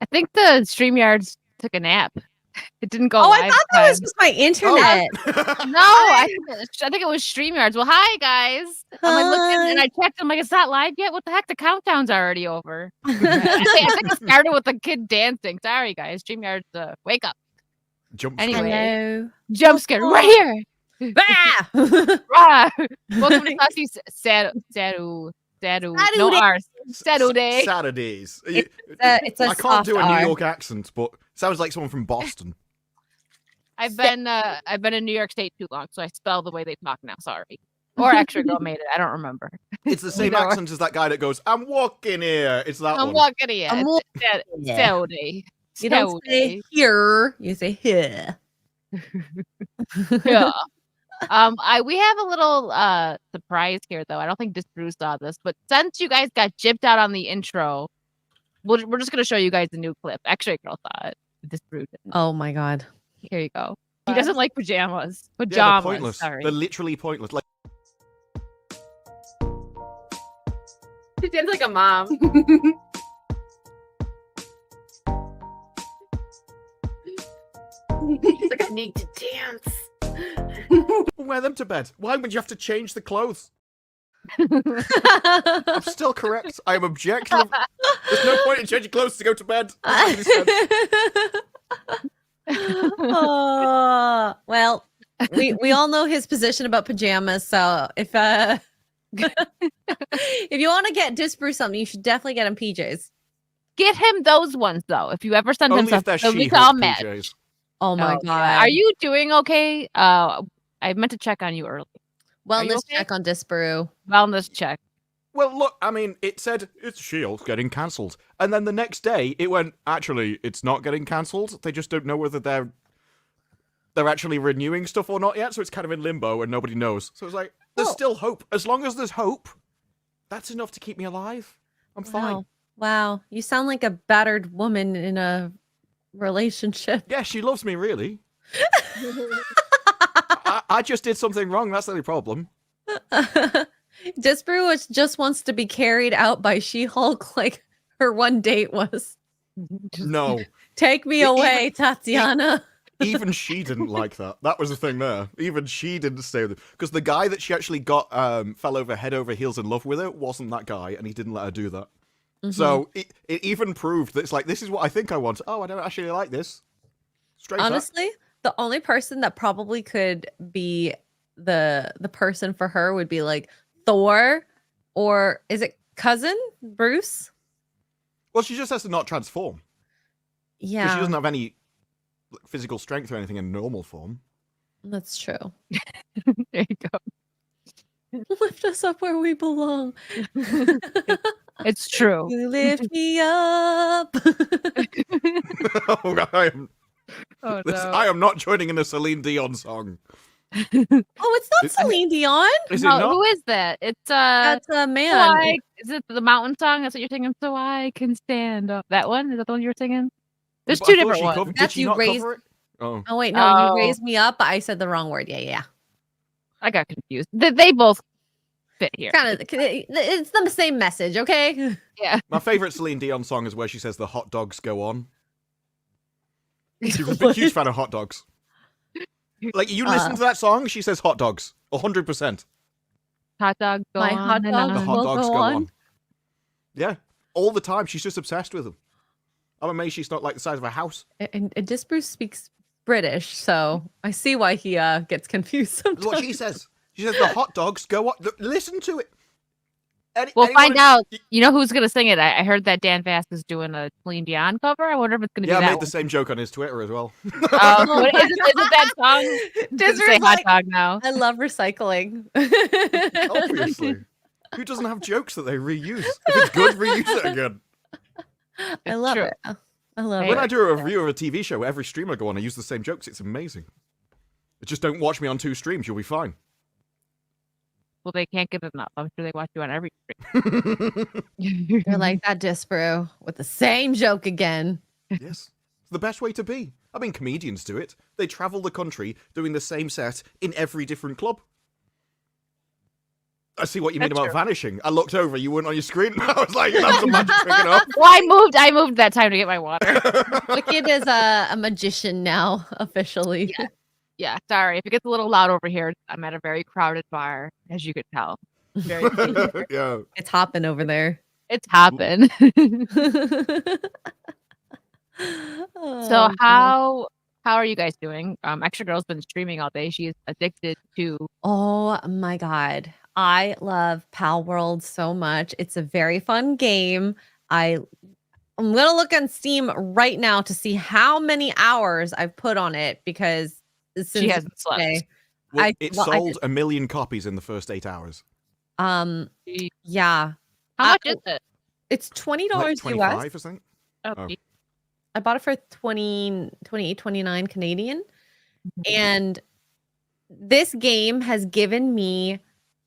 I think the StreamYards took a nap. It didn't go Oh, live. I thought that was just my internet. No, I think it was StreamYards. Well, hi guys. I'm like looking and I checked. I'm like, it's not live yet. What the heck? The countdown's already over. I think it started with the kid dancing. Sorry, guys. StreamYards, wake up. Anyway, Hello. jump scare right here. Ah! Welcome to Saucys Sadu. No R's. Saturday. Saturdays. It's a I can't do a New R. York accent, but it sounds like someone from Boston. I've been in New York State too long, so I spell the way they talk now. Sorry. Or Xray girl made it. I don't remember. It's the same accent as that guy that goes, "I'm walking here." It's that I'm one. walking here. I'm Saturday. You don't say here. You say here. Yeah. We have a little surprise here though. I don't think Disparu saw this, but since you guys got gypped out on the intro, we're just gonna show you guys a new clip. Actually, girl saw it. Disparu didn't. Oh my god. Here you go. He doesn't like pajamas. Yeah, Pajamas. they're pointless. Sorry. They're literally pointless. Like, She dance like a mom. She's like, I need to dance. wear them to bed. Why would you have to change the clothes? I'm still correct. I am objective. There's no point in changing clothes to go to bed. Well, we all know his position about pajamas, so if if you want to get Disparu something, you should definitely get him PJs. Get him those ones though. If you ever send him Only if something, they're we call She-Hulk mad. PJs. Oh my god. Are you doing okay? I meant to check on you early. Wellness okay? check on Disparu. Wellness check. Well, look, I mean, it said it's She-Hulk getting cancelled, and then the next day it went, actually, it's not getting cancelled. They just don't know whether they're actually renewing stuff or not yet, so it's kind of in limbo and nobody knows. So it's like, there's still hope. As long as there's hope, that's enough to keep me alive. I'm fine. Wow. You sound like a battered woman in a relationship. Yeah, she loves me, really. I just did something wrong. That's the only problem. Disparu just wants to be carried out by She-Hulk like her one date was. No. Take me away, Tatiana. Even she didn't like that. That was the thing there. Even she didn't stay with him. Because the guy that she actually got fell over head over heels in love with her wasn't that guy, and he didn't let her do that. So it even proved that it's like, this is what I think I want. Oh, I don't actually like this. Straight Honestly, the only person that probably could be the person for her would be like Thor, or is it cousin Bruce? Well, she just has to not transform. Yeah, She doesn't have any physical strength or anything in normal form. that's true. There you go. Lift us up where we belong. It's true. You lift me up. I am not joining in a Celine Dion song. Oh, it's not Celine Dion. Is it No, not? who is that? It's That's a man. is it the mountain song? That's what you're singing. So I can stand up. That one? Is that the one you were singing? There's But two I thought different she ones. covered- That's Did she you not raised- cover it? Oh. Oh wait, no, you raised me up. I said the wrong word. Yeah. I got confused. They both fit here. Kind of. It's the same message, okay? Yeah. My favorite Celine Dion song is where she says the hot dogs go on. She's a big, huge fan of hot dogs. Like, you listen to that song, she says hot dogs. 100%. Hot dog go My on hot and dog The on. hot will dogs go go on. on. Yeah. All the time. She's just obsessed with them. I'm amazed she's not like the size of a house. And Disparu speaks British, so I see why he gets confused sometimes. That's what she says. She says the hot dogs go on. Listen to it. We'll Anyone- find out. You know who's gonna sing it? I heard that Dan Vast is doing a Celine Dion cover. I wonder if it's gonna Yeah, be I that made the same joke on his Twitter as well. one. What is it that song? Doesn't say Disparu's hot like, dog now. I love recycling. Obviously. Who doesn't have jokes that they reuse? If it's good, reuse it again. I love true. it. I love When it. I do a review of a TV show, every stream I go on, I use the same jokes. It's amazing. Just don't watch me on 2 streams. You'll be fine. Well, they can't give enough. I'm sure they watch you on every stream. You're like that Disparu with the same joke again. Yes. It's the best way to be. I mean, comedians do it. They travel the country doing the same set in every different club. I see what you mean That's about true. vanishing. I looked over, you weren't on your screen. I was like, that's a magic trick enough. Well, I moved that time to get my water. Wicked is a magician now, officially. Yeah, sorry. If it gets a little loud over here, I'm at a very crowded bar, as you could tell. Very Yeah. It's hopping over there. It's happened. So how are you guys doing? Extra Girl's been streaming all day. She's addicted to. Oh my god. I love Palworld so much. It's a very fun game. I'm gonna look on Steam right now to see how many hours I've put on it because She hasn't slept. today, Well, I sold 1 million copies in the first 8 hours. yeah. How much is it? It's $20 Like US. 25, I think. Oh, Oh. I bought it for 28, 29 Canadian. And this game has given me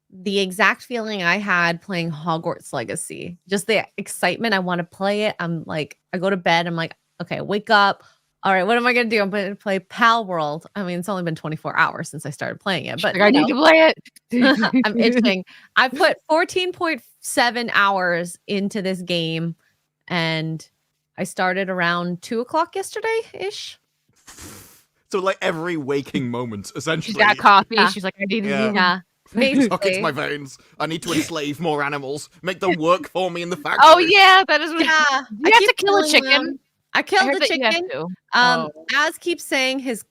the exact feeling I had playing Hogwarts Legacy. Just the excitement. I want to play it. I'm like, I go to bed. I'm like, okay, wake up. All right, what am I going to do? I'm going to play Palworld. I mean, it's only been 24 hours since I started playing it, but I need to play it. I'm itching. I put 14.7 hours into this game and I started around 2 o'clock yesterday-ish. So like every waking moment, essentially. She's got coffee. Yeah. She's like, I need to Yeah. do Yeah. Tuck into Basically. my veins. I need to enslave more animals. Make them work for me in the factory. Oh yeah, that is what Yeah. you have to kill a killing chicken. them. I I killed heard the that you have chicken. to. Oh. Az keeps saying his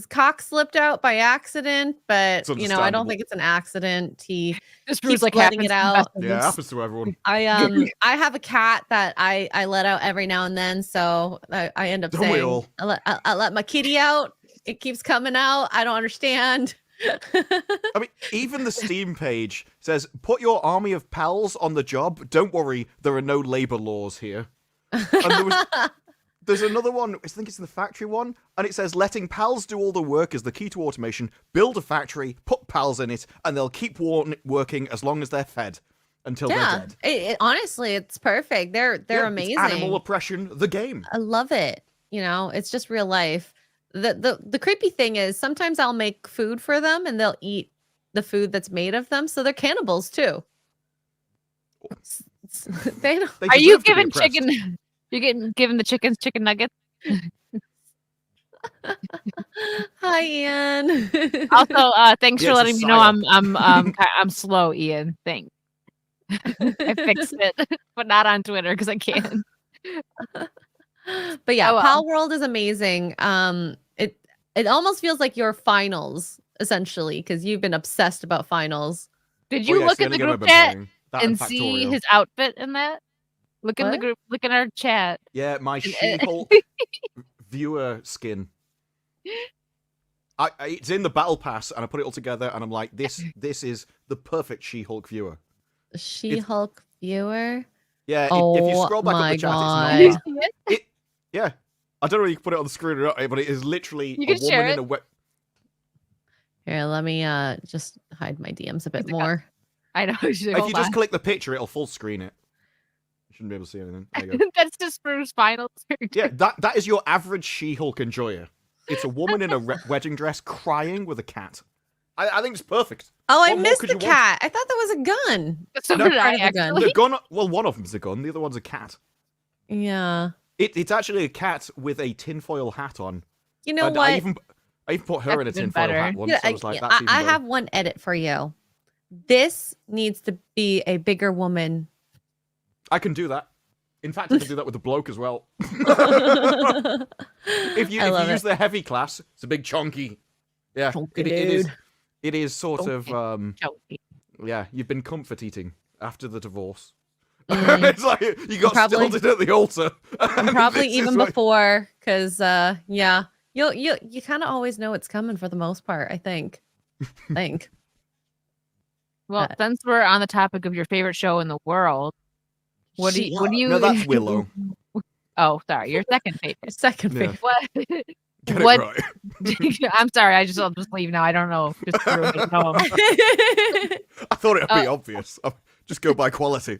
cock slipped out by accident, but It's I don't understandable. think it's an accident. He This keeps proves like letting happens it to out. the best of Yeah, it us. happens to everyone. I have a cat that I let out every now and then, so I end up Don't we saying all? I let my kitty out. It keeps coming out. I don't understand. I mean, even the Steam page says, put your army of pals on the job. Don't worry, there are no labor laws here. And there's another one, I think it's in the factory one, and it says, letting pals do all the work is the key to automation. Build a factory, put pals in it, and they'll keep working as long as they're fed until they're dead. Honestly, it's perfect. They're Yeah, amazing. It's animal oppression, the game. I love it. It's just real life. The creepy thing is sometimes I'll make food for them and they'll eat the food that's made of them, so they're cannibals too. They don't. They Are you deserve to be giving oppressed. chicken? You're giving the chickens chicken nuggets. Hi, Ian. Also, thanks Yeah, for it's a letting me know psyop. I'm slow, Ian. Thanks. I fixed it, but not on Twitter because I can't. But yeah, Oh, well. Palworld is amazing. It almost feels like your finals essentially because you've been obsessed about finals. Did Oh, you yeah, look it's at the only game I've group been chat playing. That and see Factorial. his outfit in that? Look in the What? group. Look in our chat. Yeah, my She-Hulk viewer skin. It's in the battle pass, and I put it all together, and I'm like, this is the perfect She-Hulk viewer. She-Hulk viewer. Yeah, if Oh you scroll back up my the chat, God. Did you it's see not. it? Yeah, I don't know if you can put it on the screen or not, but it is literally You a can share woman in it. a wet. Here, let me just hide my DMs a bit He's more. I know. If you just click the picture, it'll full screen it. You shouldn't be able to see anything. There you go. That's just Bruce finals. Yeah, that is your average She-Hulk enjoyer. It's a woman in a wedding dress crying with a cat. I think it's perfect. Oh, I What more missed could the you want? cat. I thought that was a gun. So No, did I part of the gun. actually. The gun, well, one of them's a gun, the other one's a cat. Yeah. It's actually a cat with a tinfoil hat on. You know And what? I even put her in a That's even tinfoil better. hat once. Yeah, So I was like, that's even I better. have one edit for you. This needs to be a bigger woman. I can do that. In fact, I can do that with the bloke as well. I if you love use it. the heavy class, it's a big chunky. Yeah, Chunky it is sort of Chunky. yeah. You've been comfort eating after the divorce. Mm. It's like you got Probably- stilted at the altar. And and probably this is even what- before, because yeah, you kind of always know it's coming for the most part. I think. Well, since we're on the topic of your favorite show in the world, what do you? No, that's Willow. Oh, sorry, your second favorite. Second Yeah. favorite. What? Get What- it right. I'm sorry. I'll just leave now. I don't know. Just Drew doesn't know him. I thought it'd be obvious. I'll just go by quality.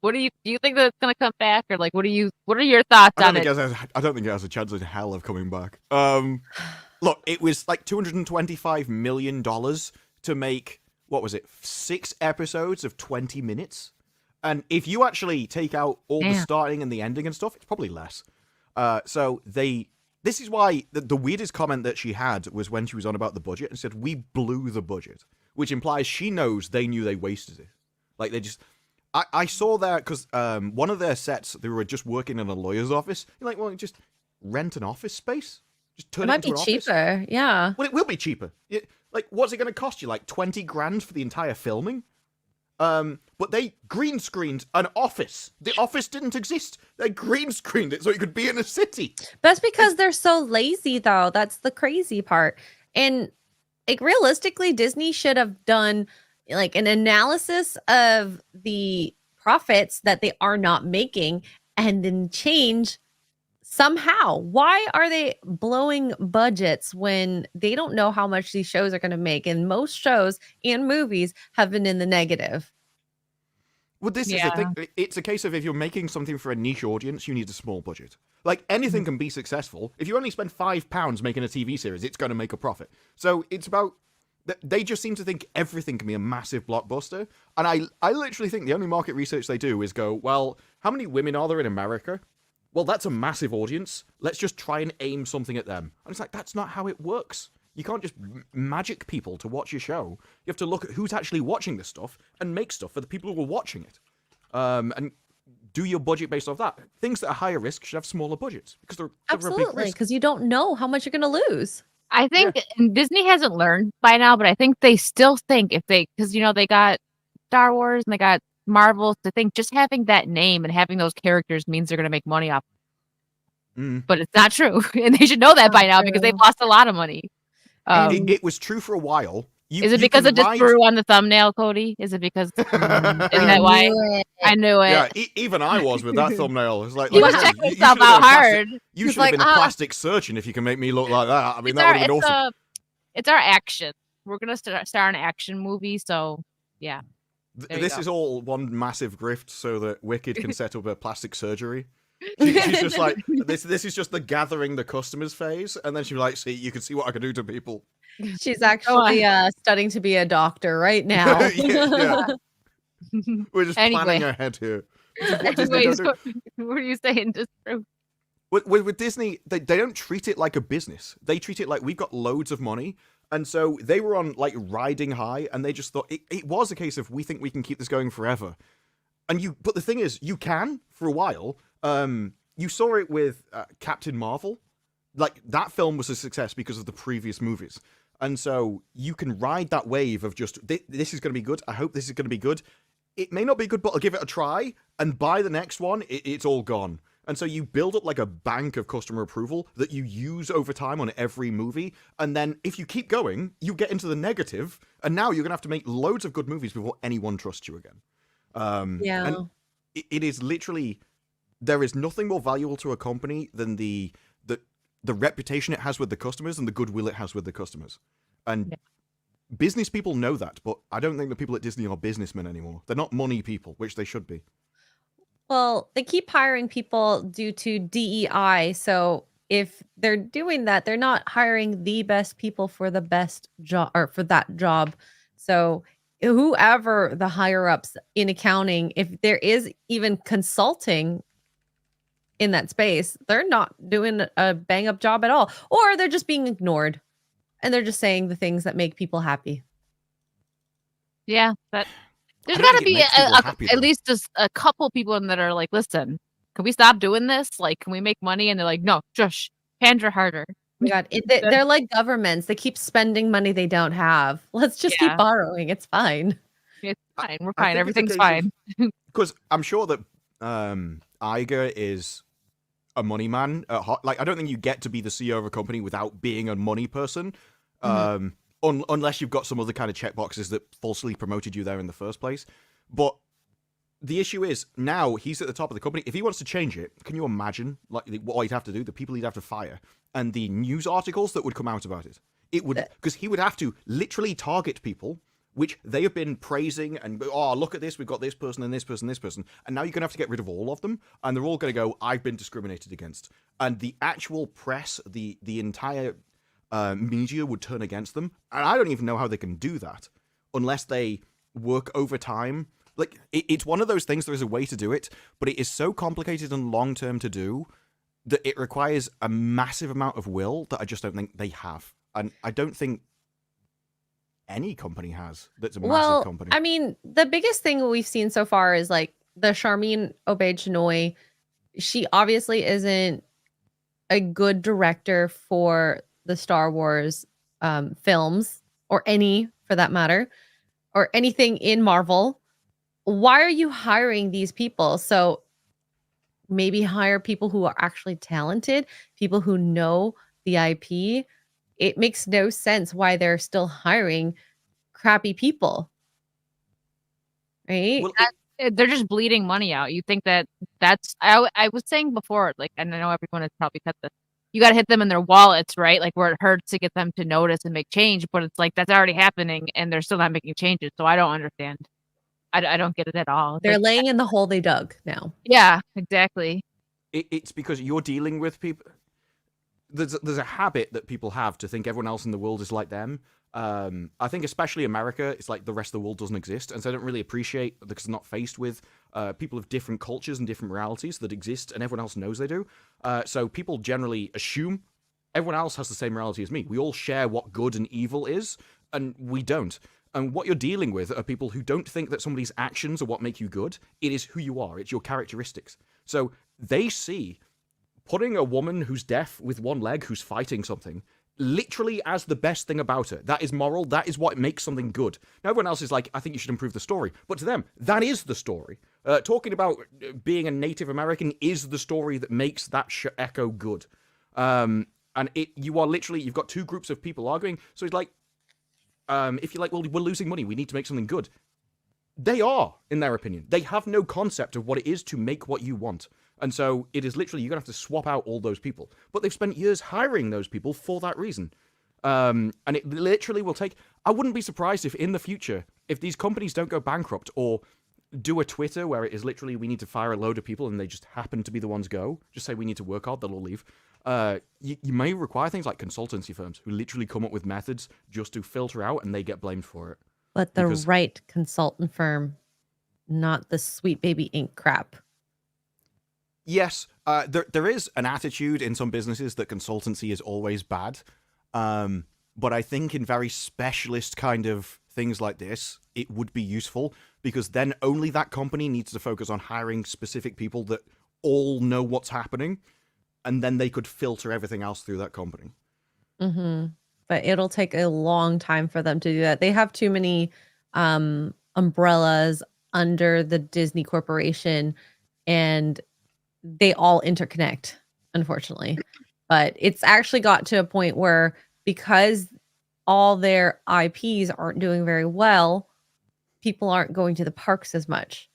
What do you think that's gonna come back, or like what are your thoughts I on don't it? think it has a chance in hell of coming back. Look, it was like $225 million to make what was it, 6 episodes of 20 minutes. And if you actually take out all the starting and the ending and stuff, it's probably less. This is why the weirdest comment that she had was when she was on about the budget and said, we blew the budget, which implies she knows they knew they wasted it. Like, they just... I saw that because one of their sets, they were just working in a lawyer's office. You're like, well, just rent an office space? Just turn it into an office? It might be cheaper, yeah. Well, it will be cheaper. Like, what's it going to cost you? Like, 20 grand for the entire filming? But they green screened an office. The office didn't exist. They green screened it so it could be in a city. That's because they're so lazy, though. That's the crazy part. And like realistically, Disney should have done like an analysis of the profits that they are not making and then change somehow. Why are they blowing budgets when they don't know how much these shows are going to make? And most shows and movies have been in the negative. Well, this is the thing. It's a case of if you're making something for a niche audience, you need a small budget. Like, anything can be successful. If you only spend £5 making a TV series, it's going to make a profit. So it's about... They just seem to think everything can be a massive blockbuster. And I literally think the only market research they do is go, well, how many women are there in America? Well, that's a massive audience. Let's just try and aim something at them. And it's like, that's not how it works. You can't just magic people to watch your show. You have to look at who's actually watching this stuff and make stuff for the people who are watching it. And do your budget based off that. Things that are higher risk should have smaller budgets because they're a big risk. Because you don't know how much you're going to lose. I think Disney hasn't learned by now, but I think they still think because, they got Star Wars and they got Marvel, to think just having that name and having those characters means they're going to make money off. But it's not true. And they should know that by now because they've lost a lot of money. It was true for a while. Is it because of Disparu on the thumbnail, Cody? Is it because... is that why? I knew it. Yeah, even I was with that thumbnail. It's like, you was checking yourself out hard. You should have been a plastic surgeon if you can make me look like that. I mean, that would have been awesome. It's our action. We're going to star an action movie, so yeah. This is all one massive grift so that Wicked can set up a plastic surgery. She's just like, this is just the gathering the customers phase, and then she's like, see, you can see what I can do to people. She's actually studying to be a doctor right now. yeah. We're just planning ahead here. Anyways, what are you saying? Just true. With Disney, they don't treat it like a business. They treat it like we've got loads of money. And so they were on like riding high, and they just thought it was a case of we think we can keep this going forever. But the thing is, you can for a while. You saw it with Captain Marvel. Like, that film was a success because of the previous movies. And so you can ride that wave of just, this is going to be good. I hope this is going to be good. It may not be good, but I'll give it a try. And by the next one, it's all gone. And so you build up like a bank of customer approval that you use over time on every movie. And then if you keep going, you get into the negative. And now you're going to have to make loads of good movies before anyone trusts you again. And it is literally, there is nothing more valuable to a company than the reputation it has with the customers and the goodwill it has with the customers. And business people know that, but I don't think the people at Disney are businessmen anymore. They're not money people, which they should be. Well, they keep hiring people due to DEI. So if they're doing that, they're not hiring the best people for the best job or for that job. So whoever the higher ups in accounting, if there is even consulting in that space, they're not doing a bang up job at all, or they're just being ignored and they're just saying the things that make people happy. Yeah, there's got to be at least just a couple people in that are like, listen, can we stop doing this? Like, can we make money? And they're like, no, shush, hand her harder. Oh my God, they're like governments. They keep spending money they don't have. Let's just keep borrowing. It's fine. It's fine. We're fine. Everything's fine. Because I'm sure that Iger is a money man. Like, I don't think you get to be the CEO of a company without being a money person. Unless you've got some other kind of checkboxes that falsely promoted you there in the first place. But the issue is, now he's at the top of the company. If he wants to change it, can you imagine like what he'd have to do, the people he'd have to fire, and the news articles that would come out about it? It would, because he would have to literally target people which they have been praising and, oh, look at this, we've got this person and this person and this person, and now you're going to have to get rid of all of them, and they're all going to go, I've been discriminated against. And the actual press, the entire media would turn against them, and I don't even know how they can do that unless they work overtime. Like, it's one of those things, there is a way to do it, but it is so complicated and long-term to do that it requires a massive amount of will that I just don't think they have. And I don't think any company has that's a massive company. I mean, the biggest thing we've seen so far is like the Charmin Obaid-Chinoy. She obviously isn't a good director for the Star Wars films, or any for that matter, or anything in Marvel. Why are you hiring these people? So maybe hire people who are actually talented, people who know the IP. It makes no sense why they're still hiring crappy people. Right? Well, They're just bleeding money out. You think that's I was saying before, like, and I know everyone has probably cut this. You got to hit them in their wallets, right? Like, where it hurts to get them to notice and make change, but it's like that's already happening and they're still not making changes. So I don't understand. I don't get it at all. They're laying in the hole they dug now. Yeah, exactly. It's because you're dealing with people. There's a habit that people have to think everyone else in the world is like them. I think especially America, it's like the rest of the world doesn't exist, and so they don't really appreciate because they're not faced with people of different cultures and different realities that exist, and everyone else knows they do. So people generally assume everyone else has the same reality as me. We all share what good and evil is, and we don't. And what you're dealing with are people who don't think that somebody's actions are what make you good. It is who you are. It's your characteristics. So they see putting a woman who's deaf with one leg who's fighting something literally as the best thing about her. That is moral. That is what makes something good. Now, everyone else is like, I think you should improve the story. But to them, that is the story. Talking about being a Native American is the story that makes that echo good. And you are literally, you've got two groups of people arguing. So it's like, if you're like, well, we're losing money, we need to make something good. They are, in their opinion. They have no concept of what it is to make what you want. And so it is literally, you're going to have to swap out all those people. But they've spent years hiring those people for that reason. And it literally will take... I wouldn't be surprised if in the future, if these companies don't go bankrupt or do a Twitter where it is literally, we need to fire a load of people and they just happen to be the ones go, just say we need to work hard, they'll all leave. You may require things like consultancy firms who literally come up with methods just to filter out and they get blamed for it. But the right consultant firm, not the Sweet Baby Inc. crap. Yes, there is an attitude in some businesses that consultancy is always bad. But I think in very specialist kind of things like this, it would be useful because then only that company needs to focus on hiring specific people that all know what's happening. And then they could filter everything else through that company. Mm-hmm. But it'll take a long time for them to do that. They have too many umbrellas under the Disney Corporation, and they all interconnect, unfortunately. But it's actually got to a point where because all their IPs aren't doing very well, people aren't going to the parks as much.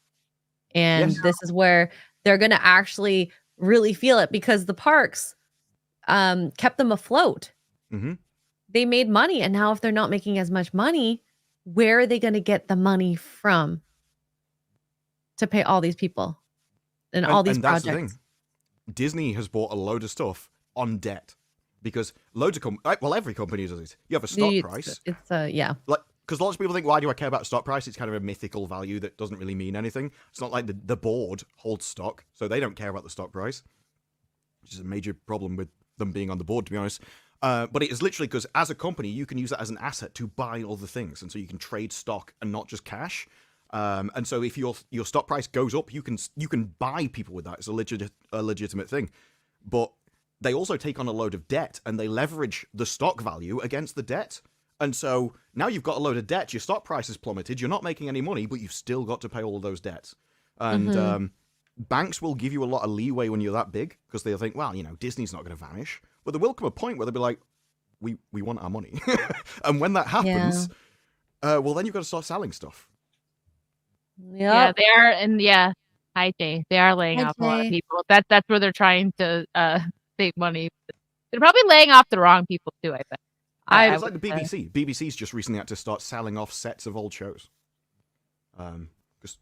And Yes. this is where they're going to actually really feel it because the parks kept them afloat. Mm-hmm. They made money, and now if they're not making as much money, where are they going to get the money from to pay all these people and all these that's projects? the thing. Disney has bought a load of stuff on debt because loads of every company does it. You have a stock price. It's yeah. Like, because lots of people think, why do I care about stock price? It's kind of a mythical value that doesn't really mean anything. It's not like the board holds stock, so they don't care about the stock price, which is a major problem with them being on the board, to be honest. But it is literally because as a company, you can use that as an asset to buy other things. And so you can trade stock and not just cash. And so if your stock price goes up, you can buy people with that. It's a legitimate thing. But they also take on a load of debt and they leverage the stock value against the debt. And so now you've got a load of debt, your stock price has plummeted, you're not making any money, but you've still got to pay all of those debts. And banks will give you a lot of leeway when you're that big because they'll think, well, Disney's not going to vanish. But there will come a point where they'll be like, we want our money. And when that happens, well, then you've got to start selling stuff. Yep. Yeah, they are, and yeah, hi Jay. They are laying off a lot of people. That's where they're trying to save money. They're probably laying off the wrong people too, I bet. It's like the BBC. BBC's just recently had to start selling off sets of old shows. Because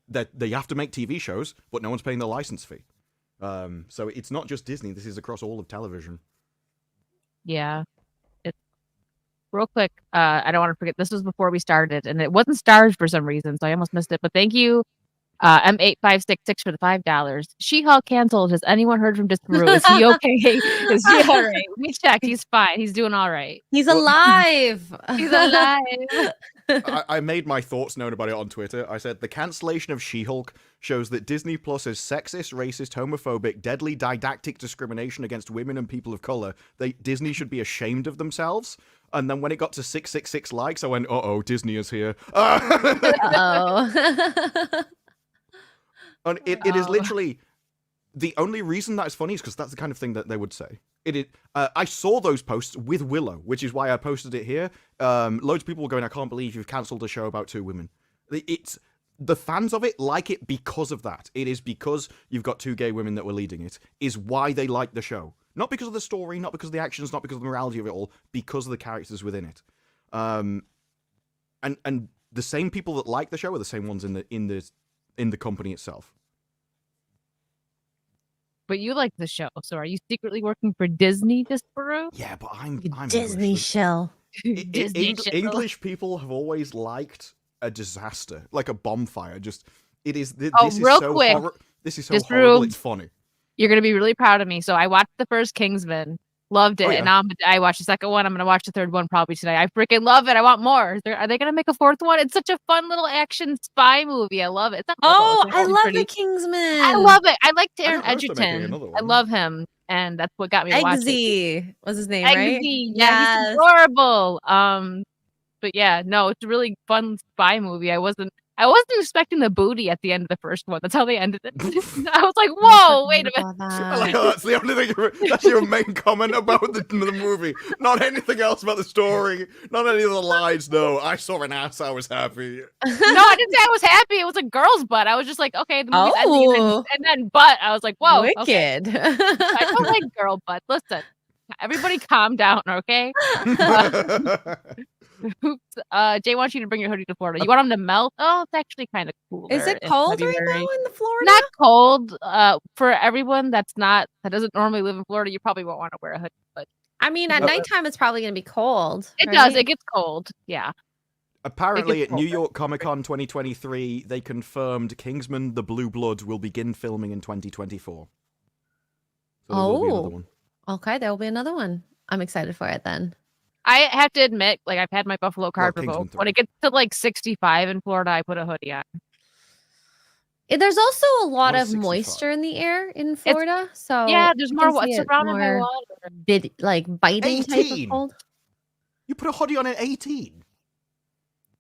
they have to make TV shows, but no one's paying the license fee. So it's not just Disney. This is across all of television. Yeah. real quick, I don't want to forget. This was before we started, and it wasn't stars for some reason, so I almost missed it. But thank you, M8566 for the $5. She-Hulk canceled. Has anyone heard from Disparu? Is he okay? Is he all right? We checked. He's fine. He's doing all right. He's alive. He's alive. I made my thoughts known about it on Twitter. I said, the cancellation of She-Hulk shows that Disney Plus is sexist, racist, homophobic, deadly didactic discrimination against women and people of color. Disney should be ashamed of themselves. And then when it got to 666 likes, I went, uh-oh, Disney is here. Uh-oh. And it is literally... The only reason that's funny is because that's the kind of thing that they would say. I saw those posts with Willow, which is why I posted it here. Loads of people were going, I can't believe you've cancelled a show about 2 women. The fans of it like it because of that. It is because you've got 2 gay women that were leading it, is why they like the show. Not because of the story, not because of the actions, not because of the morality of it all, because of the characters within it. And the same people that like the show are the same ones in the company itself. But you like the show, so are you secretly working for Disney, Disparu? Yeah, but I'm Disney shell. English people have always liked a disaster, like a bonfire. This is real so quick. This is so horrible. It's funny. You're gonna be really proud of me. So I watched the first Kingsman, loved it, and I watched the second one. I'm gonna watch the third one probably today. I freaking love it. I want more. Are they gonna make a 4th one? It's such a fun little action spy movie. I love it. It's I love the Kingsman. I love it. I like Taron Egerton. I love him, and that's what got me to watch it. Eggsy was his name, Eggsy, right? yeah, he's adorable. But yeah, no, it's a really fun spy movie. I wasn't expecting the booty at the end of the first one. That's how they ended it. I was like, whoa, wait a minute. Like, that's the only thing. That's your main comment about the movie. Not anything else about the story. Not any of the lines. No, I saw an ass. I was happy. No, I didn't say I was happy. It was a girl's butt. I was just like, okay, the movie's ending, and then butt. I was like, whoa, wicked. Okay. I don't like girl butt. Listen, everybody, calm down, okay? Oops. Jay wants you to bring your hoodie to Florida. You want them to melt? Oh, it's actually kind of cool. Is it cold right now in the Florida? Not cold. For everyone that doesn't normally live in Florida, you probably won't want to wear a hoodie. But I mean, at nighttime, it's probably going to be cold. It does. It gets cold. Yeah. Apparently, at New York Comic Con 2023, they confirmed Kingsman: The Blue Blood will begin filming in 2024. So there will be another one. Okay, there will be another one. I'm excited for it then. I have to admit, like, I've had my Buffalo card revoked. When it gets to like 65 in Florida, I put a hoodie on. There's also a lot of moisture in the air in Florida, so yeah, there's more surrounded by water. Like biting 18. type of cold. You put a hoodie on at 18.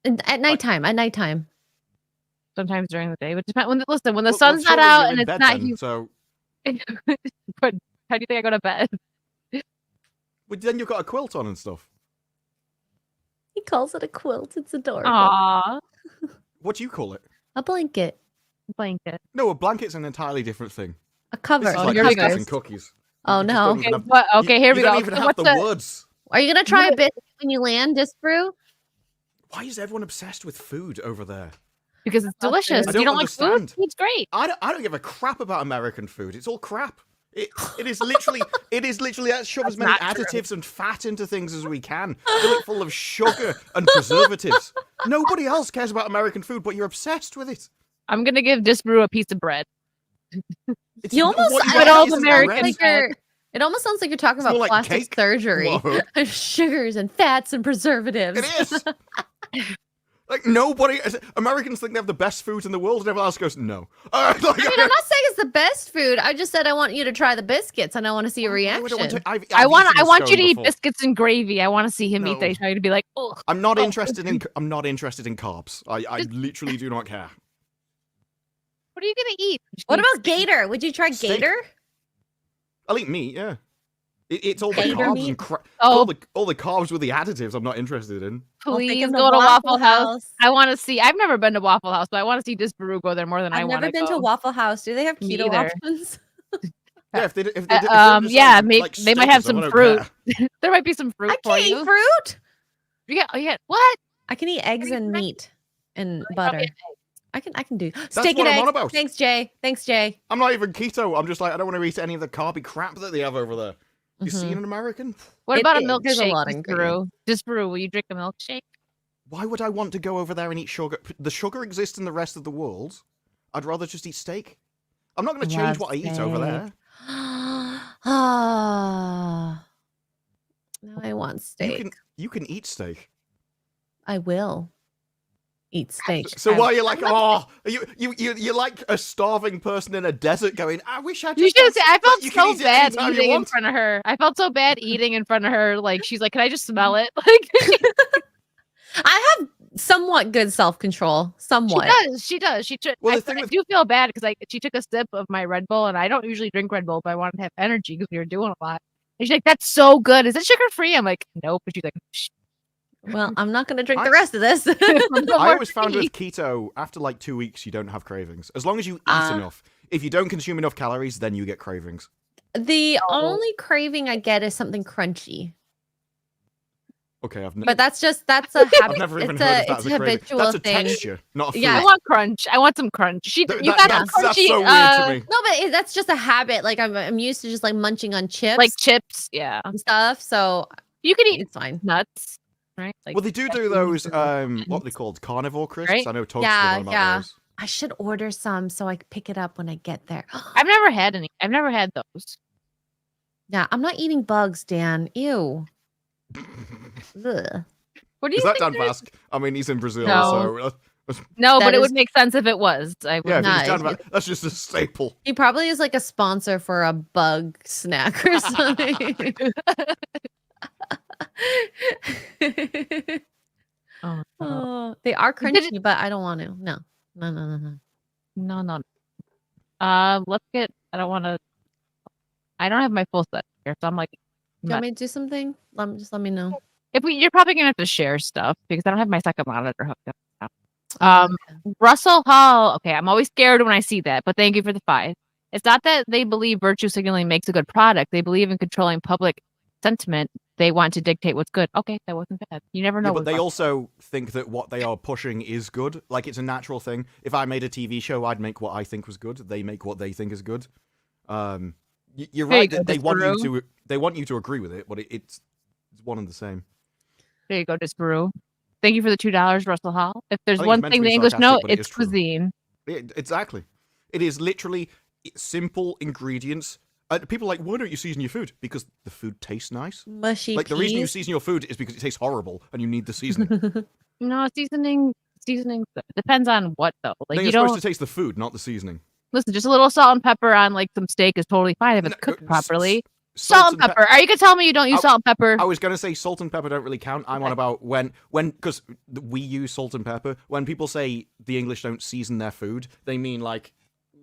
At nighttime. At nighttime. Sometimes during the day, but when the sun's not out and it's not humid. So, but how do you think I go to bed? Well, then you've got a quilt on and stuff. He calls it a quilt. It's adorable. Aww. What do you call it? A blanket. Blanket. No, a blanket's an entirely different thing. A cover. This is like biscuits and cookies. Oh no. Okay, here we go. You don't even have the words. Are you gonna try a bit when you land, Disparu? Why is everyone obsessed with food over there? Because it's delicious. I don't you don't understand. like food? It's great. I don't give a crap about American food. It's all crap. It is literally let's shove as many additives and fat into things as we can. Fill it full of sugar and preservatives. Nobody else cares about American food, but you're obsessed with it. I'm gonna give Disparu a piece of bread. You almost it almost sounds like you're talking about like plastic cake. surgery. Sugars and fats and preservatives. It is. Like, Americans think they have the best food in the world, and everyone else goes, no. I mean, I'm not saying it's the best food. I just said I want you to try the biscuits, and I want to see a reaction. I want you to eat biscuits and gravy. I want to see him eat that. To be like, oh. I'm not interested in carbs. I literally do not care. What are you gonna eat? What about gator? Would you try gator? I'll eat meat. Yeah. It's all the Gator carbs meat? and all the carbs with the additives I'm not interested in. Please go to Waffle House. I want to see. I've never been to Waffle House, but I want to see Disparu go there more than I want to go. I've never been to Waffle House. Do they have keto options? Yeah, they might have some fruit. There might be some fruit for you. I can eat fruit. Yeah. What? I can eat eggs and meat and butter. I can do steak and eggs. Thanks, Jay. I'm not even keto. I'm just like, I don't want to eat any of the carby crap that they have over there. You see an American? What about a There's a milkshake, lot of ingredients. Disparu, will you drink a milkshake? Why would I want to go over there and eat sugar? The sugar exists in the rest of the world. I'd rather just eat steak. I'm not going to change what I eat over there. Ah, now I want steak. You can eat steak. I will eat steak. So why are you like, you're like a starving person in a desert going, I wish I You just... should say, I felt you can so eat it bad anytime you eating in want. front of her. I felt so bad eating in front of her. Like, she's like, can I just smell it? Like, I have somewhat good self-control. Somewhat. She does. Well, I do feel bad because she took a sip of my Red Bull, and I don't usually drink Red Bull, but I wanted to have energy because we were doing a lot. And she's like, that's so good. Is it sugar-free? I'm like, nope. And she's like, shh. Well, I'm not going to drink the rest of this. I always found with keto, after like 2 weeks, you don't have cravings. As long as you eat enough. If you don't consume enough calories, then you get cravings. The only craving I get is something crunchy. Okay, but that's a habit. I've never even heard of that as a craving. That's a texture, not a food. Yeah, I want crunch. I want some crunch. You got that's crunchy. So weird to me. No, but that's just a habit. Like I'm used to just like munching on chips, like chips, yeah, and stuff. So you can eat it's fine. Nuts, right? Like, well, they do those what are they called? Carnivore crisps. Right? I know Toad's the one about those. I should order some so I can pick it up when I get there. I've never had any. I've never had those. Yeah, I'm not eating bugs, Dan. Ew. Ugh. What do you Is that think Dan Vasc? I mean, he's in Brazil, No. so... No, but it would make sense if it was. I would yeah, that's just a staple. He probably is like a sponsor for a bug snack or something. They are crunchy, but I don't want to. No. Let's get. I don't want to. I don't have my full set here, so I'm like. Do you want me to do something? Let me know. You're probably gonna have to share stuff because I don't have my second monitor hooked up now. Russell Hall. Okay, I'm always scared when I see that, but thank you for the 5. It's not that they believe virtue signaling makes a good product. They believe in controlling public sentiment. They want to dictate what's good. Okay, that wasn't bad. You never know. Yeah, but they also think that what they are pushing is good. Like, it's a natural thing. If I made a TV show, I'd make what I think was good. They make what they think is good. You're right that they want you to agree with it, but it's one and the same. There you go, Disparu. Thank you for the $2, Russell Hall. If there's one thing the English know, it's cuisine. Exactly. It is literally simple ingredients. People are like, why don't you season your food? Because the food tastes nice. Mushy Like, the reason you season your food is because it tastes horrible and you need the seasoning. No, seasoning depends on what, though. Like, you're supposed to taste the food, not the seasoning. Listen, just a little salt and pepper on like some steak is totally fine if it's cooked properly. Salt and pepper. Are you gonna tell me you don't use salt and pepper? I was gonna say salt and pepper don't really count. I'm on about when because we use salt and pepper. When people say the English don't season their food, they mean like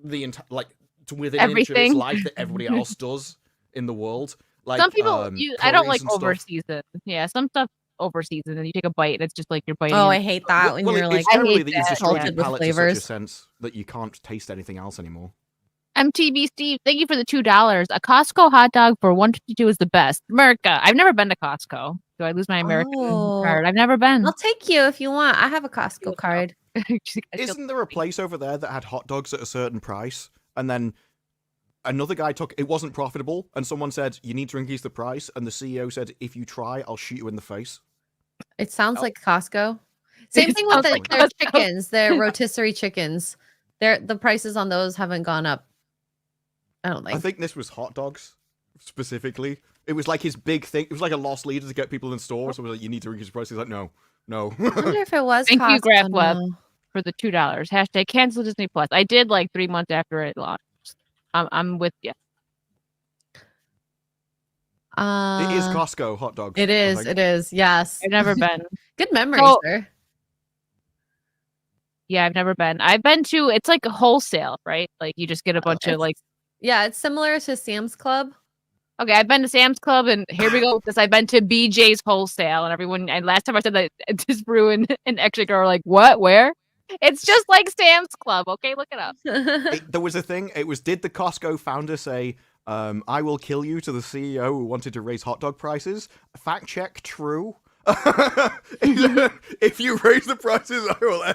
the entire to within an inch of its life that everybody else does in the world. Like some people, I don't like over season. Yeah, some stuff over season, and you take a bite, and it's just like you're biting. Oh, I hate that when you're like, I hate that you've destroyed your with palate flavors. to such a sense that you can't taste anything else anymore. MTB Steve, thank you for the $2. A Costco hot dog for $1.52 is the best. America. I've never been to Costco. Do I lose my American card? I've never been. I'll take you if you want. I have a Costco card. Isn't there a place over there that had hot dogs at a certain price, and then another guy it wasn't profitable, and someone said you need to increase the price, and the CEO said if you try, I'll shoot you in the face. It sounds like Costco. Same thing with their chickens, their rotisserie chickens. The prices on those haven't gone up. I think this was hot dogs specifically. It was like his big thing. It was like a lost leader to get people in stores. So it was like, you need to increase the price. He's like, no. I wonder if it was Thank Costco. you, Graph Web, for the $2. Hashtag cancel Disney Plus. I did like 3 months after it launched. I'm with you. It is Costco hot dogs. It is. It is. Yes. I've never been. Good memory, sir. Yeah, I've never been. I've been to. It's like a wholesale, right? Like you just get a bunch of like. Yeah, it's similar to Sam's Club. Okay, I've been to Sam's Club, and here we go with this. I've been to BJ's Wholesale, and everyone. And last time I said that, Disparu and Xray are like, "What? Where?" It's just like Sam's Club. Okay, look it up. There was a thing. It was. Did the Costco founder say, "I will kill you" to the CEO who wanted to raise hot dog prices? Fact check. True. If you raise the prices, I will.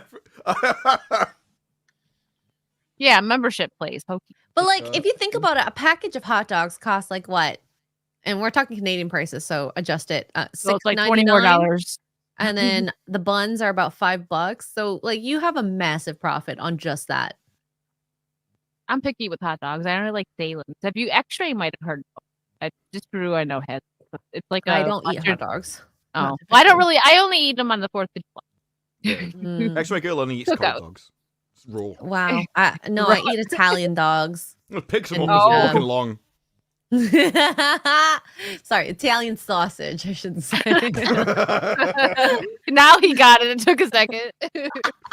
Yeah, membership place. But like, if you think about it, a package of hot dogs costs like what? and we're talking Canadian prices, so adjust it. So it's like $20 more. And then the buns are about $5. So like you have a massive profit on just that. I'm picky with hot dogs. I don't really like Salem. Have you Xray might have heard of. Disparu I know has. It's like I don't eat hot dogs. Oh, well, I don't really. I only eat them on the 4th of July. Xray girl only eats cold dogs. It's raw. Wow. I eat Italian dogs. Picks them up as walking along. Sorry, Italian sausage, I should say. Now he got it. It took a second.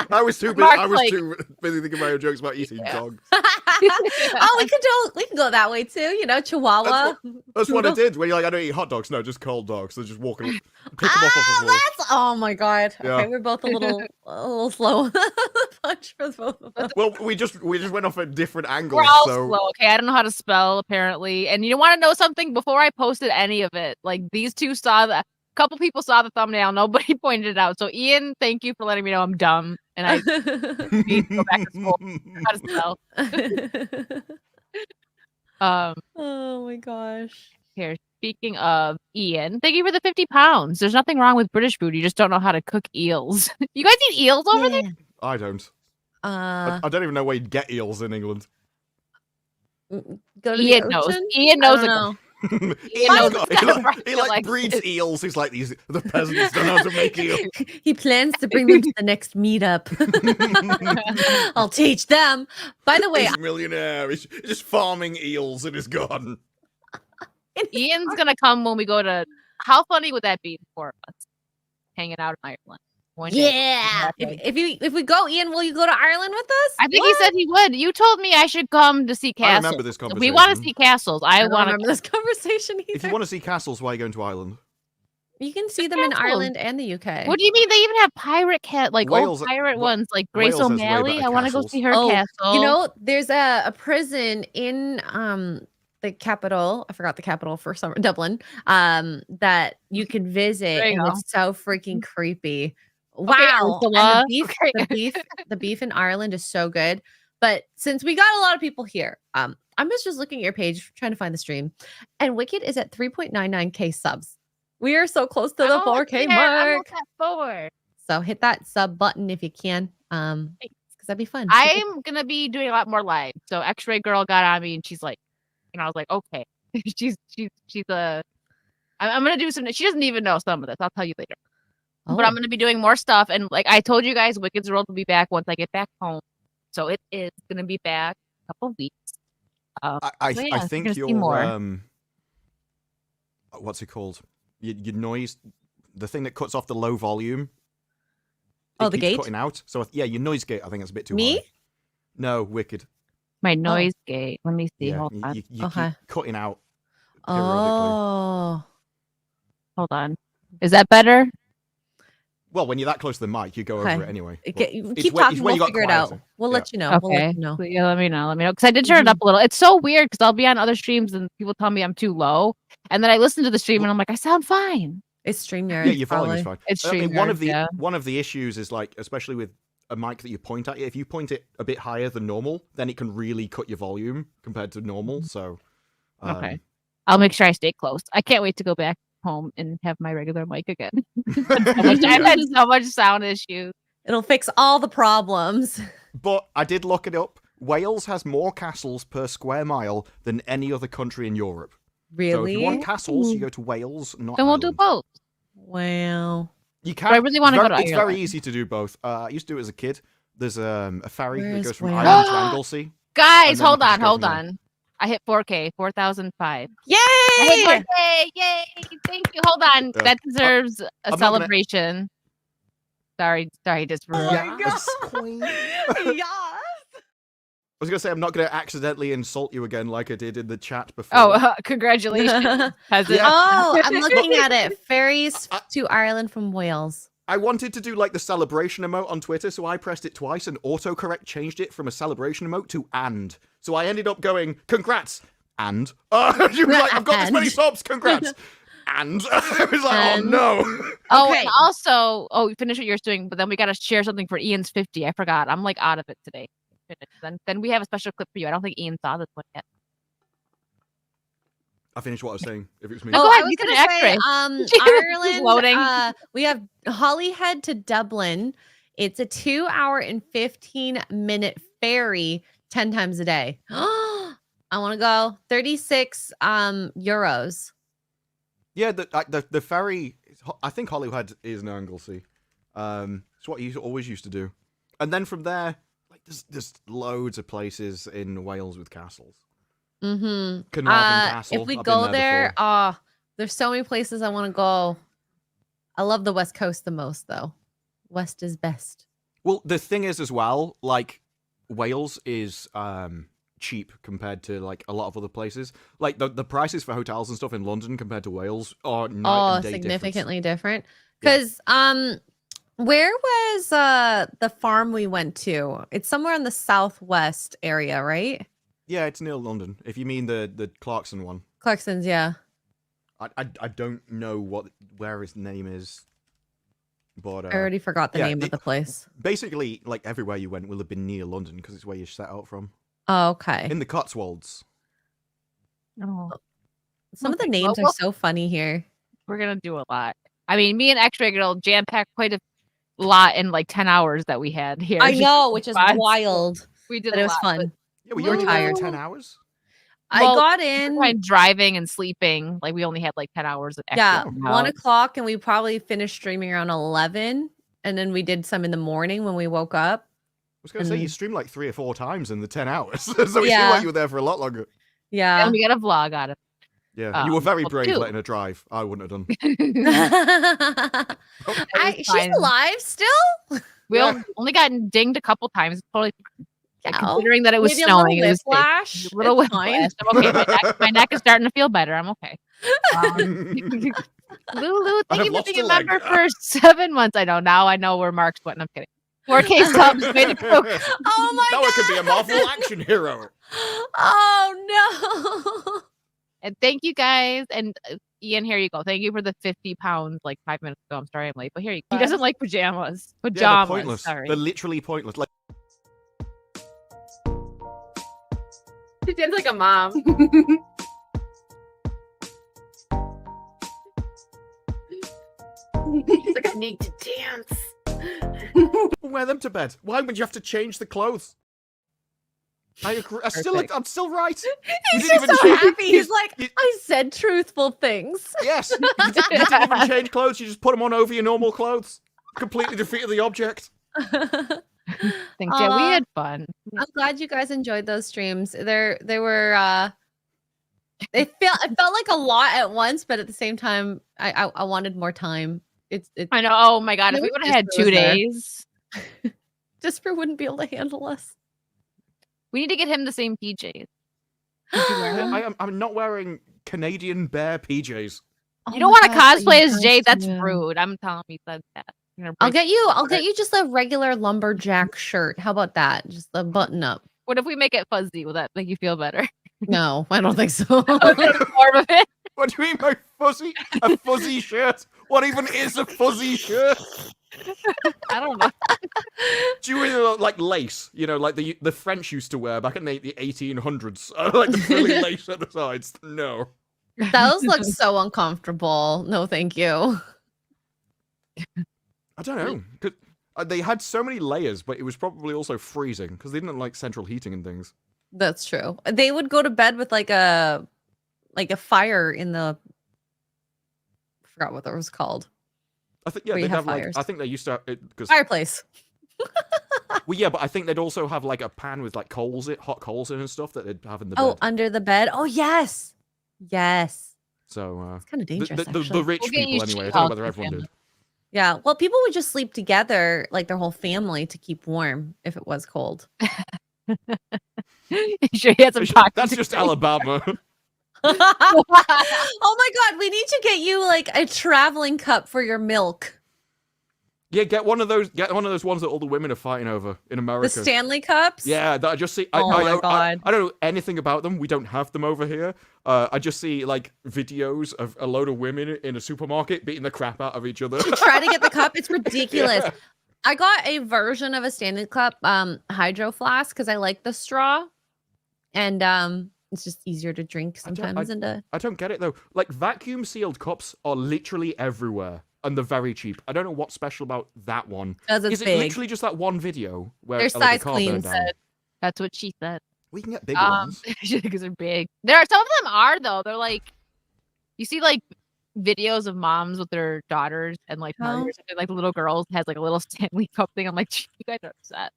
I was too busy thinking about your jokes about eating dogs. Oh, we can go that way too. You know, Chihuahua. That's what I did. When you're like, I don't eat hot dogs. No, just cold dogs. So just walking, pick them off the floor. Oh my god. Yeah. Okay, we're both a little slow. Punch for both of us. Well, we just went off at different angles. We're all slow. Okay, I don't know how to spell apparently, and you want to know something? Before I posted any of it, like these two a couple people saw the thumbnail. Nobody pointed it out. So Ian, thank you for letting me know I'm dumb and I need to go back to school. How to spell. Oh my gosh. Here, speaking of Ian, thank you for the 50 pounds. There's nothing wrong with British food. You just don't know how to cook eels. You guys eat eels over there? I don't. I don't even know where you'd get eels in England. Go to Ian the ocean? knows. Ian knows. He breeds eels. He's like the peasants don't know how to make eels. He plans to bring them to the next meetup. I'll teach them. By the way, he's a millionaire. He's just farming eels in his garden. Ian's gonna come when we go to. How funny would that be for us? Hanging out in Ireland. Yeah. If we go, Ian, will you go to Ireland with us? I think he said he would. You told me I should come to see castles. I remember this conversation. We want to see castles. I want to remember this conversation. If you want to see castles, why are you going to Ireland? You can see them in Ireland and the UK. What do you mean? They even have pirate Wales, old pirate ones, like Grace O'Malley. I want to go see her castle. You know, there's a prison in the capital. I forgot the capital for summer, Dublin. That you can visit, and it's so freaking creepy. Wow. And the beef in Ireland is so good. But since we got a lot of people here, I'm just looking at your page, trying to find the stream, and Wicked is at 3.99k subs. We are so close to the 4k mark. So hit that sub button if you can, because that'd be fun. I'm gonna be doing a lot more live. So Xray girl got on me, and she's like, and I was like, okay, she's I'm gonna do some. She doesn't even know some of this. I'll tell you later. But I'm going to be doing more stuff. And like I told you guys, Wicked's World will be back once I get back home. So it is going to be back a couple weeks. I think your, what's it called? Your noise, the thing that cuts off the low volume. The gate? Cutting out. So your noise gate, I think it's a bit too high. No, Wicked. My noise gate. Let me see. Hold on. You keep cutting out periodically. Oh. Hold on. Is that better? Well, when you're that close to the mic, you go over it anyway. Keep talking. We'll figure it out. We'll let you know. Okay. We'll let you know. Yeah, let me know. Because I did turn it up a little. It's so weird because I'll be on other streams and people tell me I'm too low. And then I listen to the stream and I'm like, I sound fine. It's StreamYard. Yeah, your volume is fine. It's StreamYard, one of the issues is like, especially with a mic that you point at, if you point it a bit higher than normal, then it can really cut your volume compared to normal. So okay. I'll make sure I stay close. I can't wait to go back home and have my regular mic again. I've had so much sound issues. It'll fix all the problems. But I did look it up. Wales has more castles per square mile than any other country in Europe. Really? So if you want castles, you go to Wales, not Then we'll Ireland. do both. Wow. You can. But I really want to go to It's Ireland. very easy to do both. I used to do it as a kid. There's a ferry that goes from Wales? Ireland to Anglesey. Guys, then hold you can on. go from there. I hit 4K, 4,00005. Yay! Yay! Thank you. Hold on. That deserves a celebration. Sorry, Disparu. Yes, queen. Yes. I was going to say, I'm not going to accidentally insult you again like I did in the chat before. Oh, congratulations. Oh, I'm looking at it. Ferries to Ireland from Wales. I wanted to do like the celebration emote on Twitter, so I pressed it twice and autocorrect changed it from a celebration emote to and. So I ended up going, congrats, and. She was like, I've got this many subs, congrats. And I was like, oh no. Oh, okay. And also, we finished what you're doing, but then we got to share something for Ian's 50. I forgot. I'm like out of it today. Then we have a special clip for you. I don't think Ian saw this one yet. I finished what I was saying. If it was me. No, Oh, go I ahead, was you gonna can say, Xray. Loading. Ireland. We have Holyhead to Dublin. It's a 2-hour and 15-minute ferry, 10 times a day. I want to go. 36 euros. Yeah, the ferry. I think Holyhead is an Anglesey. It's what you always used to do, and then from there, like there's loads of places in Wales with castles. Mm-hmm. Carnarvon Castle. If we I've been go there, before. there's so many places I want to go. I love the West Coast the most, though. West is best. Well, the thing is as well, like Wales is cheap compared to like a lot of other places. Like the prices for hotels and stuff in London compared to Wales are night and day significantly different. Because where was the farm we went to? It's somewhere in the southwest area, right? Yeah, it's near London. If you mean the Clarkson one. Clarkson's, yeah. I don't know where his name is, but I already forgot the name of the place. Basically, like everywhere you went will have been near London because it's where you set out from. Oh, okay. In the Cotswolds. Oh. Some of the names are so funny here. We're gonna do a lot. I mean, me and Xray gonna jam pack quite a lot in like 10 hours that we had here. I know, which is wild. We did. But it was fun. Yeah, well, you only tired 10 hours. I got in driving and sleeping. Like we only had like 10 hours of extra. Yeah, 1 o'clock, and we probably finished streaming around 11, and then we did some in the morning when we woke up. I was gonna say you streamed like 3 or 4 times in the 10 hours, so it seemed like you were there for a lot longer. Yeah, and we got a vlog out of it. Yeah, you were very brave letting her drive. I wouldn't have done. She's alive still. We only gotten dinged a couple times. Totally. Considering that it was snowing, a little whiplash. I'm okay. My neck is starting to feel better. I'm okay. Lulu, thank you for being a member for 7 months. I know now. I know where Mark's went. I'm kidding. 4K subs. Way to go. Oh my god! Now it could be a Marvel action hero. Oh no! And thank you guys. And Ian, here you go. Thank you for the 50 pounds like 5 minutes ago. I'm sorry I'm late, but here you go. He doesn't like pajamas. Yeah, they're pointless. Sorry. They're literally pointless. Like. She sounds like a mom. She's like, I need to dance. Wear them to bed. Why would you have to change the clothes? I agree. I'm still right. He's just so happy. He's like, I said truthful things. Yes. You didn't even change clothes. You just put them on over your normal clothes. Completely defeated the object. Thanks. Yeah, we had fun. I'm glad you guys enjoyed those streams. They were it felt like a lot at once, but at the same time, I wanted more time. I know. Oh my god, if we would have had 2 days, Disparu wouldn't be able to handle us. We need to get him the same PJs. I'm not wearing Canadian Bear PJs. You don't want to cosplay as Jade? That's rude. I'm telling you that. I'll get you just a regular lumberjack shirt. How about that? Just a button up. What if we make it fuzzy? Will that make you feel better? No, I don't think so. More of it. What do you mean by fuzzy? A fuzzy shirt? What even is a fuzzy shirt? I don't know. Do you really like lace? You know, like the French used to wear back in the 1800s. Like the frilly lace at the sides. No. Those look so uncomfortable. No, thank you. I don't know. They had so many layers, but it was probably also freezing because they didn't like central heating and things. That's true. They would go to bed with like a fire in the. I forgot what that was called. I think they'd have like. I think they used to because fireplace. Well, yeah, but I think they'd also have like a pan with like hot coals in and stuff that they'd have in the bed. Oh, under the bed. Oh yes, yes. So it's kind of dangerous. The rich people anyway. I don't know whether everyone did. Yeah, well, people would just sleep together, like their whole family, to keep warm if it was cold. Sure, he has some That's just Alabama. Oh my god, we need to get you like a traveling cup for your milk. Yeah, get one of those ones that all the women are fighting over in America. The Stanley Cups? Yeah, that I just see. Oh my god. I don't know anything about them. We don't have them over here. I just see like videos of a load of women in a supermarket beating the crap out of each other. To try to get the cup, it's ridiculous. Yeah. I got a version of a Stanley Cup hydro flask because I like the straw. And it's just easier to drink sometimes. I don't get it though. Like vacuum sealed cups are literally everywhere, and they're very cheap. I don't know what's special about that one. Is it literally just that one video where their like, size cleans? That's what she said. We can get bigger ones because they're big. There are some of them are though. They're like, you see like videos of moms with their daughters and like partners, and like the little girls has like a little Stanley Cup thing. I'm like, you guys are upset.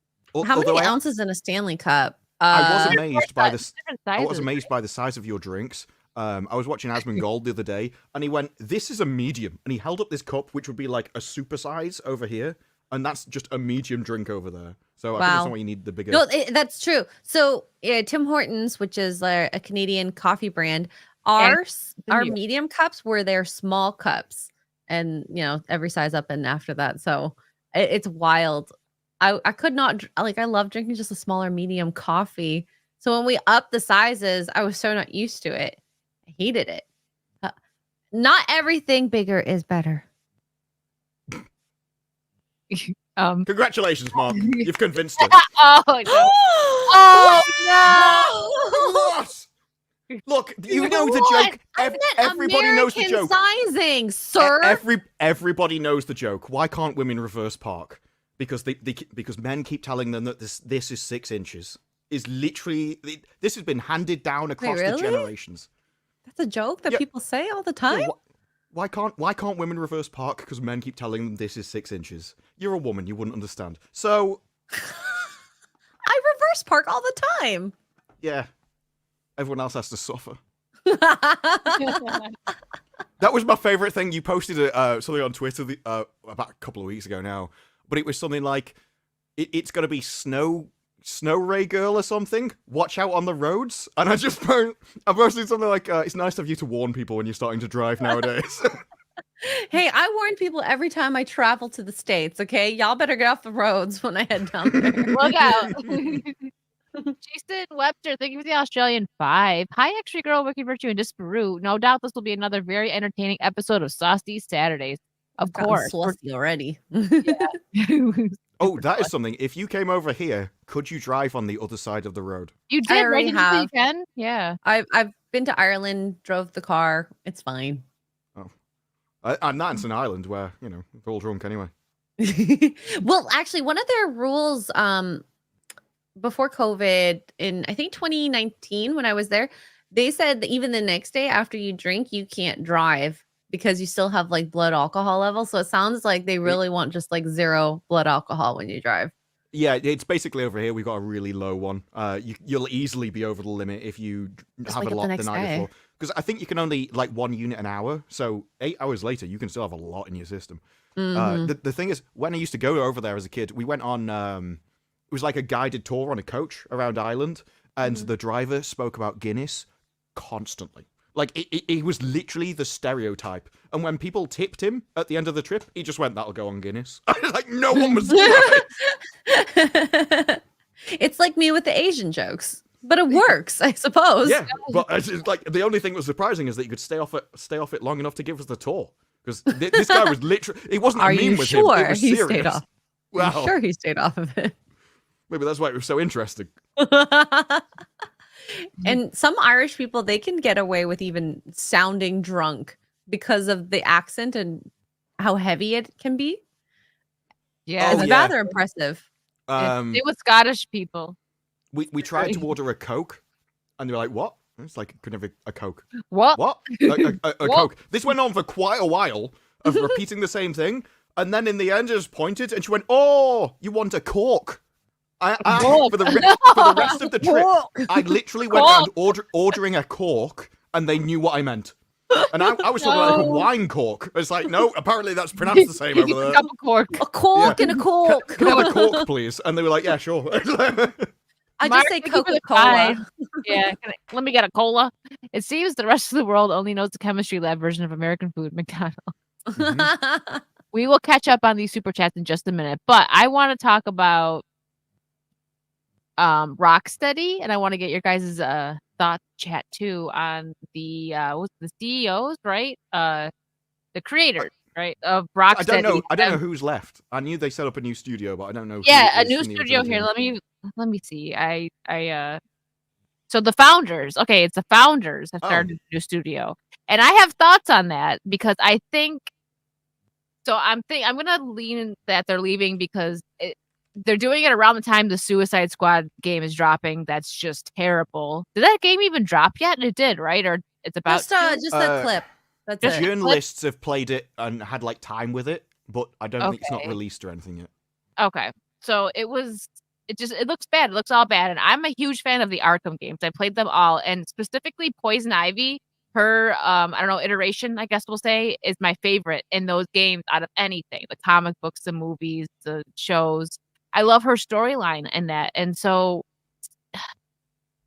How many ounces in a Stanley Cup? I was amazed by this. I was amazed by the size of your drinks. I was watching Asmongold the other day, and he went, "This is a medium," and he held up this cup, which would be like a super size over here, and that's just a medium drink over there. So I think that's why you need the bigger. No, that's true. So Tim Hortons, which is a Canadian coffee brand, our medium cups were their small cups, and every size up and after that. So it's wild. I could not I love drinking just a smaller medium coffee. So when we upped the sizes, I was so not used to it. I hated it. Not everything bigger is better. Congratulations, Mark. You've convinced us. Oh no! Oh no! What? Look, you know the joke. Everybody knows the joke. Sizing, sir. Everybody knows the joke. Why can't women reverse park? Because because men keep telling them that this is 6 inches. Is literally this has been handed down across the generations. That's a joke that people say all the time. Yeah, why can't women reverse park? Because men keep telling them this is 6 inches. You're a woman, you wouldn't understand. So I reverse park all the time. Yeah. Everyone else has to suffer. That was my favorite thing. You posted something on Twitter about a couple of weeks ago now, but it was something like, "It's going to be snow ray girl or something. Watch out on the roads." And I posted something like, "It's nice of you to warn people when you're starting to drive nowadays." Hey, I warn people every time I travel to the States. Okay, y'all better get off the roads when I head down there. Look out. Jason Webster, thank you for the Australian 5. Hi, Xray Girl, WickedVirtue, and Disparu. No doubt this will be another very entertaining episode of Saucys Saturdays. Of course. Saucy already. Yeah. Oh, that is something. If you came over here, could you drive on the other side of the road? You did, I already have. You can? Yeah. I've been to Ireland, drove the car. It's fine. Oh. And that's an island where, they're all drunk anyway. Well, actually, one of their rules, before COVID, in I think 2019 when I was there, they said that even the next day after you drink, you can't drive because you still have like blood alcohol levels. So it sounds like they really want just like 0 blood alcohol when you drive. Yeah, it's basically over here. We've got a really low one. You'll easily be over the limit if you have a lot the night before. Because I think you can only like 1 unit an hour. So 8 hours later, you can still have a lot in your system. The thing is, when I used to go over there as a kid, we went on... it was like a guided tour on a coach around Ireland, and the driver spoke about Guinness constantly. Like, it was literally the stereotype. And when people tipped him at the end of the trip, he just went, "That'll go on Guinness." Like, no one was surprised. It's like me with the Asian jokes. But it works, I suppose. Yeah, but it's like, the only thing that was surprising is that you could stay off it long enough to give us the tour. Because this guy was literally... It wasn't a meme with him. It was serious. Stayed off? Well, I'm sure he stayed off of it. Maybe that's why it was so interesting. And some Irish people, they can get away with even sounding drunk because of the accent and how heavy it can be. Yeah, it's rather impressive. It was Scottish people. We tried to order a Coke, and they were like, "What?" And it's like, "Could have a Coke." What? A Coke. This went on for quite a while of repeating the same thing, and then in the end, just pointed, and she went, "Oh, you want a cork?" For the rest of the trip, I literally went around ordering a cork, and they knew what I meant. And I was talking about like a wine cork. It's like, no, apparently that's pronounced the same over there. A cork. A cork and a cork. Can I have a cork, please? And they were like, "Yeah, sure." I just say Coca-Cola. Yeah, let me get a cola. It seems the rest of the world only knows the chemistry lab version of American food, McDonald's. Mm-hmm. We will catch up on these super chats in just a minute, but I want to talk about Rocksteady, and I want to get your guys' thought chat too on the CEOs, right? The creators, right, of Rocksteady. I don't know who's left. I knew they set up a new studio, but I don't know. Yeah, a new studio here. Let me see. So the founders, okay, it's the founders that Oh. started a new studio, and I have thoughts on that because I think. So I'm gonna lean that they're leaving because they're doing it around the time the Suicide Squad game is dropping. That's just terrible. Did that game even drop yet? It did, right? Or it's about Just a clip. That's Just it. Journalists have played it and had like time with it, but I don't think it's not Okay. released or anything yet. Okay. So it looks bad. It looks all bad. And I'm a huge fan of the Arkham games. I played them all. And specifically Poison Ivy, her I don't know, iteration, I guess we'll say, is my favorite in those games out of anything. The comic books, the movies, the shows. I love her storyline in that. And so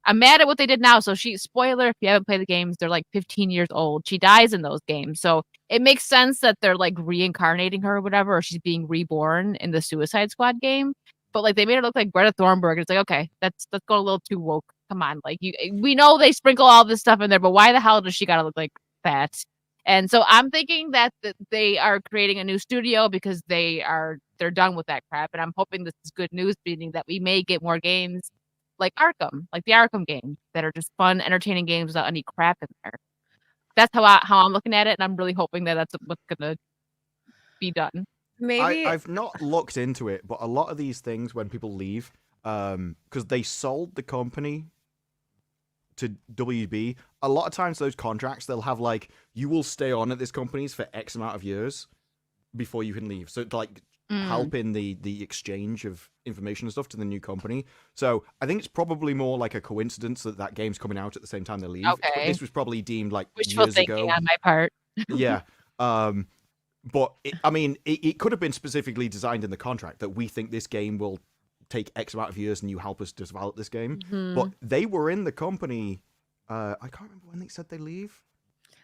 I'm mad at what they did now. So spoiler, if you haven't played the games, they're like 15 years old. She dies in those games. So it makes sense that they're like reincarnating her or whatever, or she's being reborn in the Suicide Squad game. But like they made her look like Greta Thunberg. It's like, okay, that's going a little too woke. Come on. Like we know they sprinkle all this stuff in there, but why the hell does she gotta look like that? And so I'm thinking that they are creating a new studio because they're done with that crap. And I'm hoping this is good news, meaning that we may get more games like Arkham, like the Arkham games that are just fun, entertaining games without any crap in there. That's how I'm looking at it, and I'm really hoping that that's what's gonna be done. Maybe I've not looked into it, but a lot of these things when people leave, because they sold the company to WB, a lot of times those contracts they'll have like you will stay on at this company's for X amount of years before you can leave. So to like help in the exchange of information and stuff to the new company. So I think it's probably more like a coincidence that game's coming out at the same time they leave. Okay. This was probably deemed like Wishful years thinking ago. on my part. Yeah. But it could have been specifically designed in the contract that we think this game will take X amount of years and you help us develop this game. But they were in the company. I can't remember when they said they leave.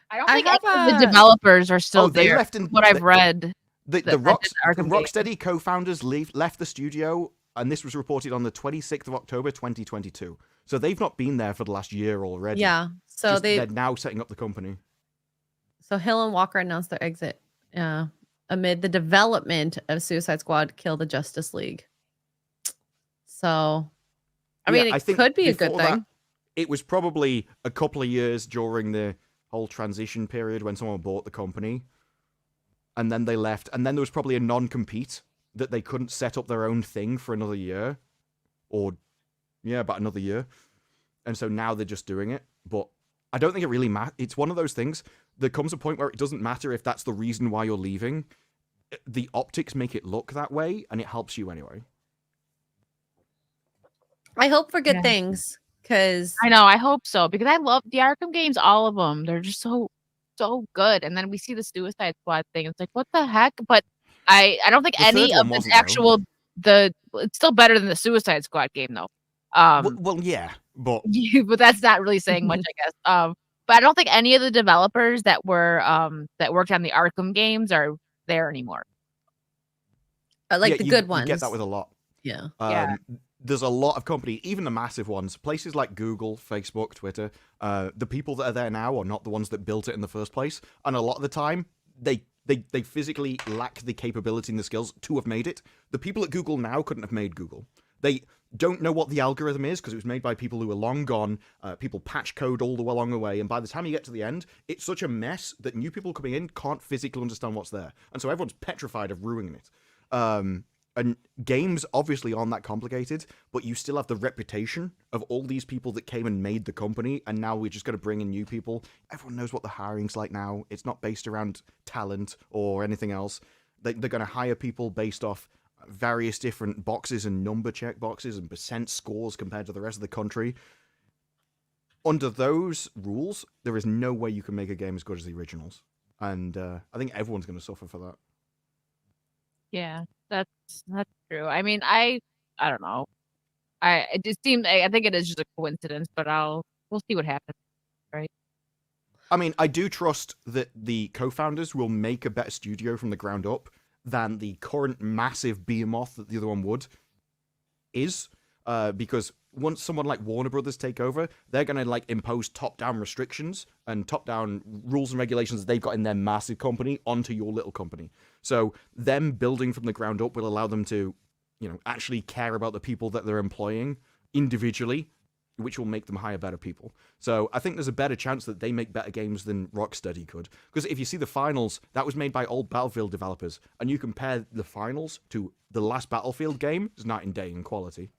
I don't think any of the developers are still they there. left in What I've read. The Rocksteady co-founders left the studio, and this was reported on the 26th of October 2022. So they've not been there for the last year already. Yeah. So they're now setting up the company. So Hill and Walker announced their exit amid the development of Suicide Squad Kill the Justice League. So, I mean, it could be a good thing. That, it was probably a couple of years during the whole transition period when someone bought the company. And then they left. And then there was probably a non-compete that they couldn't set up their own thing for another year. Or, yeah, about another year. And so now they're just doing it. But I don't think it really matters. It's one of those things. There comes a point where it doesn't matter if that's the reason why you're leaving. The optics make it look that way, and it helps you anyway. I hope for good things, because I know, I hope so, because I love the Arkham games, all of them. They're just so good. And then we see the Suicide Squad thing. It's like, what the heck? But I don't think any of this actual it's still better than the Suicide Squad game though. Well, yeah, but but that's not really saying much, I guess. But I don't think any of the developers that were that worked on the Arkham games are there anymore. Like the good ones. You get that with a lot. Yeah. There's a lot of companies, even the massive ones, places like Google, Facebook, Twitter. The people that are there now are not the ones that built it in the first place, and a lot of the time they physically lack the capability and the skills to have made it. The people at Google now couldn't have made Google. They don't know what the algorithm is because it was made by people who are long gone. People patch code all the way along the way, and by the time you get to the end, it's such a mess that new people coming in can't physically understand what's there, and so everyone's petrified of ruining it. And games obviously aren't that complicated, but you still have the reputation of all these people that came and made the company, and now we're just going to bring in new people. Everyone knows what the hiring's like now. It's not based around talent or anything else. They're going to hire people based off various different boxes and number check boxes and percent scores compared to the rest of the country. Under those rules, there is no way you can make a game as good as the originals. And I think everyone's going to suffer for that. Yeah, that's true. I mean, I don't know. It just seemed. I think it is just a coincidence, but we'll see what happens, right? I mean, I do trust that the co-founders will make a better studio from the ground up than the current massive behemoth that the other one is, because once someone like Warner Brothers take over, they're going to like impose top-down restrictions and top-down rules and regulations they've got in their massive company onto your little company. So them building from the ground up will allow them to, actually care about the people that they're employing individually which will make them hire better people. So I think there's a better chance that they make better games than Rocksteady could. Because if you see the finals, that was made by old Battlefield developers, and you compare the finals to the last Battlefield game, it's night and day in quality.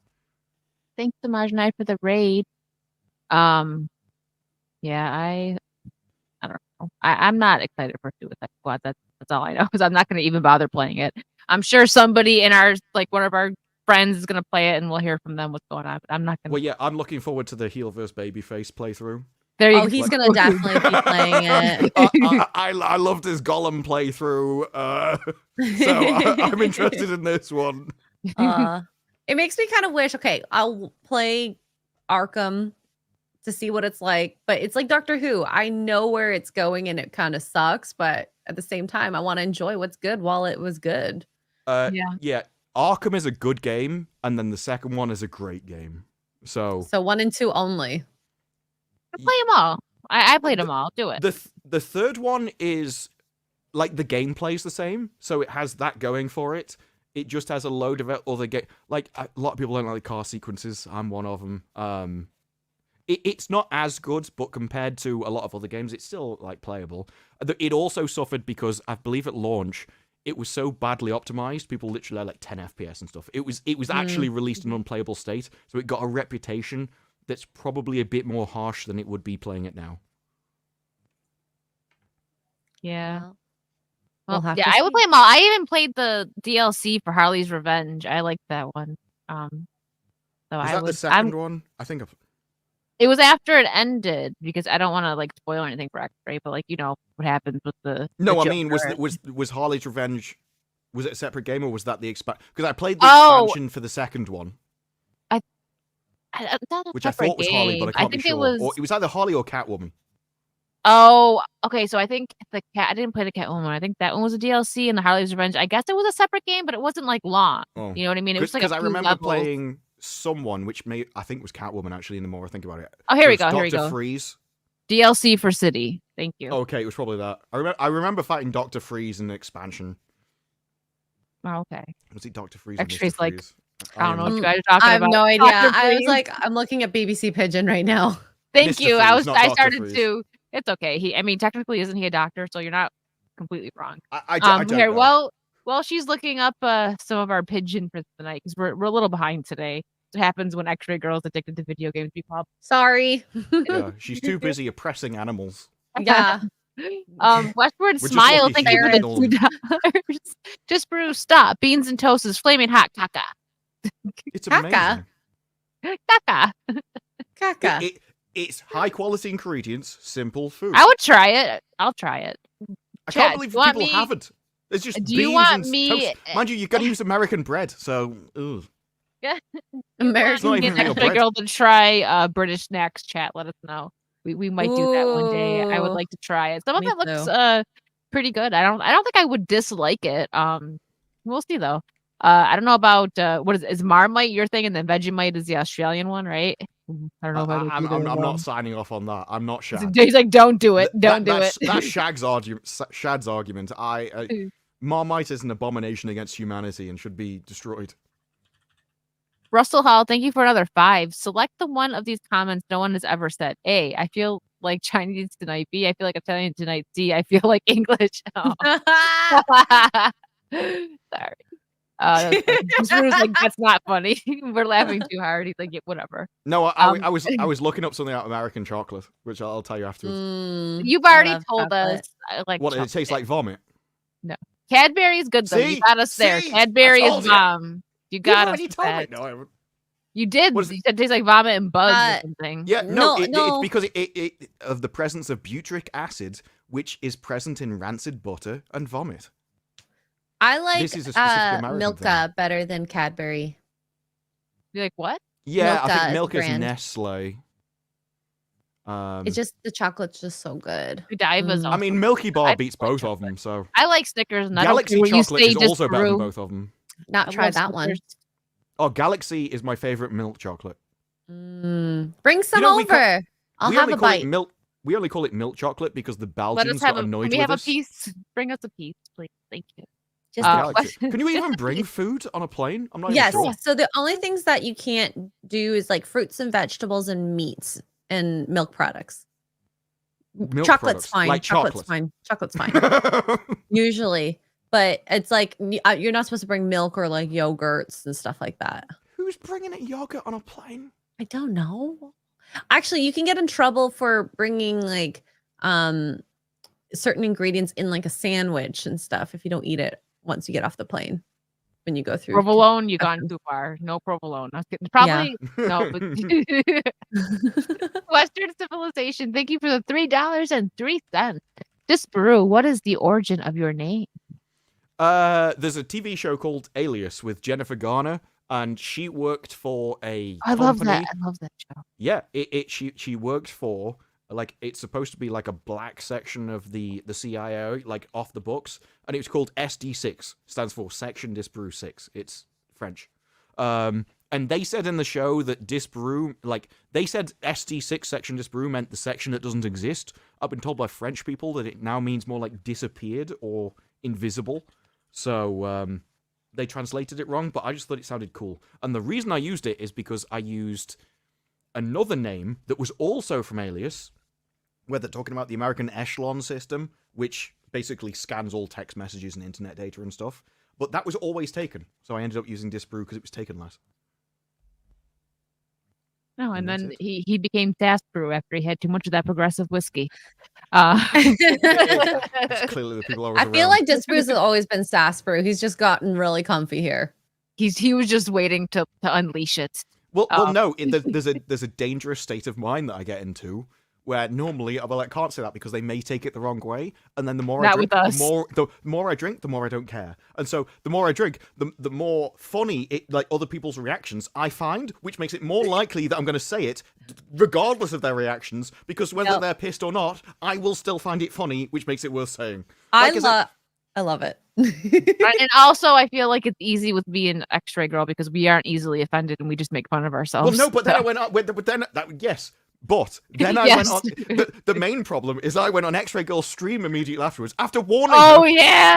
Thanks to Marjanai for the raid. Yeah, I don't know. I'm not excited for Suicide Squad. That's all I know, because I'm not going to even bother playing it. I'm sure somebody in our, like, one of our friends is going to play it, and we'll hear from them what's going on. But I'm not going to. Well, yeah, I'm looking forward to the heel versus babyface playthrough. There you go. He's going to definitely be playing it. I loved his Gollum playthrough, so I'm interested in this one. It makes me kind of wish, okay, I'll play Arkham to see what it's like, but it's like Doctor Who. I know where it's going and it kind of sucks, but at the same time, I want to enjoy what's good while it was good. Yeah. Arkham is a good game, and then the second one is a great game. So 1 and 2 only. I play them all. I played them all. Do it. The third one is like the gameplay's the same, so it has that going for it. It just has a load of other game. Like a lot of people don't like car sequences. I'm one of them. It's not as good, but compared to a lot of other games, it's still like playable. It also suffered because I believe at launch it was so badly optimized. People literally had like 10 FPS and stuff. It was actually released in unplayable state, so it got a reputation that's probably a bit more harsh than it would be playing it now. Yeah. We'll have yeah, to I would see. play them all. I even played the DLC for Harley's Revenge. I liked that one. So Was that the second one? I think it was after it ended, because I don't want to like spoil anything for Xray, but like, you know what happens with the. No, the I mean, Joker. was Harley's Revenge? Was it a separate game, or was that the expansion? Because I played the expansion for the second one, which I thought was Harley, but I can't be sure. It was either Harley or Catwoman. Oh, okay. So I think I didn't play the Catwoman. I think that one was a DLC, and the Harley's Revenge, I guess it was a separate game, but it wasn't like long. Oh. You know what I mean? It was like because I remember levels. playing someone, which I think was Catwoman actually. The more I think about it. Oh, here we So go. it's Here we Dr. go. Freeze. DLC for City. Thank you. Okay, it was probably that. I remember fighting Dr. Freeze in the expansion. Oh, okay. Was it Dr. Freeze? Or Xray's Mr. like, Freeze? I don't know what you guys are talking I have about. no idea. Dr. I was Freeze. like, I'm looking at BBC Pigeon right now. Thank Mr. you. Freeze, not I Dr. started Freeze. to. It's okay. I mean, technically, isn't he a doctor? So you're not completely wrong. I don't Here, know. well, she's looking up some of our pigeon for tonight, because we're a little behind today. It happens when Xray girls addicted to video games become. Sorry. Yeah, she's too busy oppressing animals. Yeah. Westward just Smile, lucky thank she you for didn't the $2. Disparu, stop. Beans and toast is flaming hot caca. It's Caca. amazing. Caca. Caca. It's high quality ingredients, simple food. I would try it. I'll try it. I Chat, can't believe do you want people me- haven't. There's just Do you beans want and me- toast. Mind you, you're gonna use American bread, so ugh. American not even Get real Xray bread. girl to try British snacks. Chat, let us know. We might do that one day. I would Ooh. like to try it. Some of Me it looks pretty good. I don't think I would dislike it. We'll see though. I don't know about what is Marmite your thing, and then Vegemite is the Australian one, right? I don't know if I would I'm either of not them. signing off on that. I'm not Shad. He's like, don't do it. Don't do That's it. That's Shad's argument. Marmite is an abomination against humanity and should be destroyed. Russell Hall, thank you for another 5. Select the one of these comments no one has ever said. A, I feel like Chinese tonight. B, I feel like Italian tonight. C, I feel like English. Oh. Sorry. This was like, that's not funny. We're laughing too hard. He's like, yeah, whatever. No, I was looking up something about American chocolate, which I'll tell you afterwards. You've I already love told chocolate. us. Like What, it tastes like vomit? Cadbury's good though. See? You got us there. See? Cadbury I is told you. bomb. You got us. You told me. that. No, I haven't. You did. What is You said it tastes like vomit and bugs or something. Yeah, No, it's no. because it of the presence of butyric acid, which is present in rancid butter and vomit. I like This is a specific American Milka better than Cadbury. You're like, what? Yeah, I Milka is think Milka's brand. Nestle. It's just the chocolate's just so good. Godiva's Mm. I mean, Milky Bar I beats like both of chocolate. them, so I like Snickers, and I don't Galaxy care what you chocolate say. is Just also better than brew. both of them. Not I tried love that one. Snickers. Oh, Galaxy is my favorite milk chocolate. Bring some know, we over. I'll we have only a call bite. it milk. We only call it milk chocolate because the Let Belgians us have got a. annoyed Can we with have a us. piece? Bring us a piece, please. Thank you. Just Uh, a Galaxy. question- Can you even bring food on a plane? I'm not yes. even sure. So the only things that you can't do is like fruits and vegetables and meats and milk products. Milk Chocolate's products, fine. like Chocolate's chocolate. fine. Chocolate's fine. Usually. But it's like you're not supposed to bring milk or like yogurts and stuff like that. Who's bringing a yogurt on a plane? I don't know. Actually, you can get in trouble for bringing like certain ingredients in like a sandwich and stuff if you don't eat it once you get off the plane when you go through. Provolone, you've gone too far. No provolone. I was kidding. Probably no, but Western civilization. Thank you for the $3.03. Disparu, what is the origin of your name? There's a TV show called Alias with Jennifer Garner, and she worked for a I company. love that. I love that show. Yeah, she worked for, like, it's supposed to be like a black section of the CIA, like off the books, and it was called SD6, stands for Section Disparu 6. It's French. And they said in the show that Disparu, like, they said SD6 Section Disparu meant the section that doesn't exist. I've been told by French people that it now means more like disappeared or invisible. So, they translated it wrong, but I just thought it sounded cool. And the reason I used it is because I used another name that was also from Alias, where they're talking about the American echelon system, which basically scans all text messages and internet data and stuff. But that was always taken, so I ended up using Disparu because it was taken less. No, and And then that's he became Disparu after he had too much of that progressive whiskey. It's clearly the people always I feel around. like Disparu's has always been Sasparu. He's just gotten really comfy here. He was just waiting to unleash it. Well, no. There's a dangerous state of mind that I get into where normally I can't say that because they may take it the wrong way, and then the more I Not drink, with us. the more I drink, the more I don't care, and so the more I drink, the more funny it, like, other people's reactions I find, which makes it more likely that I'm going to say it regardless of their reactions, because whether they're pissed or not, I will still find it funny, which makes it worth saying. I love it. And also, I feel like it's easy with being Xray girl because we aren't easily offended and we just make fun of ourselves. Well, no, but then I went on. But then yes. But then I went on. The main problem is I went on Xray Girl's stream immediately afterwards after warning her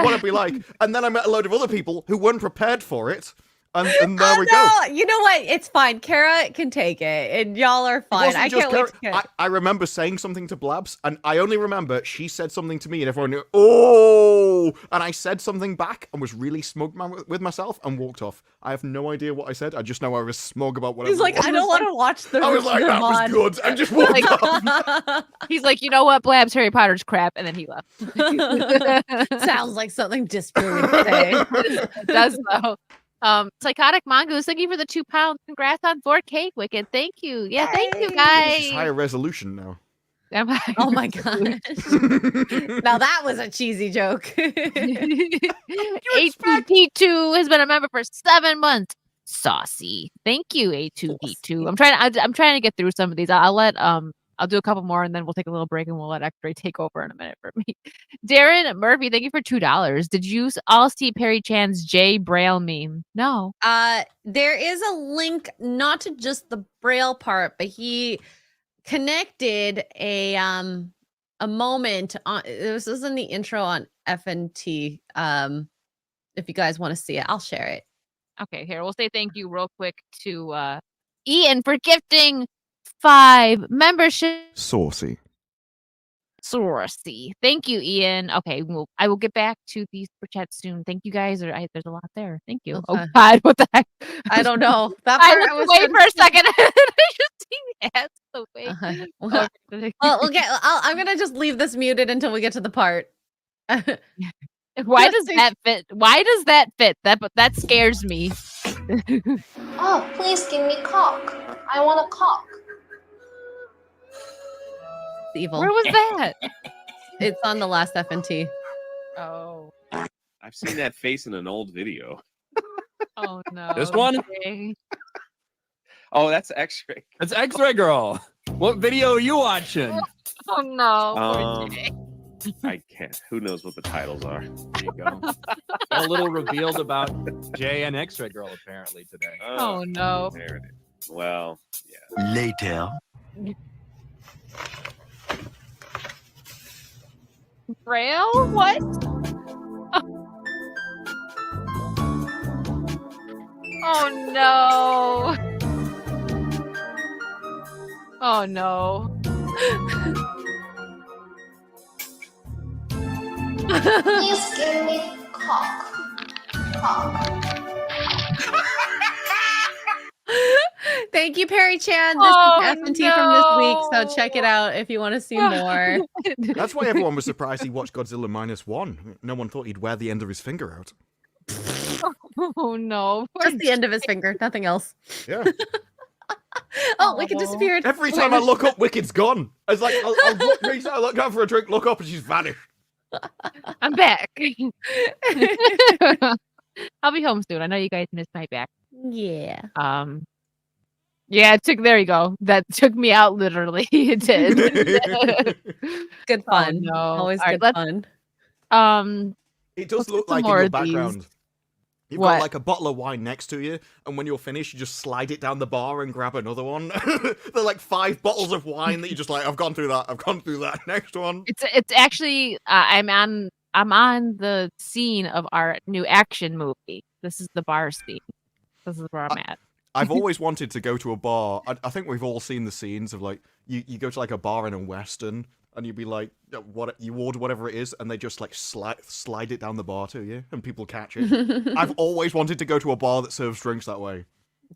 what it'd be like, and then I met a load of other people who weren't prepared for it, and there we go. You know what? It's fine. Kara can take it, and y'all are fine. I can't wait to get I remember saying something to Blabs, and I only remember she said something to me, and everyone knew, oh! And I said something back and was really smug with myself and walked off. I have no idea what I said. I just know I was smug about whatever. He's like, I don't want to watch the. I was like, that was good, and just walked off. He's like, you know what, Blabs, Harry Potter's crap, and then he left. Sounds like something Disparu would say. It does though. Psychotic Mongoose, thank you for the £2. Congrats on 4K, Wicked. Thank you. Yeah, thank you, guys. It's higher resolution now. Oh my gosh. Now that was a cheesy joke. A2P2 has been a member for 7 months. Saucy. Thank you, A2P2. I'm trying to get through some of these. I'll do a couple more and then we'll take a little break and we'll let Xray take over in a minute for me. Darren Murphy, thank you for $2. Did you all see Perry Chan's J Braille meme? No. There is a link, not to just the Braille part, but he connected a moment on. This was in the intro on FNT. If you guys want to see it, I'll share it. Okay, here we'll say thank you real quick to Ian for gifting 5 membership. Saucy. Thank you, Ian. Okay, I will get back to these super chats soon. Thank you guys. There's a lot there. Thank you. Okay. Oh God, what the heck? I don't know. That I part looked away for a second. I just seen the ads away. Well, I'm gonna just leave this muted until we get to the part. Why does that fit? Why does that fit? That scares me. Oh, please give me cock. I want a cock. Evil. Where was that? It's on the last FNT. Oh. I've seen that face in an old video. Oh no. This one? Okay. Oh, that's Xray. It's Xray girl. What video are you watching? Oh no. I can't. Who knows what the titles are? There you go. A little revealed about Jay and Xray girl apparently today. Oh no. There it is. Well, yeah. Later. Braille? What? Oh no. Oh no. Please give me cock. Cock. Thank you, Perry Chan. This Oh, is F&T from this week, so no. check it out if you want to see more. That's why everyone was surprised he watched Godzilla -1. No one thought he'd wear the end of his finger out. Oh no. Just the end of his finger, nothing else. Yeah. Oh, Wicked disappeared. Every time I look up, Wicked's gone. It's like, I'll look down for a drink, look up, and she's vanished. I'm back. I'll be home soon. I know you guys missed my back. Yeah. Yeah, there you go. That took me out literally. It did. Good fun. no. Always All right, good fun. It does Let's look get some like in more your of these. background. You've What? got like a bottle of wine next to you, and when you're finished, you just slide it down the bar and grab another one. They're like 5 bottles of wine that you just like, I've gone through that. Next one. It's actually I'm on the scene of our new action movie. This is the bar scene. This is where I'm at. I've always wanted to go to a bar. I think we've all seen the scenes of like you go to like a bar in a western, and you'd be like, what you order whatever it is, and they just like slide it down the bar to you, and people catch it. I've always wanted to go to a bar that serves drinks that way.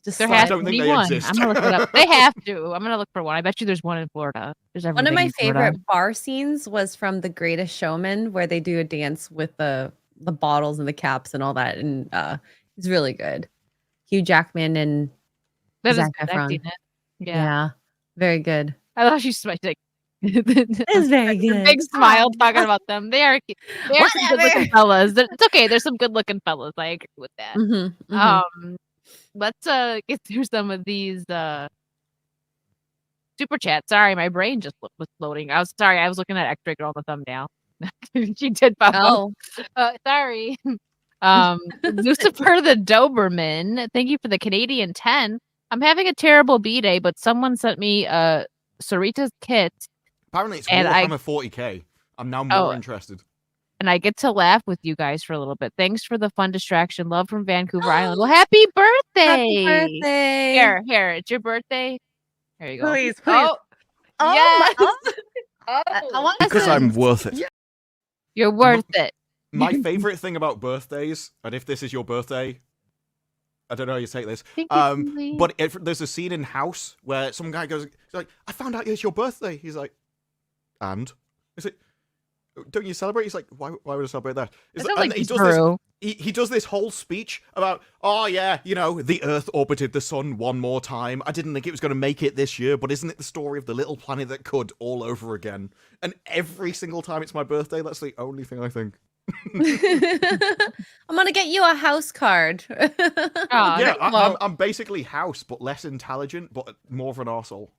Just There slide. has don't to think be they one. exist. I'm gonna look it up. They have to. I'm gonna look for one. I bet you there's one in Florida. There's One of everything my in Florida. favorite bar scenes was from The Greatest Showman, where they do a dance with the bottles and the caps and all that, and it's really good. Hugh Jackman and That is Zac good Efron. acting, yeah, very good. I thought she smiled like It's very the good. big smile talking about them. They are some good looking Whatever. fellas. It's okay. There's some good looking fellas. I agree with that. Let's get through some of these super chats. Sorry, my brain just was loading. I was looking at Xray Girl on the thumbnail. She did pop up. Sorry. Lucifer the Doberman, thank you for the Canadian 10. I'm having a terrible B-day, but someone sent me Sarita's kit. Apparently it's And Warhammer 40k. I'm now more interested. And I get to laugh with you guys for a little bit. Thanks for the fun distraction. Love from Vancouver Island. Well, happy birthday! Happy birthday! Here, it's your birthday. Here you go. Please. Oh, yes. I want Because I'm worth it. You're worth it. My favorite thing about birthdays, and if this is your birthday, I don't know how you take this, but there's a scene in House where some guy goes, he's like, I found out it's your birthday. He's like, and? He's like, don't you celebrate? He's like, why would I celebrate that? He does this whole speech about, oh yeah, the Earth orbited the sun one more time. I didn't think it was going to make it this year, but isn't it the story of the little planet that could all over again? And every single time it's my birthday, that's the only thing I think. I'm gonna get you a house card. Yeah, I'm basically House, but less intelligent, but more of an arsehole.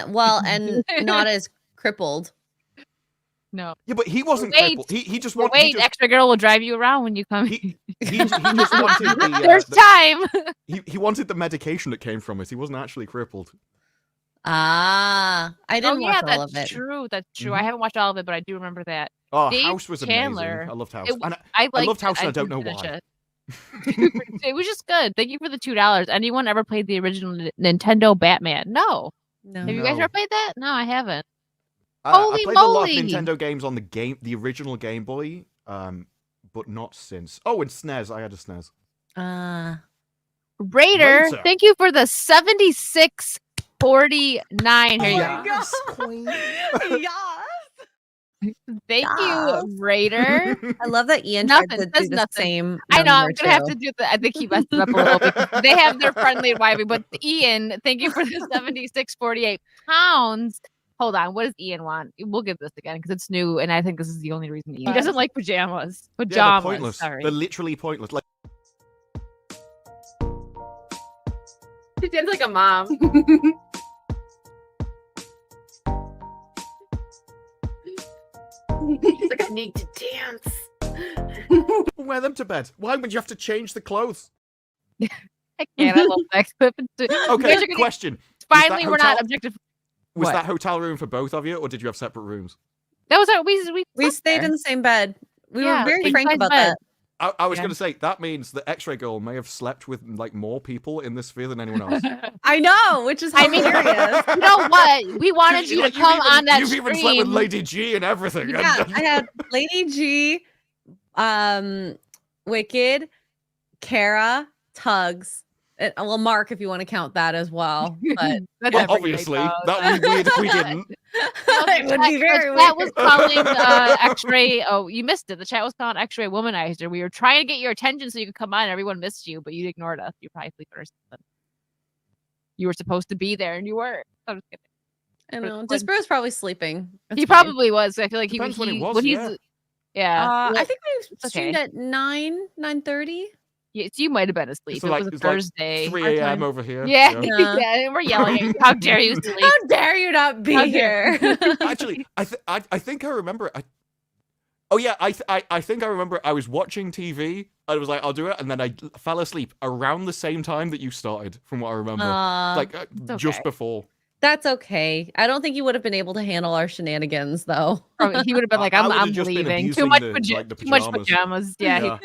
Well, and not as crippled. No. Yeah, but he wasn't crippled. He just wanted. Wait, Extra Girl will drive you around when you come. He just wanted the. There's time. He wanted the medication that came from it. He wasn't actually crippled. I didn't watch all of it. That's true. That's true. I haven't watched all of it, but I do remember that. Oh, Dave House was Chandler, amazing. I loved House. I loved House, and I don't know didn't why. finish it. It was just good. Thank you for the $2. Anyone ever played the original Nintendo Batman? No. No. Have you guys ever played that? No, I haven't. I Holy played a lot of moly. Nintendo games on the original Game Boy, but not since. Oh, and SNES. I had a SNES. Raider, Raider. thank you for the 7649. Here you go. Yes, queen. Thank you, Raider. I love that Ian tried to Nothing, do says the nothing. same. I know I'm number, gonna have too. to do I think he messed it up a little because they have their friendly wifey, but Ian, thank you for the 7648 pounds. Hold on, what does Ian want? We'll give this again because it's new, and I think this is the only reason he doesn't like pajamas. Yeah, Pajamas, they're pointless. sorry. They're literally pointless. Like, She sounds like a mom. She's like, I need to dance. wear them to bed. Why would you have to change the clothes? I can't. I love that clip. Okay, question. Finally, we're not objective. Was What? that hotel room for both of you, or did you have separate rooms? That was our We stayed in the same bed. We Yeah, were very king frank size about bed. that. I was going to say, that means the Xray girl may have slept with like more people in this sphere than anyone else. I know, which is hilarious. You know what? We wanted you to Like, come on that You've stream. even slept with Lady G and everything. Yeah, I had Lady G, Wicked, Kara, Tugs. Well, Mark, if you want to count that as well. But Well, obviously, that would be weird if we didn't. it would be very That weird. was calling Xray. Oh, you missed it. The chat was calling Xray womanizer. We were trying to get your attention so you could come on. Everyone missed you, but you ignored us. You probably sleeping or something. You were supposed to be there and you weren't. I'm just kidding. I know. Disparu's probably sleeping. He probably was. I feel like Depends he when it was, when yeah. he's yeah. I think we it's streamed okay. at 9:30. Yes, you might have been asleep. So, It like, was a it's like Thursday. 3 a.m. over here. Yeah, Yeah. yeah, and we're yelling at you. How dare you sleep? How dare you not be How here? Actually, I think I remember. I think I remember. I was watching TV. I was like, I'll do it, and then I fell asleep around the same time that you started. From what I remember, just okay. before. That's okay. I don't think you would have been able to handle our shenanigans, though. Probably, he would have been like, I I'm would have just been leaving. abusing Too much, the too much pajamas. pajamas. Yeah,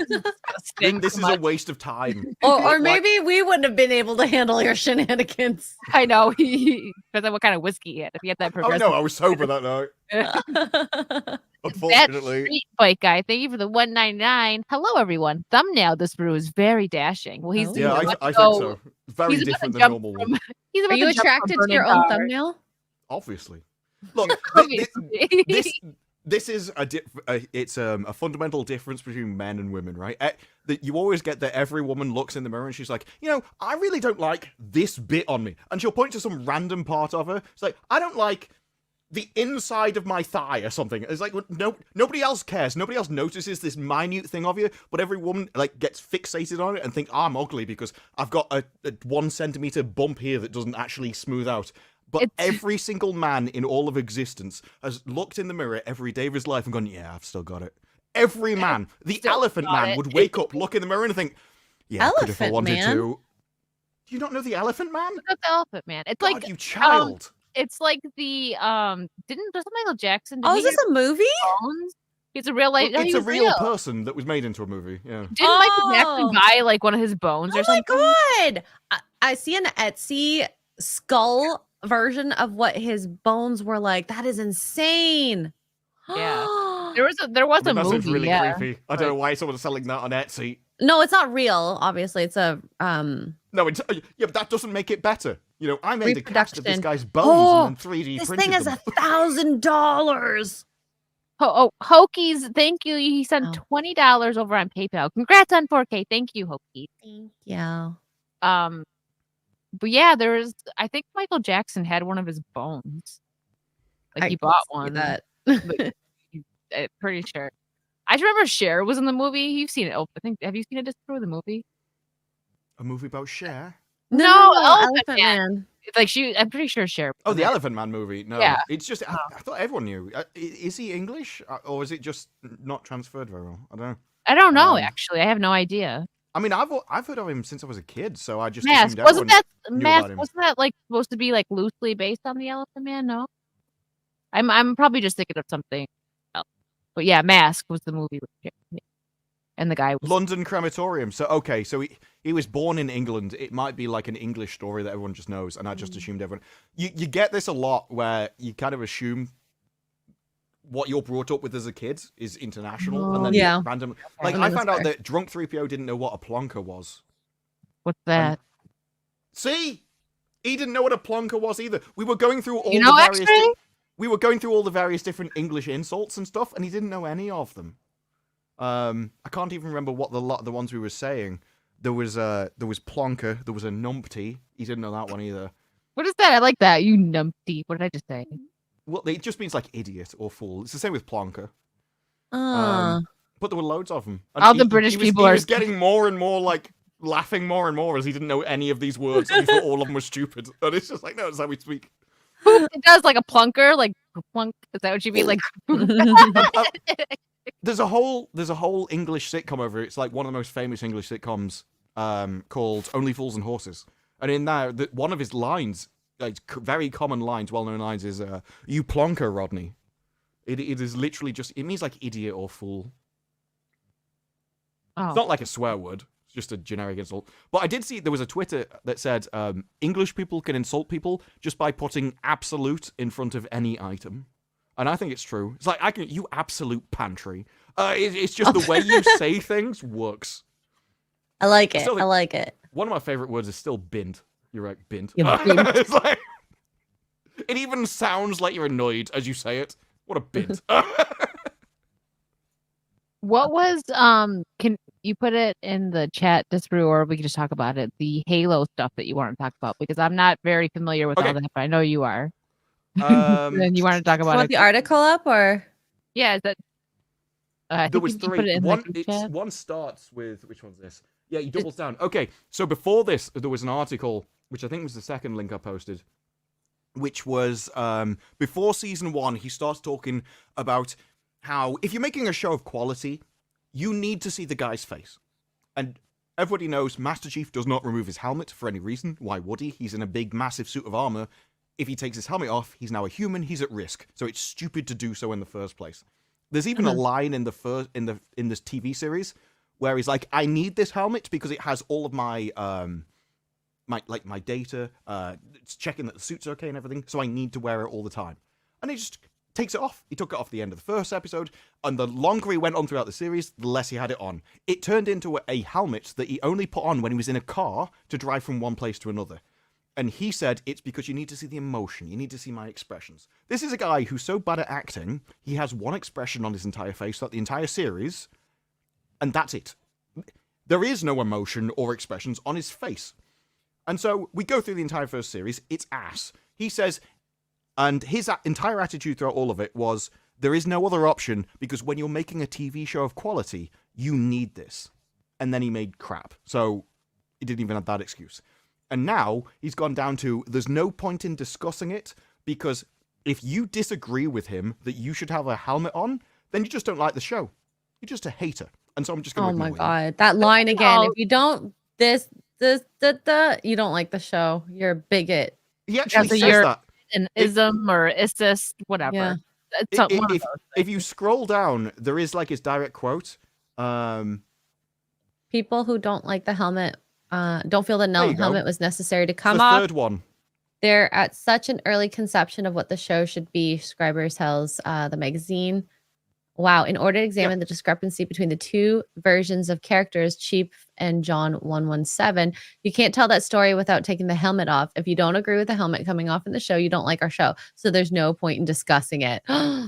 Yeah. This is a waste of time. Or maybe we wouldn't have been able to handle your shenanigans. I know. Depends on what kind of whiskey he had. If he had that Oh progressive. no, I was sober that night. That Unfortunately. street bike guy. Thank you for the 199. Hello, everyone. Thumbnail. This brew is very dashing. Well, he's Yeah, about I to think go- so. Very he's about to different than jump normal from- one. He's Are about you to jump from attracted to burning your own car. thumbnail? Obviously. Look, this is a fundamental difference between men and women, right? That you always get that every woman looks in the mirror and she's like, I really don't like this bit on me, and she'll point to some random part of her. It's like, I don't like the inside of my thigh or something. It's like, nobody else cares. Nobody else notices this minute thing of you, but every woman like gets fixated on it and think I'm ugly because I've got a 1 centimeter bump here that doesn't actually smooth out. But every single man in all of existence has looked in the mirror every day of his life and gone, yeah, I've still got it. Every man. The elephant man would wake up, look in the mirror and think, yeah, I could if I wanted to. Do you not know the elephant man? That's the elephant man. It's God, like you child. it's like the doesn't Michael Jackson? Oh, is this a movie? Bones? It's a real life. It's a real person that was made into a movie. Yeah. Didn't Michael Jackson buy like one of his bones or something? Oh my god! I see an Etsy skull version of what his bones were like. That is insane. Yeah. There was a That sounds movie. really Yeah. creepy. I don't know why someone's selling that on Etsy. No, it's not real. Obviously, it's a No, it's yeah, but that doesn't make it better. I made a cast of this Reproduction. guy's bones and then 3D this printed thing is them. $1,000. Hokies, thank you. He sent Oh. $20 over on PayPal. Congrats on 4K. Thank you, Hokies. Thank you. But yeah, I think Michael Jackson had one of his bones. Like he bought one. That. I'm pretty sure. I just remember Cher was in the movie. You've seen it. Oh, have you seen it just for the movie? A movie about Cher? No, Elephant Man. It's like I'm pretty sure Cher. Oh, the Elephant Man movie? No. Yeah. It's just, I thought everyone knew. Is he English? Or is it just not transferred very well? I don't know. I don't know, actually. I have no idea. I mean, I've heard of him since I was a kid, so I just Mask. assumed Wasn't everyone knew about him. wasn't that like supposed to be like loosely based on the Elephant Man? No. I'm probably just thinking of something else. But yeah, Mask was the movie with Cher. Yeah. And the guy was London Crematorium. So, okay, so he was born in England. It might be like an English story that everyone just knows, and I just assumed everyone... You get this a lot where you kind of assume what you're brought up with as a kid is international, and then random... Like, I found out that Drunk 3PO didn't know what a plonker was. What's that? See? He didn't know what a plonker was either. We were going through all we were going through all the various different English insults and stuff, and he didn't know any of them. I can't even remember what the ones we were saying. There was plonker. There was a numpty. He didn't know that one either. What is that? I like that. You numpty. What did I just say? Well, it just means like idiot or fool. It's the same with plonker. Uh, But there were loads of them. All the British people He was getting more and more like laughing more and more as he didn't know any of these words. And he thought all of them were stupid. And it's just like, no, that's how we speak. It does like a plunker, like plunk. Is that what you mean? Like there's a whole English sitcom over it. It's like one of the most famous English sitcoms called Only Fools and Horses. And in there, one of his lines, like very common lines, well-known lines, is "You plonker, Rodney." It is literally just, it means like idiot or fool. Oh. It's not like a swear word. It's just a generic insult. But I did see there was a Twitter that said English people can insult people just by putting absolute in front of any item. And I think it's true. It's like, you absolute pantry. It's just the way you say things works. I like it. Still, I like it. One of my favorite words is still bint. You're right, bint. Yeah, bint. It's like, it even sounds like you're annoyed as you say it. What a bint. What was can you put it in the chat, Disparu, or we can just talk about it, the Halo stuff that you want to talk about, because I'm not very familiar with all that, but I know you are. And you want to talk about Want it. the article up or? Yeah, is that there was you put it three. in the One starts with, which one's this? Yeah, he doubles down. Okay, so before this, there was an article, which I think was the second link I posted, which was before season 1, he starts talking about how if you're making a show of quality, you need to see the guy's face. And everybody knows Master Chief does not remove his helmet for any reason. Why would he? He's in a big, massive suit of armor. If he takes his helmet off, he's now a human, he's at risk. So it's stupid to do so in the first place. There's even a line in this TV series where he's like, I need this helmet because it has all of my my data, it's checking that the suit's okay and everything, so I need to wear it all the time. And he just takes it off. He took it off the end of the first episode, and the longer he went on throughout the series, the less he had it on. It turned into a helmet that he only put on when he was in a car to drive from one place to another. And he said, it's because you need to see the emotion. You need to see my expressions. This is a guy who's so bad at acting, he has one expression on his entire face throughout the entire series, and that's it. There is no emotion or expressions on his face. And so we go through the entire first series. It's ass. He says, and his entire attitude throughout all of it was, there is no other option because when you're making a TV show of quality, you need this. And then he made crap. So he didn't even have that excuse. And now he's gone down to, there's no point in discussing it because if you disagree with him that you should have a helmet on, then you just don't like the show. You're just a hater. And so I'm just going to Oh my God. That line again. If you don't you don't like the show. You're a bigot. He actually says that. An ism or assist, whatever. Yeah. If you scroll down, there is like his direct quote. People who don't like the helmet don't feel the helmet was necessary to come the off. Third one. They're at such an early conception of what the show should be, Scriber tells the magazine. Wow. In order to examine the discrepancy between the two versions of characters, Chief and John 117, you can't tell that story without taking the helmet off. If you don't agree with the helmet coming off in the show, you don't like our show. So there's no point in discussing it. Yeah.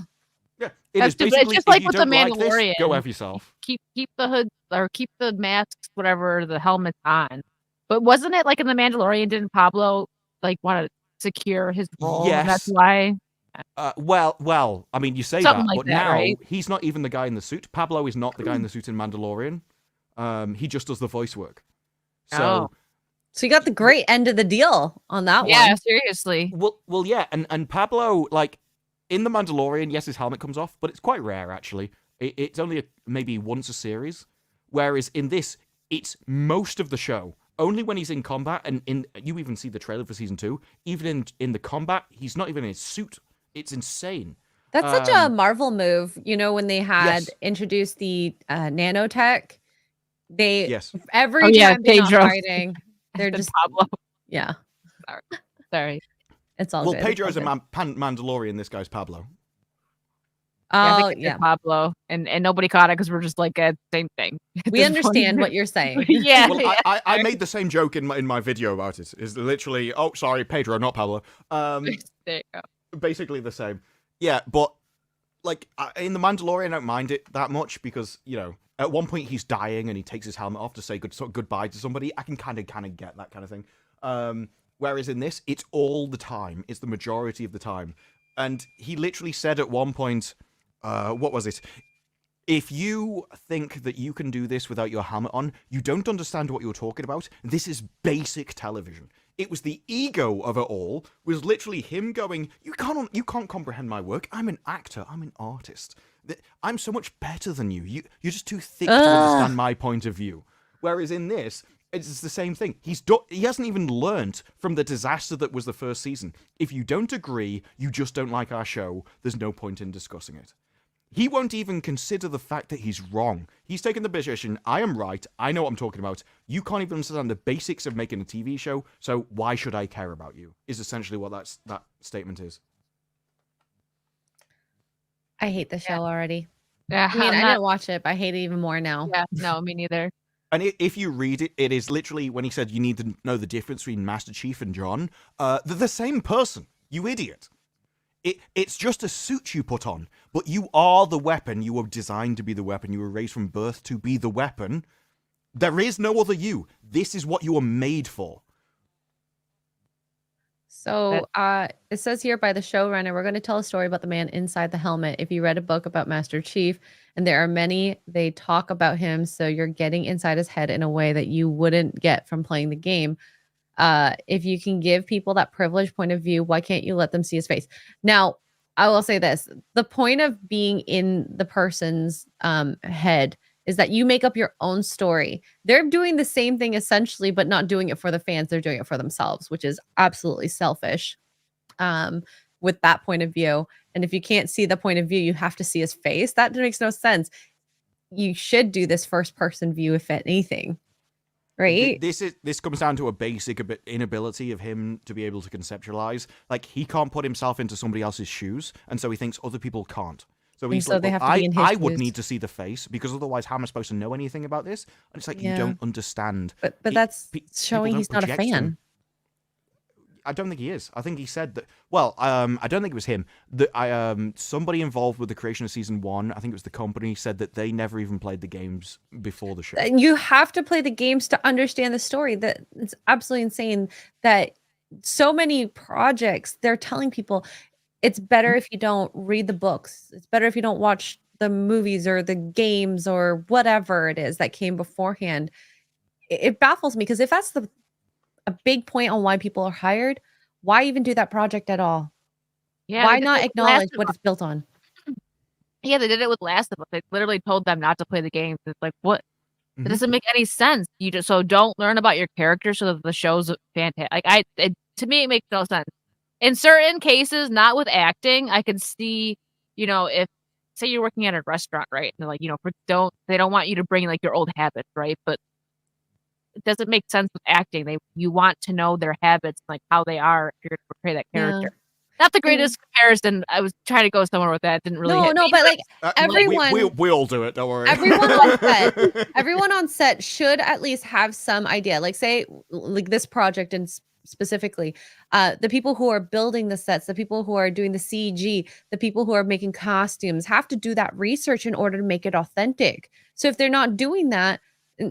It's just like with the Mandalorian. Go have yourself. Keep the hood or keep the masks, whatever, the helmets on. But wasn't it like in the Mandalorian, didn't Pablo like want to secure his role? Yes. That's why. Well, I mean, you say Something that, like but that, now right? he's not even the guy in the suit. Pablo is not the guy in the suit in Mandalorian. He just does the voice work. So you got the great end of the deal on that one. Yeah, seriously. Well, yeah, and Pablo, like in the Mandalorian, yes, his helmet comes off, but it's quite rare actually. It's only maybe once a series, whereas in this, it's most of the show. Only when he's in combat, and you even see the trailer for season 2. Even in the combat, he's not even in his suit. It's insane. That's such a Marvel move. You know, when they had introduced the nanotech, they every time they're not fighting, they're just Pablo. Yeah. Sorry. It's all well, good. Pedro's a Mandalorian. This guy's Pablo. Oh, yeah, Pablo, and nobody caught it because we're just like same thing. We understand what you're saying. Yeah. Well, I made the same joke in my video about it. Is literally, oh, sorry, Pedro, not Pablo. There you go. Basically the same. Yeah, but like in the Mandalorian, I don't mind it that much because at one point he's dying and he takes his helmet off to say goodbye to somebody. I can kind of get that kind of thing. Whereas in this, it's all the time. It's the majority of the time. And he literally said at one point, what was it? If you think that you can do this without your helmet on, you don't understand what you're talking about. This is basic television. It was the ego of it all, was literally him going, you can't comprehend my work. I'm an actor. I'm an artist. I'm so much better than you. You're just too thick to understand my point of view. Whereas in this, it's the same thing. He hasn't even learnt from the disaster that was the first season. If you don't agree, you just don't like our show, there's no point in discussing it. He won't even consider the fact that he's wrong. He's taken the position, I am right, I know what I'm talking about. You can't even understand the basics of making a TV show, so why should I care about you? Is essentially what that statement is. I hate the show already. Yeah, I mean, I didn't watch it, but I hate it even more now. Yeah, no, me neither. And if you read it, it is literally when he said you need to know the difference between Master Chief and John. They're the same person, you idiot. It's just a suit you put on, but you are the weapon. You were designed to be the weapon. You were raised from birth to be the weapon. There is no other you. This is what you were made for. So it says here by the showrunner, we're going to tell a story about the man inside the helmet. If you read a book about Master Chief, and there are many, they talk about him, so you're getting inside his head in a way that you wouldn't get from playing the game. If you can give people that privileged point of view, why can't you let them see his face? Now, I will say this. The point of being in the person's head is that you make up your own story. They're doing the same thing essentially, but not doing it for the fans. They're doing it for themselves, which is absolutely selfish with that point of view. And if you can't see the point of view, you have to see his face. That makes no sense. You should do this first person view, if anything. Right? This comes down to a basic inability of him to be able to conceptualize. Like, he can't put himself into somebody else's shoes, and so he thinks other people can't. So he's like, they have to be in his I would shoes. need to see the face, because otherwise how am I supposed to know anything about this? And it's like, you don't understand. But that's showing he's not a fan. I don't think he is. I think he said that. Well, I don't think it was him. Somebody involved with the creation of season 1, I think it was the company, said that they never even played the games before the show. You have to play the games to understand the story. That it's absolutely insane that so many projects, they're telling people it's better if you don't read the books. It's better if you don't watch the movies or the games or whatever it is that came beforehand. It baffles me, because if that's a big point on why people are hired, why even do that project at all? Yeah, why not acknowledge what it's built on? Yeah, they did it with Last of Us. They literally told them not to play the games. It's like, what? It Mhm. doesn't make any sense. You just don't learn about your character so that the show's fantastic. Like to me, it makes no sense. In certain cases, not with acting, I could see, if say you're working at a restaurant, right? And they're like, they don't want you to bring like your old habits, right? But it doesn't make sense with acting. You want to know their habits, like how they are, if you're going to portray that character. Not the greatest comparison. I was trying to go somewhere with that. It didn't really hit me. But like everyone, we all do it. Don't worry. Everyone on set should at least have some idea. Like, say, like this project and specifically, the people who are building the sets, the people who are doing the CG, the people who are making costumes have to do that research in order to make it authentic. So if they're not doing that,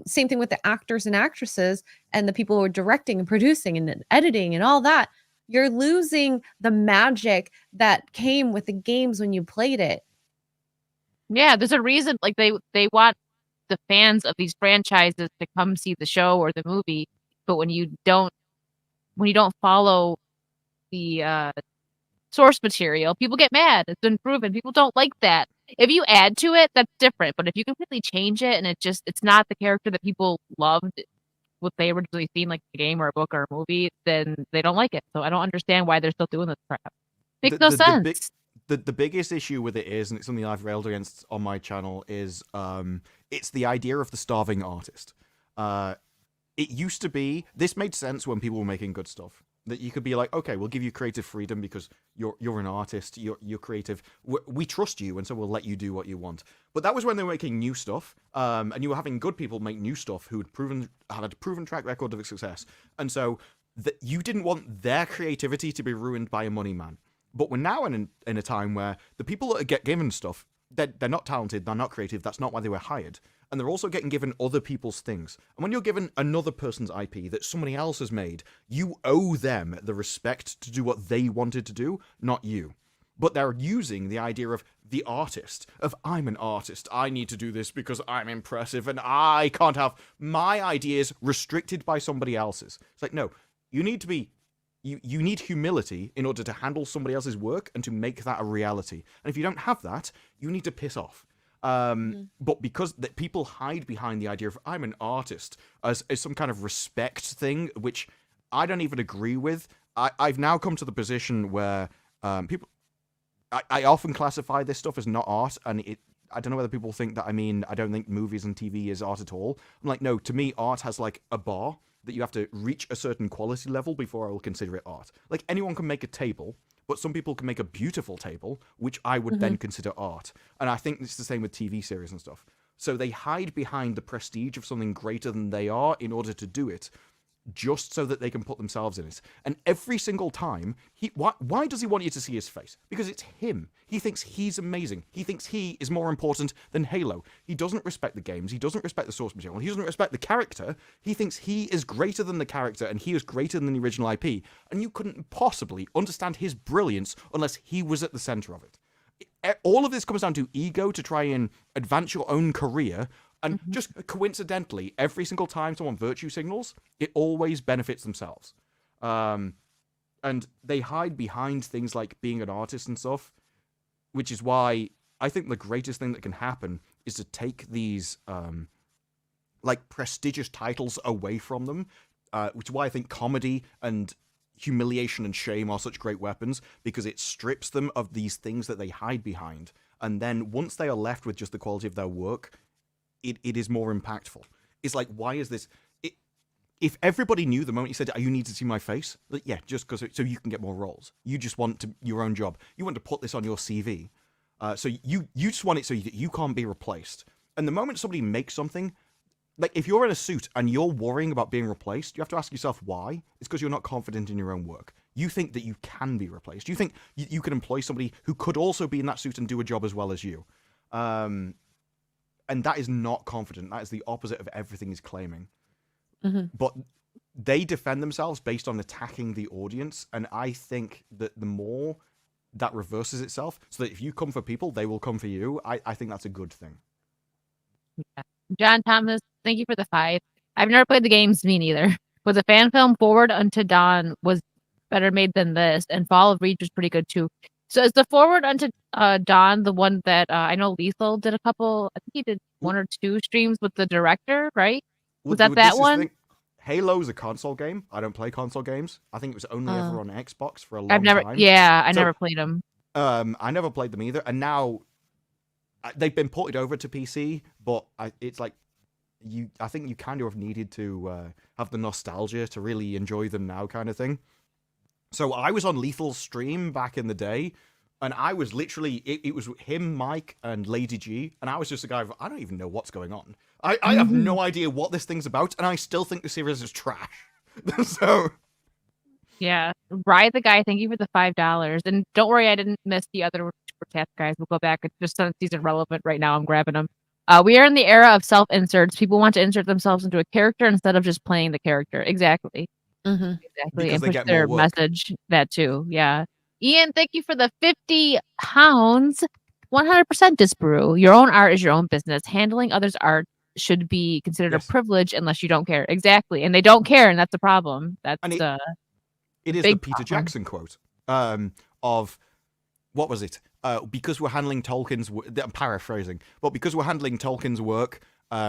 same thing with the actors and actresses and the people who are directing and producing and editing and all that, you're losing the magic that came with the games when you played it. Yeah, there's a reason. Like they want the fans of these franchises to come see the show or the movie, but when you don't follow the source material, people get mad. It's been proven. People don't like that. If you add to it, that's different. But if you completely change it and it's not the character that people loved, what they originally seen, like a game or a book or a movie, then they don't like it. So I don't understand why they're still doing this crap. Makes no sense. The biggest issue with it is, and it's something I've railed against on my channel, is it's the idea of the starving artist. It used to be, this made sense when people were making good stuff. That you could be like, okay, we'll give you creative freedom because you're an artist, you're creative. We trust you, and so we'll let you do what you want. But that was when they were making new stuff, and you were having good people make new stuff who had a proven track record of success. And so you didn't want their creativity to be ruined by a money man. But we're now in a time where the people that get given stuff, they're not talented, they're not creative, that's not why they were hired. And they're also getting given other people's things. And when you're given another person's IP that somebody else has made, you owe them the respect to do what they wanted to do, not you. But they're using the idea of the artist, of I'm an artist, I need to do this because I'm impressive, and I can't have my ideas restricted by somebody else's. It's like, no, you need to be... You need humility in order to handle somebody else's work and to make that a reality. And if you don't have that, you need to piss off. But because people hide behind the idea of I'm an artist as some kind of respect thing, which I don't even agree with. I've now come to the position where people... I often classify this stuff as not art, and I don't know whether people think that I mean I don't think movies and TV is art at all. I'm like, no, to me, art has like a bar that you have to reach a certain quality level before I will consider it art. Like, anyone can make a table, but some people can make a beautiful table, which I would then consider art. And I think it's the same with TV series and stuff. So they hide behind the prestige of something greater than they are in order to do it, just so that they can put themselves in it. And every single time, why does he want you to see his face? Because it's him. He thinks he's amazing. He thinks he is more important than Halo. He doesn't respect the games. He doesn't respect the source material. He doesn't respect the character. He thinks he is greater than the character, and he is greater than the original IP. And you couldn't possibly understand his brilliance unless he was at the center of it. All of this comes down to ego to try and advance your own career. And just coincidentally, every single time someone virtue signals, it always benefits themselves. And they hide behind things like being an artist and stuff, which is why I think the greatest thing that can happen is to take these like prestigious titles away from them, which is why I think comedy and humiliation and shame are such great weapons, because it strips them of these things that they hide behind. And then once they are left with just the quality of their work, it is more impactful. It's like, why is this? If everybody knew the moment you said, "Oh, you need to see my face," like, yeah, just because so you can get more roles. You just want your own job. You want to put this on your CV. So you just want it so you can't be replaced. And the moment somebody makes something, like if you're in a suit and you're worrying about being replaced, you have to ask yourself why. It's because you're not confident in your own work. You think that you can be replaced. You think you can employ somebody who could also be in that suit and do a job as well as you. And that is not confident. That is the opposite of everything he's claiming. But they defend themselves based on attacking the audience. And I think that the more that reverses itself, so that if you come for people, they will come for you, I think that's a good thing. Yeah. John Thomas, thank you for the 5. I've never played the games, me neither. But the fan film Forward Unto Dawn was better made than this, and Fall of Reach was pretty good too. So is the Forward Unto Dawn the one that I know Lethal did a couple, I think he did 1 or 2 streams with the director, right? Was that one? Halo's a console game. I don't play console games. I think it was only ever on Xbox for a long I time. never played them. I never played them either. And now they've been ported over to PC, but it's like I think you kind of needed to have the nostalgia to really enjoy them now, kind of thing. So I was on Lethal's stream back in the day, and I was literally, it was him, Mike, and Lady G, and I was just a guy of, I don't even know what's going on. I have no idea what this thing's about, and I still think the series is trash. So... Yeah. Ride the Guy, thank you for the $5. And don't worry, I didn't miss the other Super Chat, guys. We'll go back. It's just since these are relevant right now, I'm grabbing them. We are in the era of self-inserts. People want to insert themselves into a character instead of just playing the character. Exactly. Exactly. Because and push their message, that too. Yeah. Ian, thank you for the 50 pounds. 100% Disparu. Your own art is your own business. Handling others' art should be considered a privilege unless you don't care. Exactly. And they don't care, and that's the problem. That's it is the Peter Jackson quote of, what was it? Because we're handling Tolkien's I'm paraphrasing, but because we're handling Tolkien's work,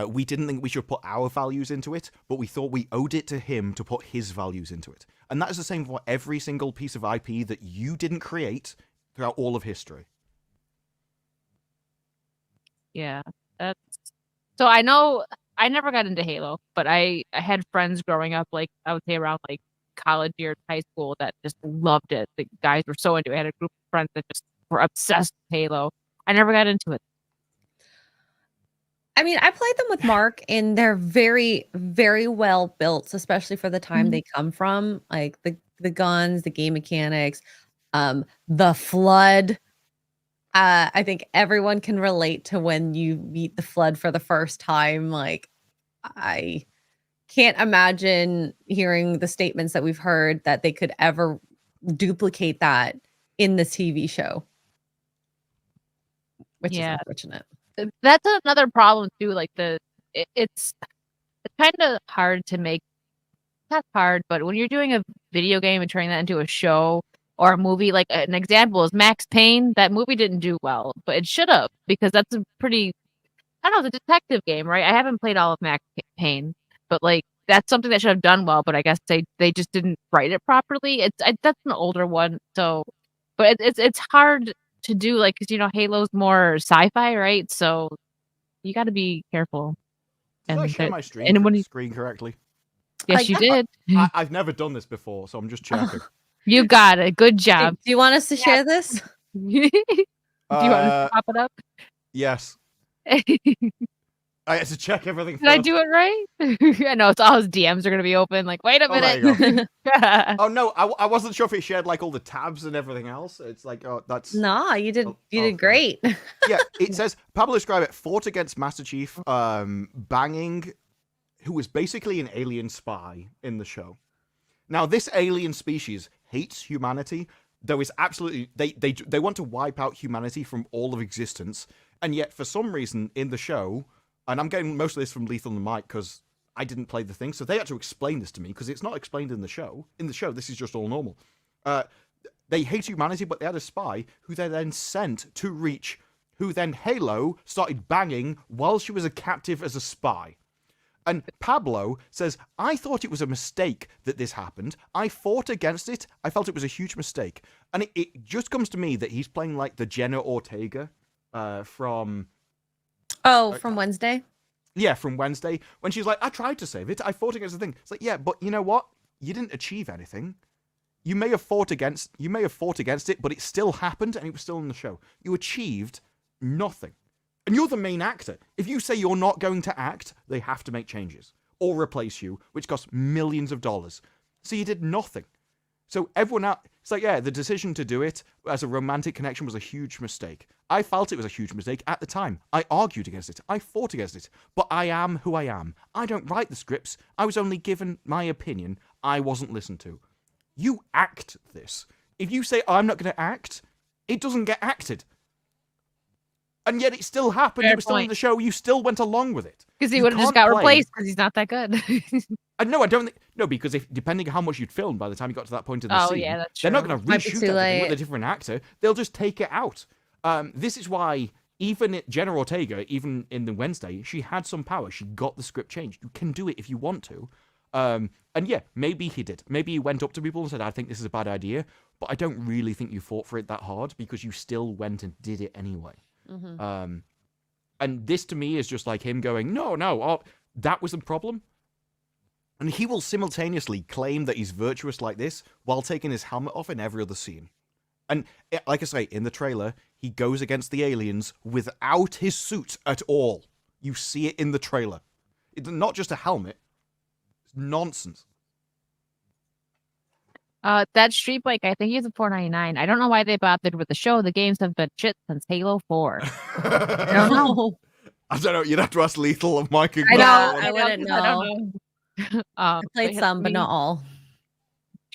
we didn't think we should put our values into it, but we thought we owed it to him to put his values into it. And that is the same for every single piece of IP that you didn't create throughout all of history. Yeah. So I know I never got into Halo, but I had friends growing up, like I would say around like college years, high school, that just loved it. The guys were so into it. I had a group of friends that just were obsessed with Halo. I never got into it. I mean, I played them with Mark, and they're very, very well built, especially for the time they come from. Like the guns, the game mechanics, the flood. I think everyone can relate to when you meet the flood for the first time. Like, I can't imagine hearing the statements that we've heard that they could ever duplicate that in the TV show, which is unfortunate. That's another problem too. Like it's kind of hard to make. Not hard, but when you're doing a video game and turning that into a show or a movie, like an example is Max Payne. That movie didn't do well, but it should have, because that's a pretty, I don't know, it's a detective game, right? I haven't played all of Max Payne, but like that's something that should have done well, but I guess they just didn't write it properly. That's an older one, so but it's hard to do, like, because Halo's more sci-fi, right? So you got to be careful. Did I And share that- my and when you- screen correctly? Yes, you did. I've never done this before, so I'm just checking. You got it. Good Do job. you want us to share this? Do you want us to pop it up? Yes. I had to check everything Did I first. do it right? I know it's all his DMs are gonna be open. Like, wait a Oh, there you minute. Oh no, I wasn't sure if it shared like all the tabs and everything else. It's like, oh, that's Nah, you did. Oh, You okay. did great. yeah. It says Pablo described it fought against Master Chief, banging, who was basically an alien spy in the show. Now, this alien species hates humanity. There is absolutely they want to wipe out humanity from all of existence, and yet for some reason in the show, and I'm getting most of this from Lethal and Mike because I didn't play the thing, so they had to explain this to me because it's not explained in the show. In the show, this is just all normal. They hate humanity, but they had a spy who they then sent to Reach, who then Halo started banging while she was a captive as a spy. And Pablo says, I thought it was a mistake that this happened. I fought against it. I felt it was a huge mistake. And it just comes to me that he's playing like the Jenna Ortega from... Oh, from Wednesday? Yeah, from Wednesday. When she's like, I tried to save it. I fought against the thing. It's like, yeah, but you know what? You didn't achieve anything. You may have fought against it, but it still happened and it was still in the show. You achieved nothing. And you're the main actor. If you say you're not going to act, they have to make changes or replace you, which costs millions of dollars. So you did nothing. So everyone out, it's like, yeah, the decision to do it as a romantic connection was a huge mistake. I felt it was a huge mistake at the time. I argued against it. I fought against it. But I am who I am. I don't write the scripts. I was only given my opinion. I wasn't listened to. You act this. If you say, I'm not going to act, it doesn't get acted. And yet it still happened. Fair It was still in point. the show. You still went along with it. Because he You would have just can't got play- replaced because he's not that good. No, I don't think... No, because if depending on how much you'd filmed by the time you got to that point in the Oh, scene, yeah, that's they're not true. going to Might be reshoot too everything with late. a different actor. They'll just take it out. This is why even Jenna Ortega, even in the Wednesday, she had some power. She got the script changed. You can do it if you want to. And yeah, maybe he did. Maybe he went up to people and said, I think this is a bad idea. But I don't really think you fought for it that hard because you still went and did it anyway. Mm-hmm. And this to me is just like him going, no, that was the problem. And he will simultaneously claim that he's virtuous like this while taking his helmet off in every other scene. And like I say, in the trailer, he goes against the aliens without his suit at all. You see it in the trailer. It's not just a helmet. It's nonsense. That Street Bike, I think he's a $4.99. I don't know why they bothered with the show. The games have been shit since Halo 4. I don't know. I don't know. You'd have to ask Lethal and Mike. I know, Ignore I one. wouldn't I don't know. I played some, but not all.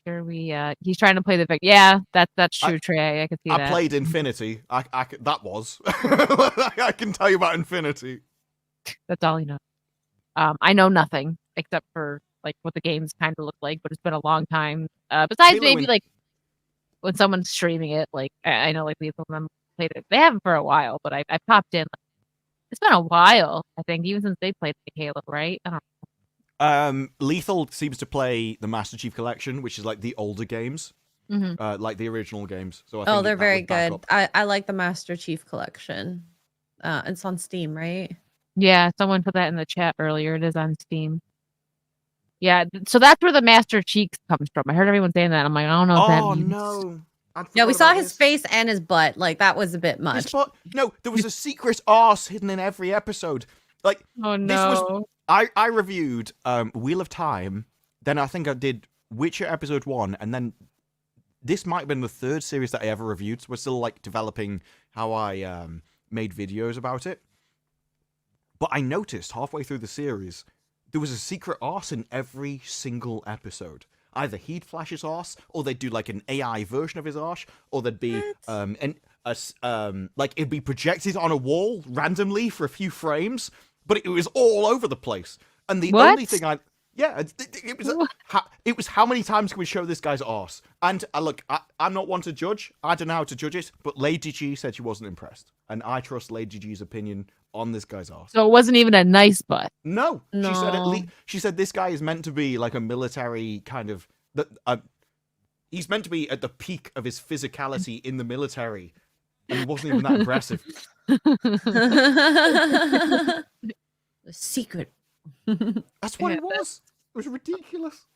Sure, he's trying to play the victim. Yeah, that's true, Trey. I can see that. I played Infinity. That was. I can tell you about Infinity. That's all you know. I know nothing except for like what the games kind of look like, but it's been a long time. Besides Halo maybe in- like when someone's streaming it, like I know like Lethal and them played it. They haven't for a while, but I popped in. It's been a while, I think, even since they played Halo, right? I don't know. Lethal seems to play the Master Chief Collection, which is like the older games, Mhm. like the original games. So I think They're that very would back good. up. I like the Master Chief collection. It's on Steam, right? Yeah, someone put that in the chat earlier. It is on Steam. Yeah, so that's where the Master Cheeks comes from. I heard everyone saying that. I'm like, I don't know what that Oh means. no! I'd Yeah, we forgot saw about his this. face and his butt. Like that was a bit His much. butt- No, there was a secret arse hidden in every episode. Like Oh This was- no. I reviewed Wheel of Time, then I think I did Witcher episode 1, and then this might have been the third series that I ever reviewed. So we're still like developing how I made videos about it. But I noticed halfway through the series there was a secret arse in every single episode. Either he'd flash his arse, or they'd do like an AI version of his arse, or there'd be like it'd be projected on a wall randomly for a few frames, but it was all over the place. And the What? only thing it was how many times can we show this guy's arse? And look, I'm not one to judge. I don't know how to judge it, but Lady G said she wasn't impressed, and I trust Lady G's opinion on this guy's arse. So it wasn't even a nice butt. No, she said No. she said this guy is meant to be like a military kind of he's meant to be at the peak of his physicality in the military, and he wasn't even that impressive. The secret. That's what it was. It was ridiculous.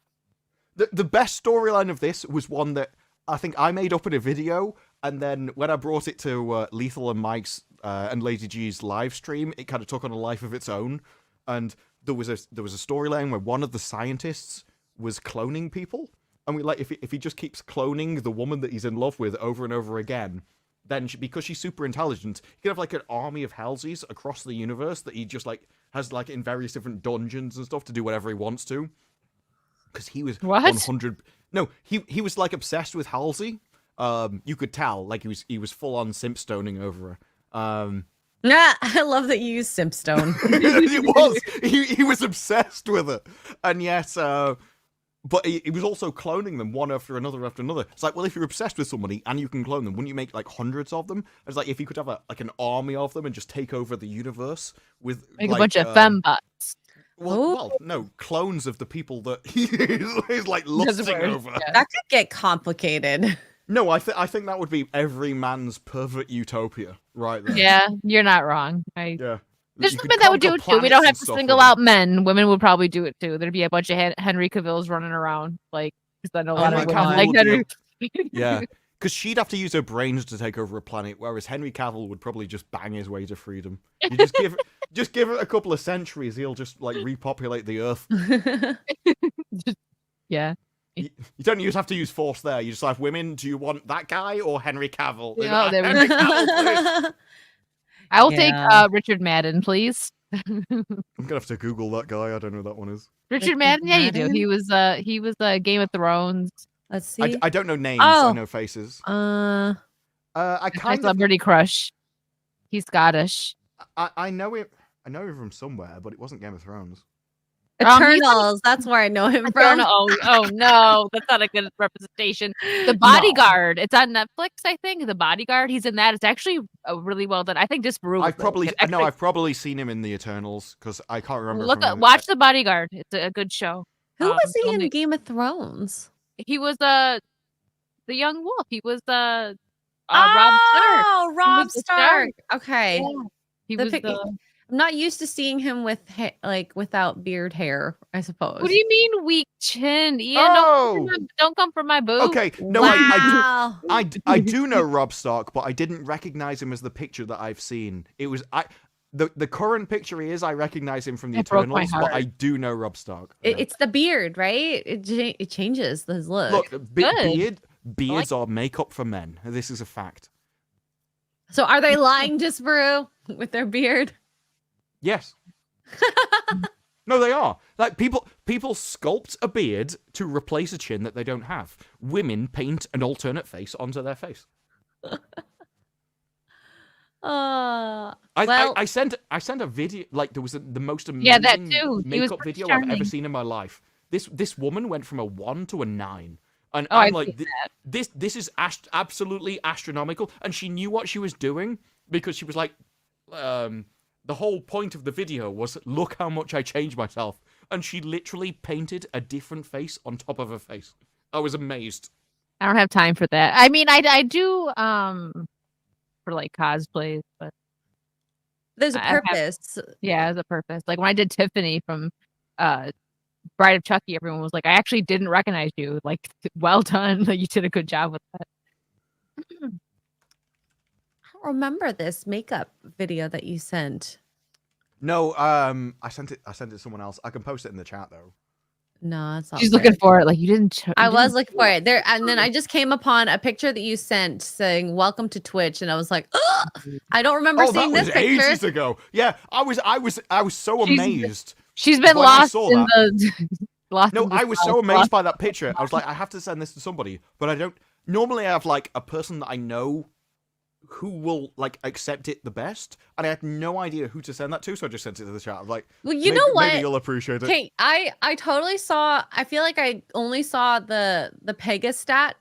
The best storyline of this was one that I think I made up in a video, and then when I brought it to Lethal and Mike's and Lazy G's live stream, it kind of took on a life of its own. And there was a storyline where one of the scientists was cloning people, and we like if he just keeps cloning the woman that he's in love with over and over again, then because she's super intelligent, he can have like an army of Halseys across the universe that he just like has like in various different dungeons and stuff to do whatever he wants to. Because he was 100. No, he was like obsessed with Halsey. You could tell, like he was full on simp stoning over her. Yeah, I love that you use Simpstone. It was. He was obsessed with it, and yet, but he was also cloning them one after another after another. It's like, well, if you're obsessed with somebody and you can clone them, wouldn't you make like hundreds of them? It's like if you could have like an army of them and just take over the universe with Make like, a bunch of fembots. Well, no, clones of the people that he's like lusting over. Yeah. That could get complicated. No, I think that would be every man's pervert utopia, right there. Yeah, you're not wrong. Yeah. There's You could women that would do conquer it too. We planets don't and have to stuff single with out men. Women would probably do it too. There'd be a bunch of Henry Cavills running around, like, because I know a lot of Henry women Cavill like would Henry. Yeah, because she'd have to use her brains to take over a planet, whereas Henry Cavill would probably just bang his way to freedom. You just give it a couple of centuries, he'll just like repopulate the Earth. Yeah. You don't have to use force there. You just have women. Do you want that guy or Henry Cavill? Yeah, there we Henry Cavill, please. I will take Yeah. Richard Madden, please. I'm gonna have to Google that guy. I don't know who that one is. Richard Madden, yeah, you do. Madden? He was Game of Thrones. Let's see. I don't know names. I Oh. know faces. Uh, I My kind of celebrity crush. He's Scottish. I know him. I know him from somewhere, but it wasn't Game of Thrones. He's on- Eternals. That's where I know him from. Oh no, that's not a good representation. The Bodyguard. It's on Netflix, I think. The Bodyguard. He's in that. It's actually really well done. I think Disparu. I've probably seen him in the Eternals because I can't remember. Watch The Bodyguard. It's a good show. Who was he in only- Game of Thrones? He was the young wolf. He was Rob Stark. Oh, Rob was the Stark. Okay. Yeah. He The was pic- the. I'm not used to seeing him with without beard hair, I suppose. What do you mean weak chin? Ian, Oh! don't come for my boob. Okay, no, Wow. I do know Rob Stark, but I didn't recognize him as the picture that I've seen. It was the current picture he is. I recognize him from the It broke my Eternals, but heart. I do know Rob Stark. It's the beard, right? It changes his look. Look, Good. beards are makeup for men. This is a fact. So are they lying, Disparu, with their beard? Yes. No, they are. Like people sculpt a beard to replace a chin that they don't have. Women paint an alternate face onto their face. I sent a video, like there was the most amazing Yeah, that too. He was makeup pretty video I've ever charming. seen in my life. This woman went from a 1 to a 9. And Oh, I'm I've like, seen this is absolutely astronomical. And she knew what she was doing because she was like, the whole point of the video was, look how much I changed myself. And she literally painted a different face on top of her face. I was amazed. I don't have time for that. I mean, I do for like cosplays, but There's a I have- purpose. yeah, as a purpose. Like when I did Tiffany from Bride of Chucky, everyone was like, I actually didn't recognize you. Like, well done. Like you did a good job with that. I don't remember this makeup video that you sent. No, I sent it to someone else. I can post it in the chat though. No, it's not. She's there. looking for it. Like you didn't. I was looking for it there, and then I just came upon a picture that you sent saying "Welcome to Twitch," and I was like, "Ugh, I don't remember Oh, that seeing was this picture." ages ago. Yeah, I was so She's- amazed. She's been When I lost saw in the. Lost No, in the I was sauce. so amazed by that picture. I was like, I have to send this to somebody, but I don't. Normally, I have like a person that I know who will like accept it the best, and I had no idea who to send that to, so I just sent it to the chat. I'm like, Well, you maybe, know what? Maybe you'll appreciate it. Okay, I totally saw. I feel like I only saw the Pegastat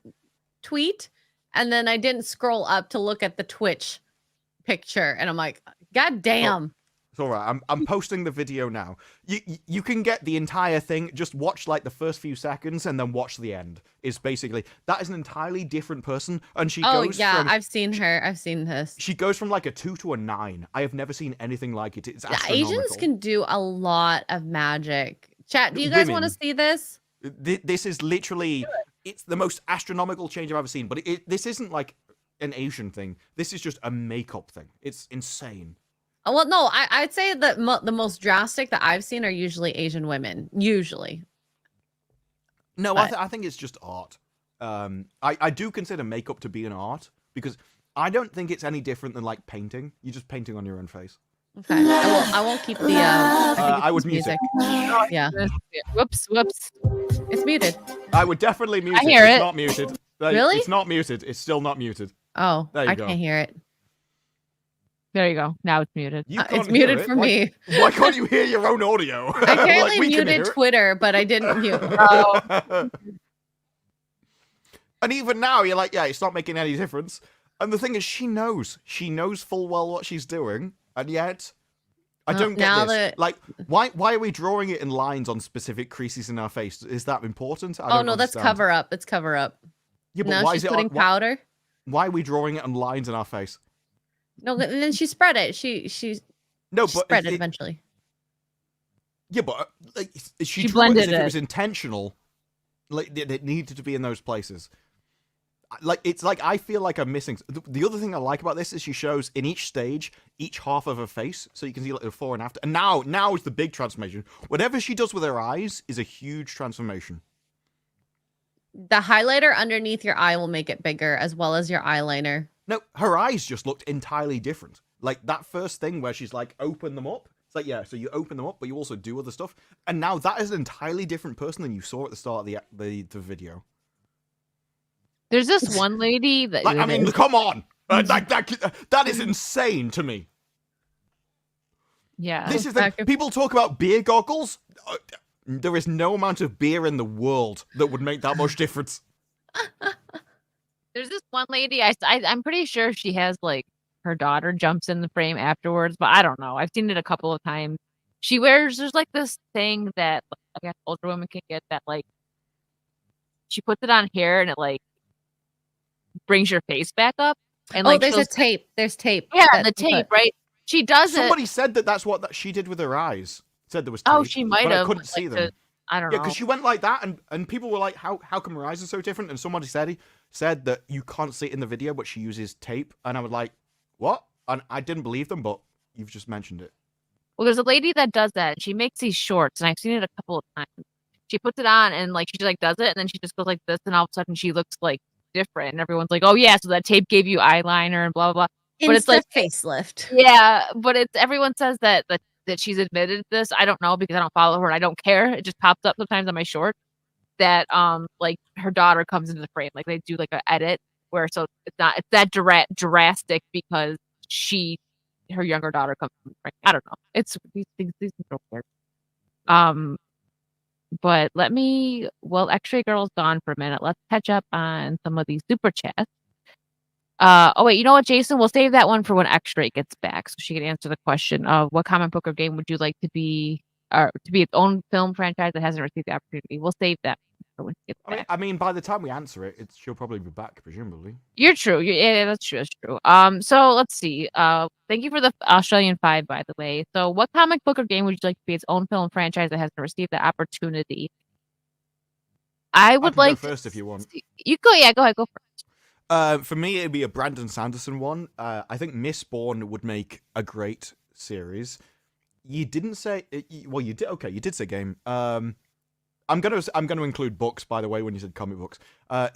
tweet, and then I didn't scroll up to look at the Twitch picture, and I'm like, God damn. It's all right. I'm posting the video now. You can get the entire thing. Just watch like the first few seconds and then watch the end. Is basically that is an entirely different person, and she goes from. I've seen her. I've seen this. She goes from like a 2 to a 9. I have never seen anything like it. It's Yeah, astronomical. Asians can do a lot of magic. Chat, do you guys want to see this? This is literally, it's the most astronomical change I've ever seen. But this isn't like an Asian thing. This is just a makeup thing. It's insane. Well, no, I'd say that the most drastic that I've seen are usually Asian women. Usually. No, I think it's just art. I do consider makeup to be an art because I don't think it's any different than like painting. You're just painting on your own face. Okay, I won't keep the. I would mute music. it. Yeah. Whoops. It's muted. I would definitely mute it. hear It's it. not muted. Really? It's not muted. It's still not muted. Oh, There you I go. can't hear it. There you go. Now it's muted. You It's can't muted hear it. for me. Why can't you hear your own audio? I currently we can hear muted it. Twitter, but I didn't mute. And even now, you're like, yeah, it's not making any difference. And the thing is, she knows full well what she's doing, and yet I don't get this. Like, why are we drawing it in lines on specific creases in our face? Is that important? Oh no, that's cover up. It's cover up. Yeah, but Now why she's is it putting powder. Why are we drawing it on lines in our face? No, and then she spread it. She No, she but spread it eventually. Yeah, but like, she drew it blended as if it it. was intentional. Like it needed to be in those places. Like it's like I feel like I'm missing. The other thing I like about this is she shows in each stage each half of her face, so you can see like the before and after. And now is the big transformation. Whatever she does with her eyes is a huge transformation. The highlighter underneath your eye will make it bigger, as well as your eyeliner. No, her eyes just looked entirely different. Like that first thing where she's like, open them up. It's like, yeah, so you open them up, but you also do other stuff. And now that is an entirely different person than you saw at the start of the video. There's this one lady that Like, I mean, come on. That is insane to me. yeah. This is the people talk about beer goggles. There is no amount of beer in the world that would make that much difference. There's this one lady. I'm pretty sure she has like her daughter jumps in the frame afterwards, but I don't know. I've seen it a couple of times. She wears there's like this thing that I guess older women can get that like she puts it on here and it like brings your face back up. And like there's a tape. There's tape. Yeah, that the you tape, put. right? She does Somebody said that's what she did with her eyes. Said there was tape, Oh, she might but have. I couldn't see them. I don't Yeah, know. because she went like that, and people were like, "How come her eyes are so different?" And somebody said that you can't see it in the video, but she uses tape, and I was like, "What?" And I didn't believe them, but you've just mentioned it. Well, there's a lady that does that. She makes these shorts, and I've seen it a couple of times. She puts it on, and like she like does it, and then she just goes like this, and all of a sudden she looks like different, and everyone's like, "Oh yeah, so that tape gave you eyeliner and blah blah blah." But it's like facelift. Yeah, but it's everyone says that she's admitted this. I don't know because I don't follow her and I don't care. It just pops up sometimes on my short that like her daughter comes into the frame. Like they do like an edit where so it's that drastic because her younger daughter comes into the frame. I don't know. It's these things are weird. But Xray Girl's gone for a minute. Let's catch up on some of these super chats. Oh wait, you know what, Jason? We'll save that one for when Xray gets back, so she can answer the question of what comic book or game would you like to be its own film franchise that hasn't received the opportunity. We'll save that for when she gets back. I mean, by the time we answer it, she'll probably be back, presumably. You're true. Yeah, that's true. That's true. So let's see. Thank you for the Australian 5, by the way. So, what comic book or game would you like to be its own film franchise that hasn't received the opportunity? I would like go first if you want. You go. Yeah, go ahead. Go first. For me, it'd be a Brandon Sanderson one. I think Mistborn would make a great series. You didn't say, well, you did. Okay, you did say game. I'm gonna include books, by the way, when you said comic books.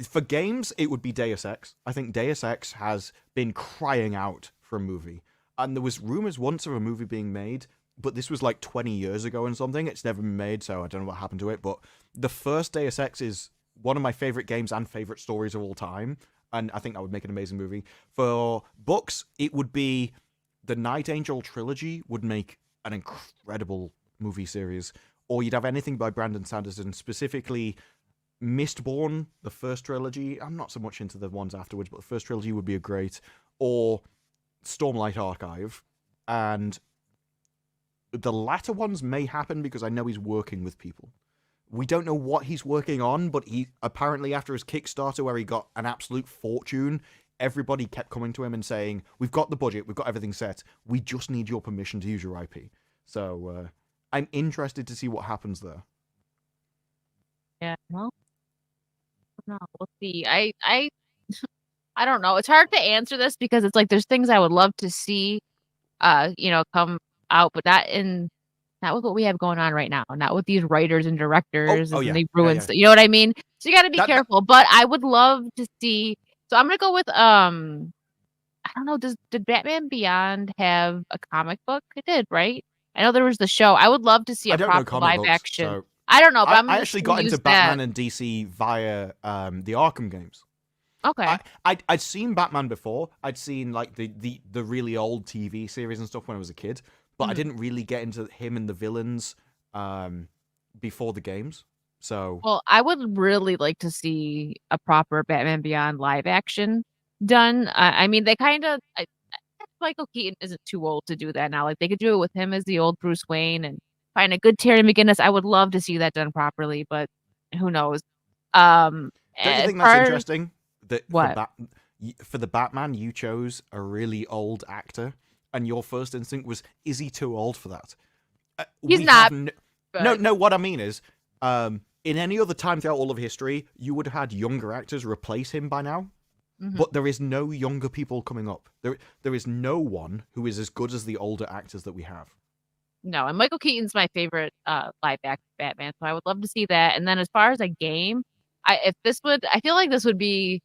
For games, it would be Deus Ex. I think Deus Ex has been crying out for a movie, and there was rumors once of a movie being made, but this was like 20 years ago and something. It's never been made, so I don't know what happened to it. But the first Deus Ex is one of my favorite games and favorite stories of all time. And I think that would make an amazing movie. For books, it would be the Night Angel trilogy would make an incredible movie series. Or you'd have anything by Brandon Sanderson, specifically Mistborn, the first trilogy. I'm not so much into the ones afterwards, but the first trilogy would be a great. Or Stormlight Archive. And The latter ones may happen because I know he's working with people. We don't know what he's working on, but he apparently, after his Kickstarter where he got an absolute fortune, everybody kept coming to him and saying, we've got the budget, we've got everything set, we just need your permission to use your IP. So I'm interested to see what happens there. Yeah, well, no, we'll see. I don't know. It's hard to answer this because it's like there's things I would love to see, come out, but not with what we have going on right now. Not with these writers and directors and yeah. they ruin Yeah. stuff. You know what I mean? So you got to be That- careful. But I would love to see. So I'm gonna go with I don't know. Did Batman Beyond have a comic book? It did, right? I know there was the show. I would love to see I a don't know proper comic live books, action. so I don't know, but I actually got into Batman and DC via the Arkham games. Okay. I'd seen Batman before. I'd seen like the really old TV series and stuff when I was a kid, but I didn't really get into him and the villains before the games. So Well, I would really like to see a proper Batman Beyond live action done. I mean, they kind of Michael Keaton isn't too old to do that now. Like they could do it with him as the old Bruce Wayne and find a good Terry McGinnis. I would love to see that done properly, but who knows? don't you As think that's far- interesting? That What? for the Batman, you chose a really old actor, and your first instinct was, is he too old for that? He's we not, have but- No. What I mean is, in any other time throughout all of history, you would have had younger actors replace him by now. Mhm. But there is no younger people coming up. There is no one who is as good as the older actors that we have. No, and Michael Keaton's my favorite live action Batman, so I would love to see that. And then as far as a game, I feel like this would be,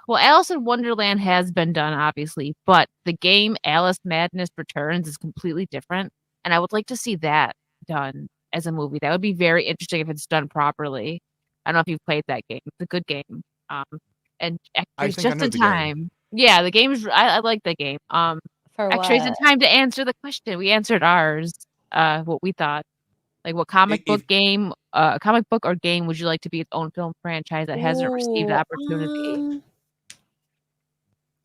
well, Alice in Wonderland has been done, obviously, but the game Alice Madness Returns is completely different, and I would like to see that done as a movie. That would be very interesting if it's done properly. I don't know if you've played that game. It's a good game. And I Xray's think I just know in the game. time. Yeah, the game's I like the game. For Xray's in what? time to answer the question. We answered ours. What we thought. Like what comic If- book game, comic book or game would you like to be its own film franchise that hasn't received the opportunity?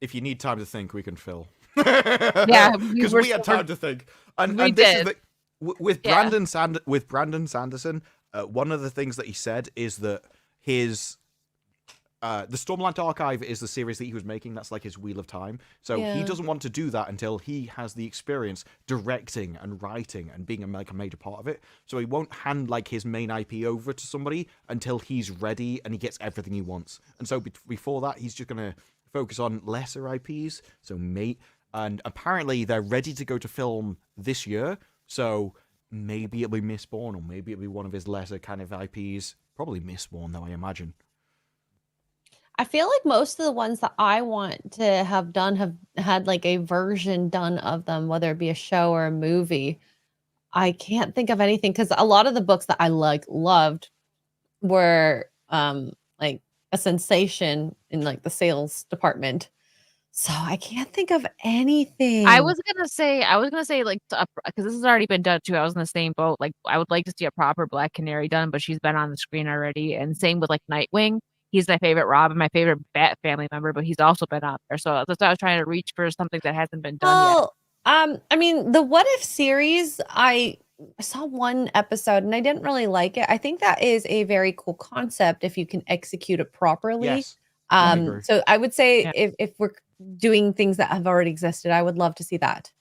If you need time to think, we can fill. Yeah, because we're we had so- time to think, and we this did. is with Yeah. Brandon Sanderson. One of the things that he said is that his the Stormlight Archive is the series that he was making. That's like his Wheel of Time. So he Yeah. doesn't want to do that until he has the experience directing and writing and being like a major part of it. So he won't hand like his main IP over to somebody until he's ready and he gets everything he wants. And so before that, he's just gonna focus on lesser IPs. So and apparently they're ready to go to film this year. So maybe it'll be Mistborn, or maybe it'll be one of his lesser kind of IPs. Probably Mistborn, though, I imagine. I feel like most of the ones that I want to have done have had like a version done of them, whether it be a show or a movie. I can't think of anything because a lot of the books that I loved were like a sensation in like the sales department. So I can't think of anything. I was gonna say like because this has already been done too. I was in the same boat. Like I would like to see a proper Black Canary done, but she's been on the screen already. And same with like Nightwing. He's my favorite Robin, my favorite Bat family member, but he's also been on there. So that's why I was trying to reach for something that hasn't been done yet. I mean, the What If series, I saw one episode and I didn't really like it. I think that is a very cool concept if you can execute it properly. Yes. I agree. So I would say Yeah. if we're doing things that have already existed, I would love to see that.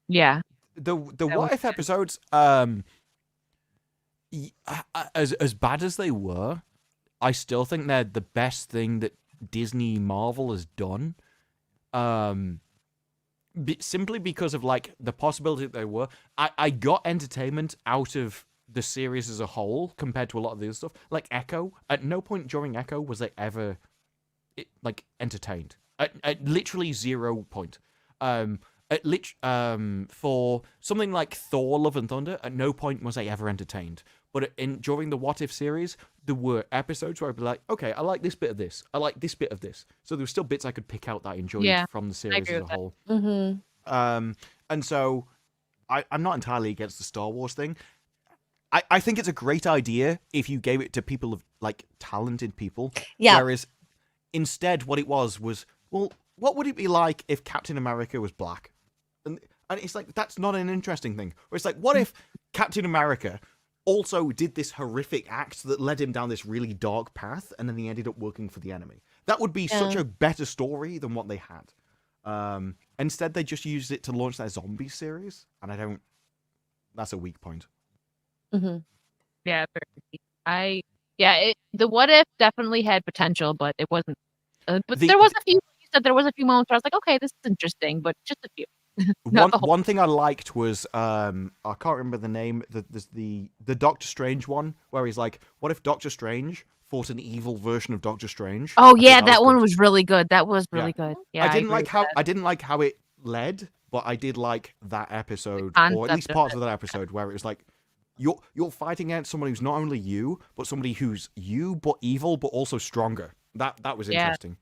Yeah. The That What was If episodes, as bad as they were, I still think they're the best thing that Disney Marvel has done. Simply because of like the possibility that they were. I got entertainment out of the series as a whole compared to a lot of the other stuff. Like Echo, at no point during Echo was they ever like entertained. At literally 0 point. For something like Thor: Love and Thunder, at no point was I ever entertained. But during the What If series, there were episodes where I'd be like, okay, I like this bit of this. I like this bit of this. So there were still bits I could pick out that I enjoyed from the series agree as a with that. whole. Mm-hmm. And so I'm not entirely against the Star Wars thing. I think it's a great idea if you gave it to people of like talented people. Yeah. Whereas instead what it was, well, what would it be like if Captain America was black? And And it's like, that's not an interesting thing. Or it's like, what if Captain America also did this horrific act that led him down this really dark path, and then he ended up working for the enemy? That would be such a better story than what they had. Instead, they just used it to launch their zombie series, and I don't... That's a weak point. Mm-hmm. Yeah, the what if definitely had potential, but it wasn't. But there was a few. You said there was a few moments where I was like, okay, this is interesting, but just a few. One thing I liked was I can't remember the name. There's the Doctor Strange one where he's like, what if Doctor Strange fought an evil version of Doctor Strange? Oh yeah, that one was really good. That was really good. Yeah, I didn't like how it led, but I did like that episode, or at least parts of that episode where it was like, you're fighting against someone who's not only you, but somebody who's you but evil, but also stronger. That was interesting.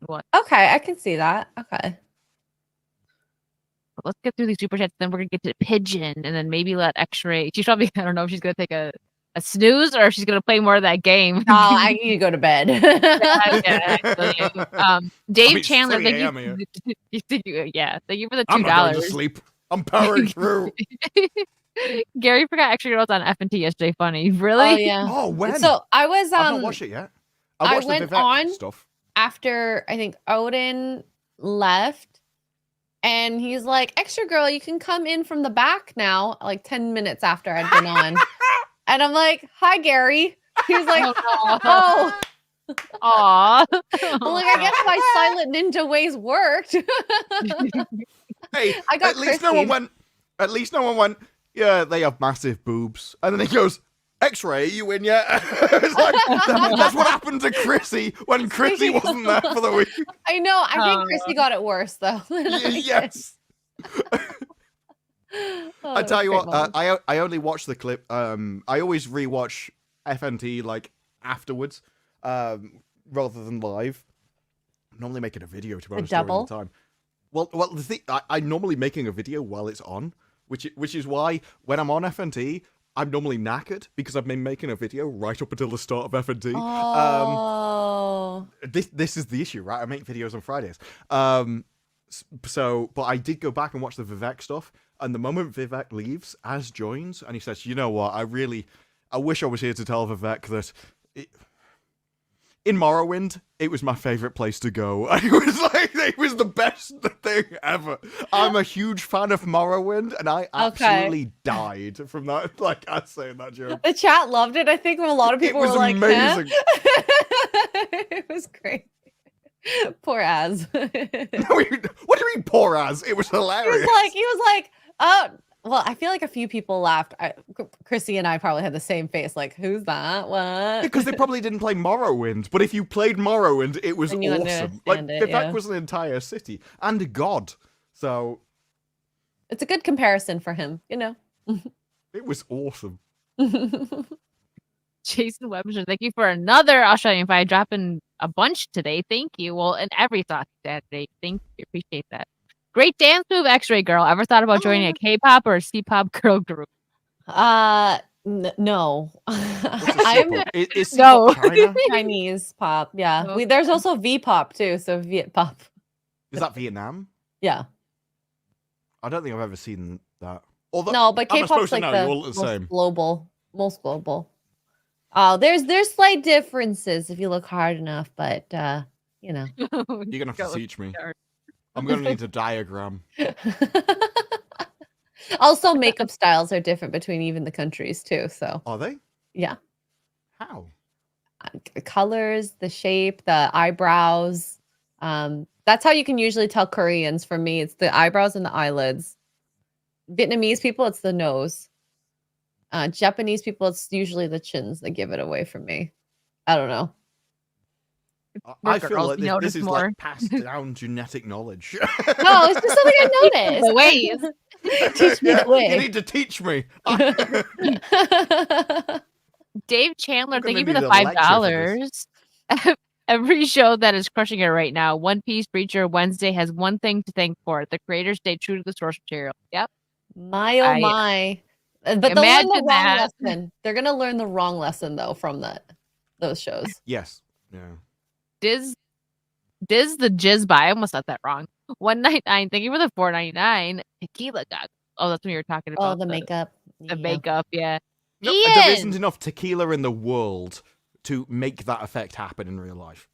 What? Okay, I can see that. Okay. Let's get through these super chats, then we're gonna get to Pigeon, and then maybe let Xray. She's probably, I don't know if she's gonna take a snooze or if she's gonna play more of that game. Oh, I need to go to bed. Dave Chandler, thank you. Thank you for the $2. I'm not going to sleep. I'm powering through. Gary forgot extra girls on F&T yesterday. Funny, really? Oh yeah. Oh, when? So I was I've not watched it yet. I watched went the Vivek on stuff after I think Odin left, and he's like, "Extra girl, you can come in from the back now." Like 10 minutes after I'd been on, and I'm like, "Hi, Gary." He's like, "Oh." Aw. I'm like, I guess my silent ninja ways worked. Hey, I got at least no one went, yeah, they have massive boobs. And then he goes, Xray, are you in yet? It's like, that's what happened to Chrissy when Chrissy wasn't there for the week. I know. I think Chrissy got it worse, though. Yes. I tell you what, I only watch the clip. I always rewatch FNT like afterwards, rather than live. I'm normally making a video to be honest during the time. Well, the thing, I'm normally making a video while it's on, which is why when I'm on FNT, I'm normally knackered because I've been making a video right up until the start of FNT. Oh. This is the issue, right? I make videos on Fridays. But I did go back and watch the Vivek stuff, and the moment Vivek leaves, Az joins, and he says, you know what, I wish I was here to tell Vivek that in Morrowind, it was my favorite place to go. It was the best thing ever. I'm a huge fan of Morrowind, and I absolutely died from that. Like, I saying that joke. The chat loved it. I think a lot of people were like, amazing. It was great. Poor Az. What do you mean, poor Az? It was hilarious. He was like, oh. Well, I feel like a few people laughed. Chrissy and I probably had the same face. Like, who's that? What? Because they probably didn't play Morrowind. But if you played Morrowind, it was awesome. Like, Vivek was an entire city and a god. So it's a good comparison for him, you know. It was awesome. Jason Webster, thank you for another Australian Pie. Dropping a bunch today. Thank you. Well, and every thought today. Thank you. Appreciate that. Great dance move, Xray girl. Ever thought about joining a K-pop or a C-pop girl group? No. I'm is no China? Chinese pop. Yeah. Okay. There's also V-pop too. So Viet pop. Is that Vietnam? Yeah. I don't think I've ever seen that. No, but K-pop's like the most global. Oh, there's slight differences if you look hard enough, but you know. You're gonna have to teach me. I'm gonna need a diagram. Also, makeup styles are different between even the countries too. So are they? Yeah. How? Colors, the shape, the eyebrows. That's how you can usually tell Koreans. For me, it's the eyebrows and the eyelids. Vietnamese people, it's the nose. Japanese people, it's usually the chins that give it away for me. I don't know. I feel like this is more. Like passed down genetic knowledge. No, it's just something I noticed. The ways. Teach me the way. You need to teach me. Dave Chandler, thank you for the $5. Every show that is crushing it right now, One Piece, Breacher, Wednesday has one thing to thank for it. The creators stay true to the source material. Yep. My oh my. But they'll learn the wrong lesson. They're gonna learn the wrong lesson though from those shows. Yes. Yeah. Diz the Jizz by. I almost said that wrong. 199. Thank you for the 499. Tequila God. Oh, that's when you were talking Oh, about the makeup. The makeup, yeah. No, Ian! there isn't enough tequila in the world to make that effect happen in real life.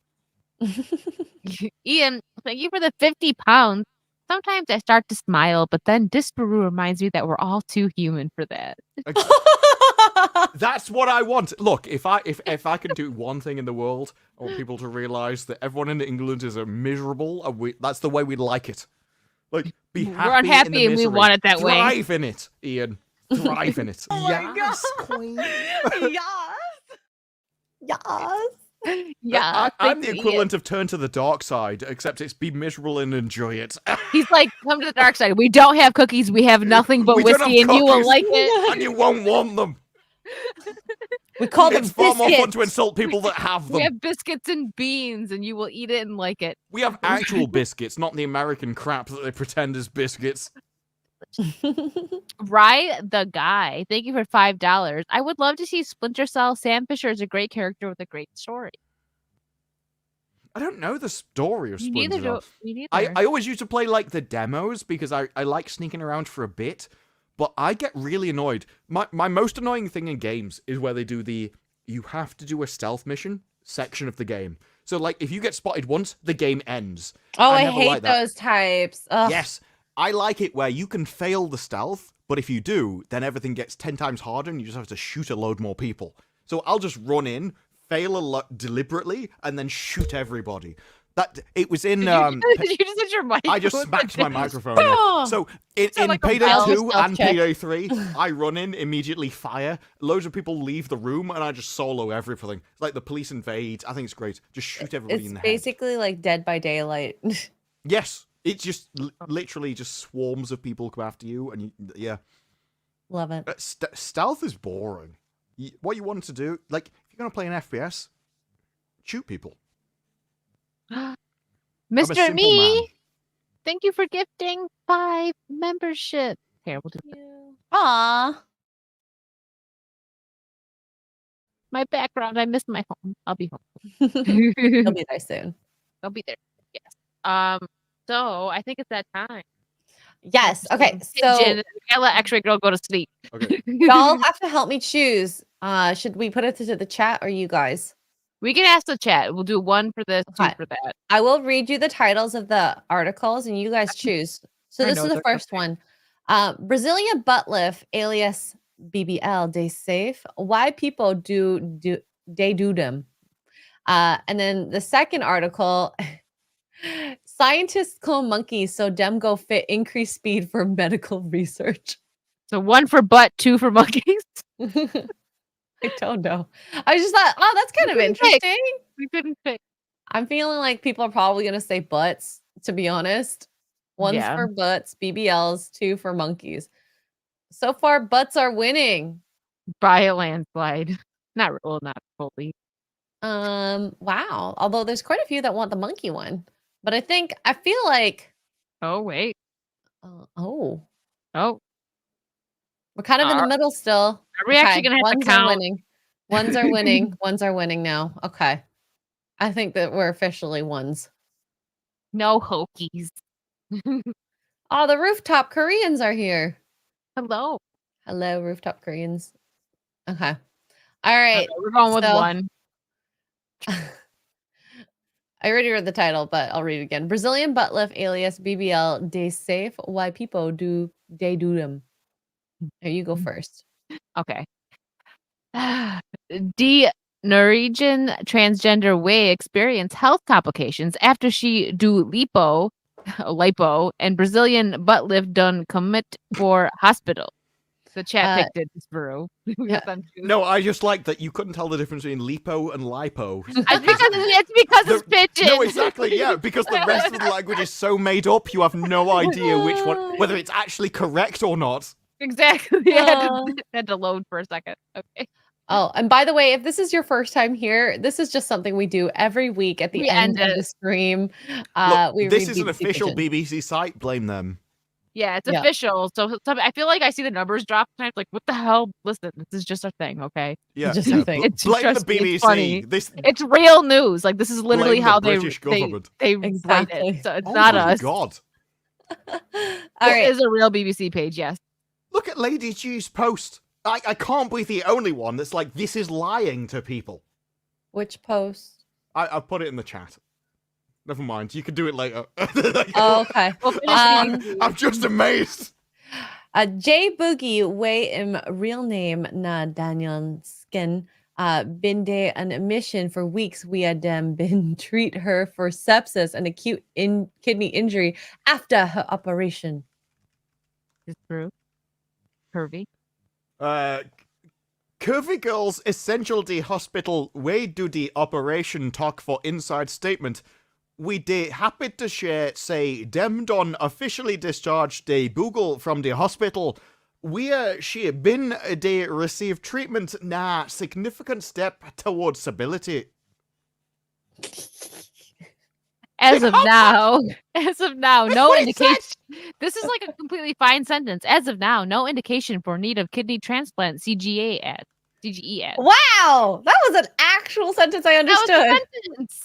Ian, thank you for the 50 pounds. Sometimes I start to smile, but then Disparu reminds me that we're all too human for that. That's what I want. Look, if I can do one thing in the world, I want people to realize that everyone in England is a miserable, and that's the way we like it. Like, be happy. We're unhappy in the and we misery. want it that way. Thrive in it, Ian. Thrive in it. Oh my Yes, God. queen. Yes. Yeah. I'm the equivalent of turn to the dark side, except it's be miserable and enjoy it. He's like, come to the dark side. We don't have cookies. We have nothing but We don't whiskey, have and you will cookies. like it. And you won't want them. We call them It's far more fun biscuits. to insult people that have them. We have biscuits and beans, and you will eat it and like it. We have actual biscuits, not the American crap that they pretend is biscuits. Rye the Guy. Thank you for $5. I would love to see Splinter Cell. Sam Fisher is a great character with a great story. I don't know the story of Splinter Cell. Me neither. I always used to play like the demos because I like sneaking around for a bit, but I get really annoyed. My most annoying thing in games is where they do the you have to do a stealth mission section of the game. So like if you get spotted once, the game ends. Oh, I never hate like that. those types. Ugh. Yes, I like it where you can fail the stealth, but if you do, then everything gets 10 times harder and you just have to shoot a load more people. So I'll just run in, fail a lot deliberately, and then shoot everybody. That it was in. Did you just hit your mic? I just smacked my microphone. Yeah. So in like a Payday wild 2 stealth and check. Payday 3, I run in, immediately fire. Loads of people leave the room, and I just solo everything. It's like the police invade. I think it's great. Just shoot everybody It's in the head. basically like Dead by Daylight. Yes, it's just literally just swarms of people come after you, and yeah. Love it. Stealth is boring. What you want to do, like, if you're gonna play an FPS, shoot people. Mr. simple Me, man. thank you for gifting 5 membership. Here, we'll do that. Aw. My background. I missed my home. I'll be home. He'll be there soon. I'll be there. Yes. So I think it's that time. Yes. Okay. So I let Xray girl go to sleep. Okay. y'all have to help me choose. Should we put it to the chat or you guys? We can ask the chat. We'll do 1 for this, 2 Okay. for that. I will read you the titles of the articles and you guys choose. So I this know is the they're first one. Brazilian butt lift alias BBL day safe. Why people do they do them? And then the second article, scientists clone monkeys so dem go fit increased speed for medical research. So 1 for butt, 2 for monkeys. I don't know. I just thought, oh, that's kind of couldn't pick. interesting. We couldn't pick. I'm feeling like people are probably going to say butts, to be honest. 1's Yeah. for butts, BBLs, 2 for monkeys. So far, butts are winning. By a landslide. Not fully. Wow. Although there's quite a few that want the monkey one. But I feel like, Oh, wait. oh, Oh, we're kind of in the middle still. are we actually going to have to ones are count? winning. Ones are winning. Ones are winning now. Okay. I think that we're officially ones. No hokies. Oh, the rooftop Koreans are here. Hello. Hello, rooftop Koreans. Okay. All right. We're going with so- 1. I already read the title, but I'll read it again. Brazilian butt lift alias BBL day safe. Why people do they do them? Here, you go first. Okay. Norwegian transgender way experience health complications after she do lipo and Brazilian butt lift done commit for hospital. The chat picked it, Disparu. No, I just like that you couldn't tell the difference between lipo and lipo. It's because it's pigeon. No, exactly, yeah, because the rest of the language is so made up, you have no idea which one, whether it's actually correct or not. Exactly. I had to load for a second. Okay. Oh, and by the way, if this is your first time here, this is just something we do every week at the We end end of the stream. Look, We this read is an BBC official Pigeon. BBC site, blame them. Yeah, it's Yeah. official. So I feel like I see the numbers drop and I'm like, what the hell? Listen, this is just a thing, okay? Yeah, Just a thing. It's blame the trust me, BBC. it's funny. This It's real news. Like this is literally blame the how British government. they write Exactly. it. So it's Oh not my us. god! All It right. is a real BBC page, yes. Look at Lady G's post. I can't be the only one that's like, this is lying to people. Which post? I put it in the chat. Never mind. You can do it later. Oh, okay. Well, finish I'm just amazed. J Boogie way real name na Daniel Skin been day an admission for weeks. We had been treat her for sepsis and acute kidney injury after her operation. It's true. Curvy. Curvy Girls Essential D Hospital way do the operation talk for inside statement. We de happy to share say dem done officially discharged de Google from the hospital. We she been de receive treatment na significant step towards stability. As of now, no what he indication. This is like a completely fine sentence. As of now, no indication for need of kidney transplant. CGE ad. Wow, that was an actual sentence I understood. That was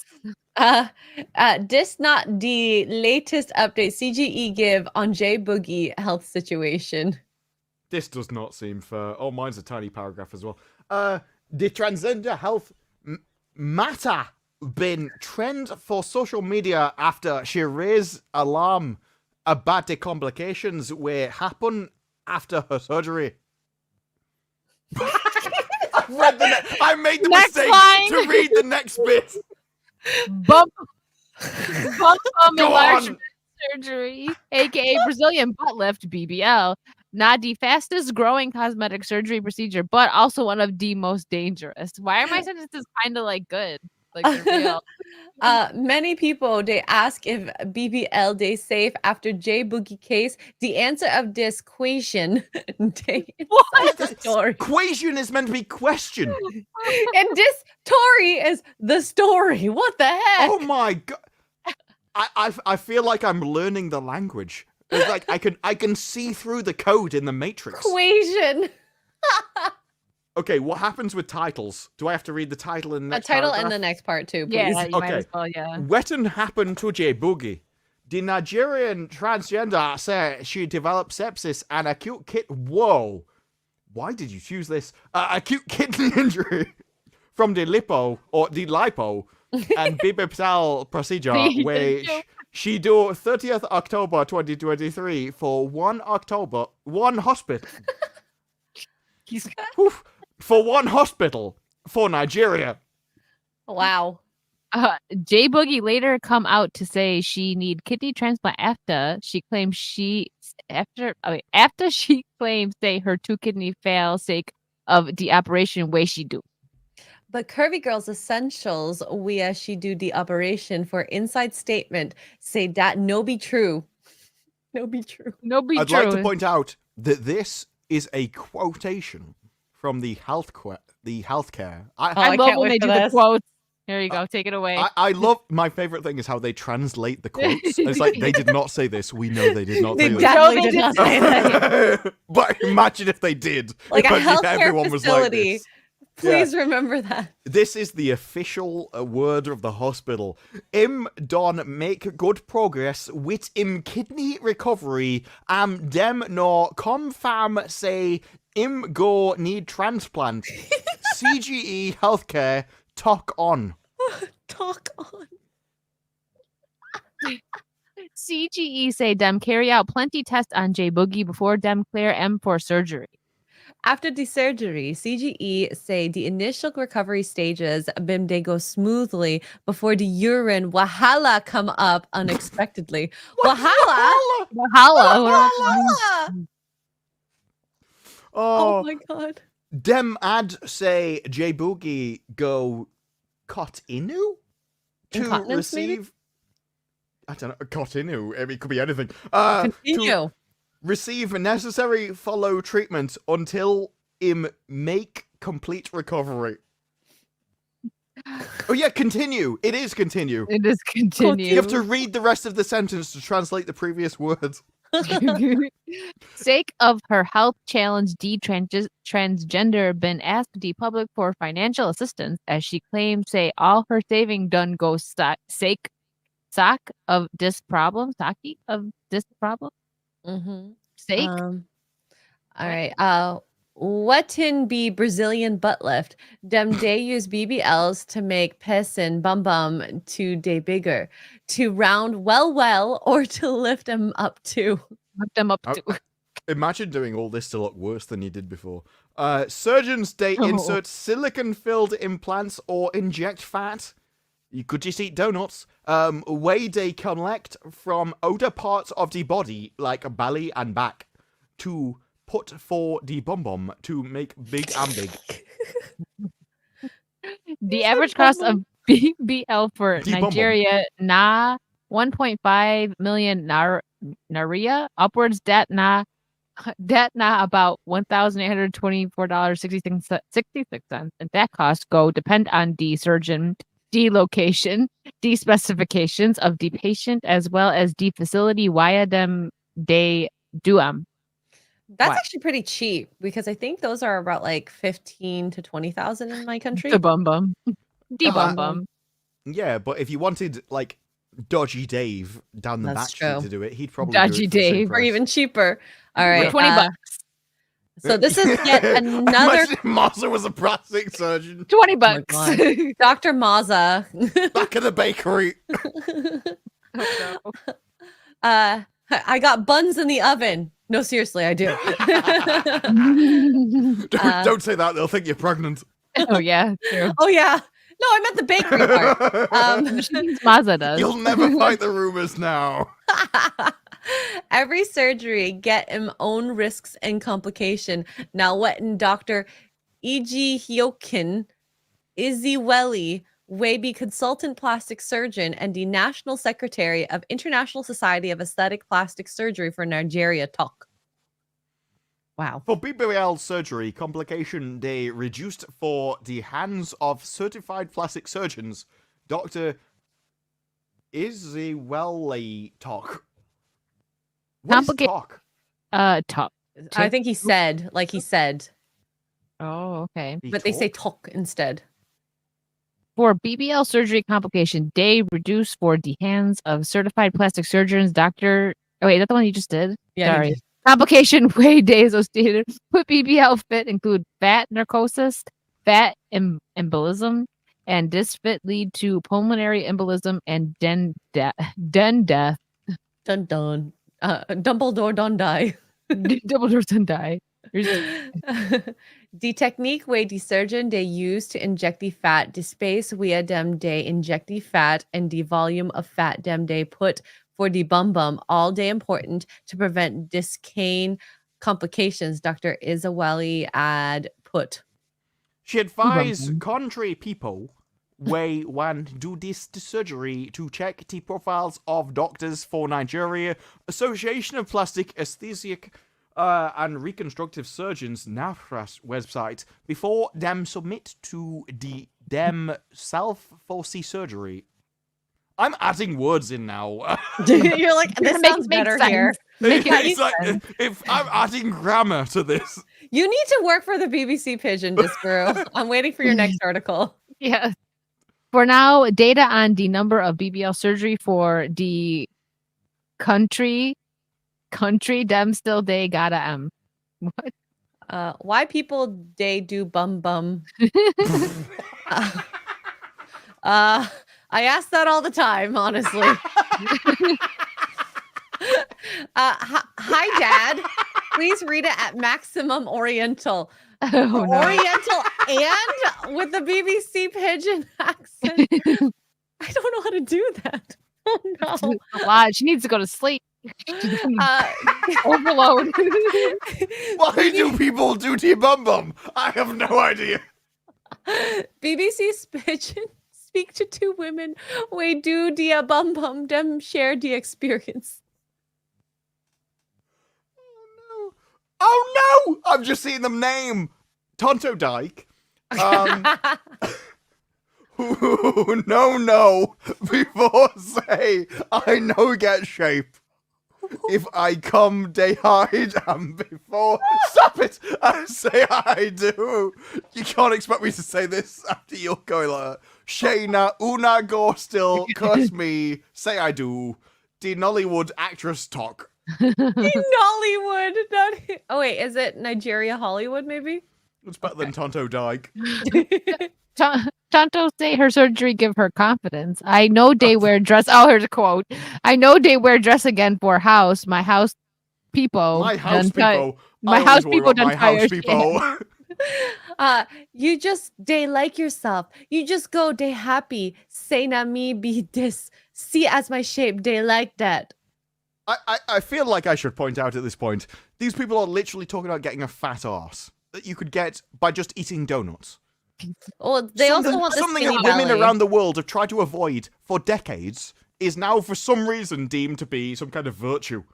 a sentence. This not the latest update CGE give on J Boogie health situation. This does not seem fair. Oh, mine's a tiny paragraph as well. The transgender health matter been trend for social media after she raised alarm about the complications will happen after her surgery. I made the Next mistake line. to read the next bit. Bump Go enlargement on. surgery, aka Brazilian butt lift (BBL). Not the fastest growing cosmetic surgery procedure, but also one of the most dangerous. Why are my sentences kind of like good? Like they're real. Many people they ask if BBL day safe after J Boogie case. The answer of this question day the story. Equation is meant to be question. And this story is the story. What the heck? Oh my god! I feel like I'm learning the language. It's like I can see through the code in the Matrix. Equation. Okay, what happens with titles? Do I have to read the title in the A next title paragraph? and the next part too, please. Yeah, you might Okay. as well, yeah. Wetin happened to J Boogie? The Nigerian transgender said she developed sepsis and acute Whoa! Why did you choose this? Acute kidney injury from the lipo and bipedal procedure, where she do 30th October 2023 for one hospital. For one hospital for Nigeria. Wow. J Boogie later come out to say she need kidney transplant after she claims after she claims say her 2 kidney fail sake of the operation way she do. But Curvy Girls Essentials, where she do the operation for inside statement, say that no be true. No be true. No be I'd true. like to point out that this is a quotation from the healthcare. I I love can't when wait they for do the this. quotes. Here you go. Take it away. I love, my favorite thing is how they translate the quotes. It's like, they did not say this. We know they did not They say this. definitely they did not say that. But imagine if they did. Like a Imagine if healthcare everyone was like facility. this. Please remember that. This is the official word of the hospital. Don make good progress with kidney recovery. Dem no confirm say go need transplant. CGE healthcare talk on. Talk on. CGE say dem carry out plenty test on J Boogie before dem clear M for surgery. After the surgery, CGE say the initial recovery stages been they go smoothly before the urine wahala come up unexpectedly. Wahala? Wahala. Oh Oh, my god. dem ad say J Boogie go cot inu to Incontinence, maybe? receive. I don't know, cot inu. It could be anything. To Continue. receive necessary follow treatment until make complete recovery. Oh yeah, continue. It is continue. It is continue. You have to read the rest of the sentence to translate the previous words. Sake of her health challenge, transgender been asked the public for financial assistance as she claims say all her saving done goes sake of this problem. Saki of this problem. Mm-hmm. Sake. All right. What in be Brazilian butt lift? Dem day use BBLs to make piss and bum to day bigger, to round well, or to lift them up to. Lift them up to. Imagine doing all this to look worse than you did before. Surgeons, they Oh. insert silicon-filled implants or inject fat. You could just eat donuts. Way they collect from other parts of the body, like belly and back, to put for the bum to make big and big. The average cost of BBL for The bum-bum. Nigeria, 1.5 million naira, upwards that about $1,824.66, and that cost go depend on the surgeon, the location, the specifications of the patient, as well as the facility via them they do That's What? actually pretty cheap because I think those are about like 15 to 20,000 in my country. the bum the Uh-huh. bum. Yeah, but if you wanted, like, Dodgy Dave down the That's back street true. to do it, he'd probably Dodgy do it for the same Dave. Or price. even cheaper. All right. $20. So this is yet another Imagine if Mazza was a plastic surgeon $20. God. Dr. Maza. back at the bakery. I got buns in the oven. No, seriously, I do. Don't say that; they'll think you're pregnant. Oh yeah, true. Oh yeah. No, I meant the bakery part. Mazda does. You'll never fight the rumors now. Every surgery get him own risks and complication. Now, what in Dr. E.G. Hyokin, Iziweli, Wabi consultant plastic surgeon and the National Secretary of International Society of Aesthetic Plastic Surgery for Nigeria talk. Wow. For BBL surgery, complication they reduced for the hands of certified plastic surgeons. Dr. Iziweli talk. What is Complica- talk? Talk. I think he said, like he said, Oh, okay. He but they say talk? talk instead. For BBL surgery complication, they reduce for the hands of certified plastic surgeons. Doctor. Oh wait, is that the one you just did? Yeah, he Sorry. did. Complication way days associated with BBL fit include fat narcosis, fat embolism, and this fit lead to pulmonary embolism and den death. Dun dun. Dumbledore don't die. Double doors and die. The technique where the surgeon they use to inject the fat, the space where them they inject the fat, and the volume of fat them they put for the bum all day important to prevent discane complications. Dr. Isawali ad put. She advised country people way one do this surgery to check the profiles of doctors for Nigeria Association of Plastic Aesthetic and Reconstructive Surgeons NAFRAS website before them submit to the them self-foresee surgery. I'm adding words in now. You're like, this Make- sounds make better sense. here. It's like, if I'm adding grammar to this. You need to work for the BBC Pigeon, Disparu. I'm waiting for your next article. Yeah. For now, data on the number of BBL surgery for the country, them still they gotta What? Why people they do bum? I ask that all the time, honestly. Hi, Dad. Please read it at maximum Oriental. Oh, no. Oriental and with the BBC Pigeon accent. I don't know how to do that. Oh no. A lot. She needs to go to sleep. Overload. Why do people do T-Bum? I have no idea. BBC's Pigeon speak to two women. We do dia bum them share the experience. Oh no! I've just seen them name Tonto Dyke. No. Before say, I know get shape. If I come, they hide, and before stop it, I say I do. You can't expect me to say this after you're going like that. Shayna, una go still, curse me, say I do. The Nollywood actress talk. Nollywood. Oh wait, is it Nigeria Hollywood maybe? It's better than Tonto Dyke. Tonto say her surgery give her confidence. I know they wear dress. Oh, here's a quote. I know they wear dress again for house. My house people. My house done people. my I house always worry people about my done house tired people. You just they like yourself. You just go they happy. Say na me be this. See as my shape. They like that. I feel like I should point out at this point, these people are literally talking about getting a fat ass that you could get by just eating donuts. Well, they also want the something skinny that women belly. around the world have tried to avoid for decades is now for some reason deemed to be some kind of virtue.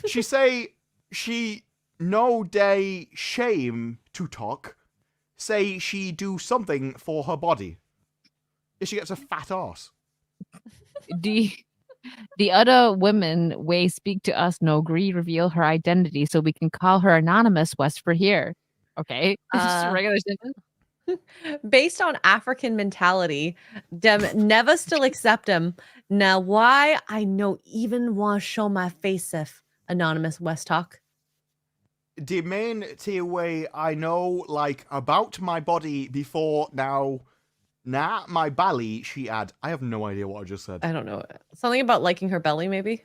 She say she no day shame to talk, say she do something for her body. If she gets a fat ass. The other women way speak to us no agree reveal her identity so we can call her anonymous West for here. Okay. Just regular sentence. Based on African mentality, them never still accept him. Now why I no even want to show my face if anonymous West talk. The main way I know like about my body before now. Nah, my belly, she had. I have no idea what I just said. I don't know. Something about liking her belly, maybe?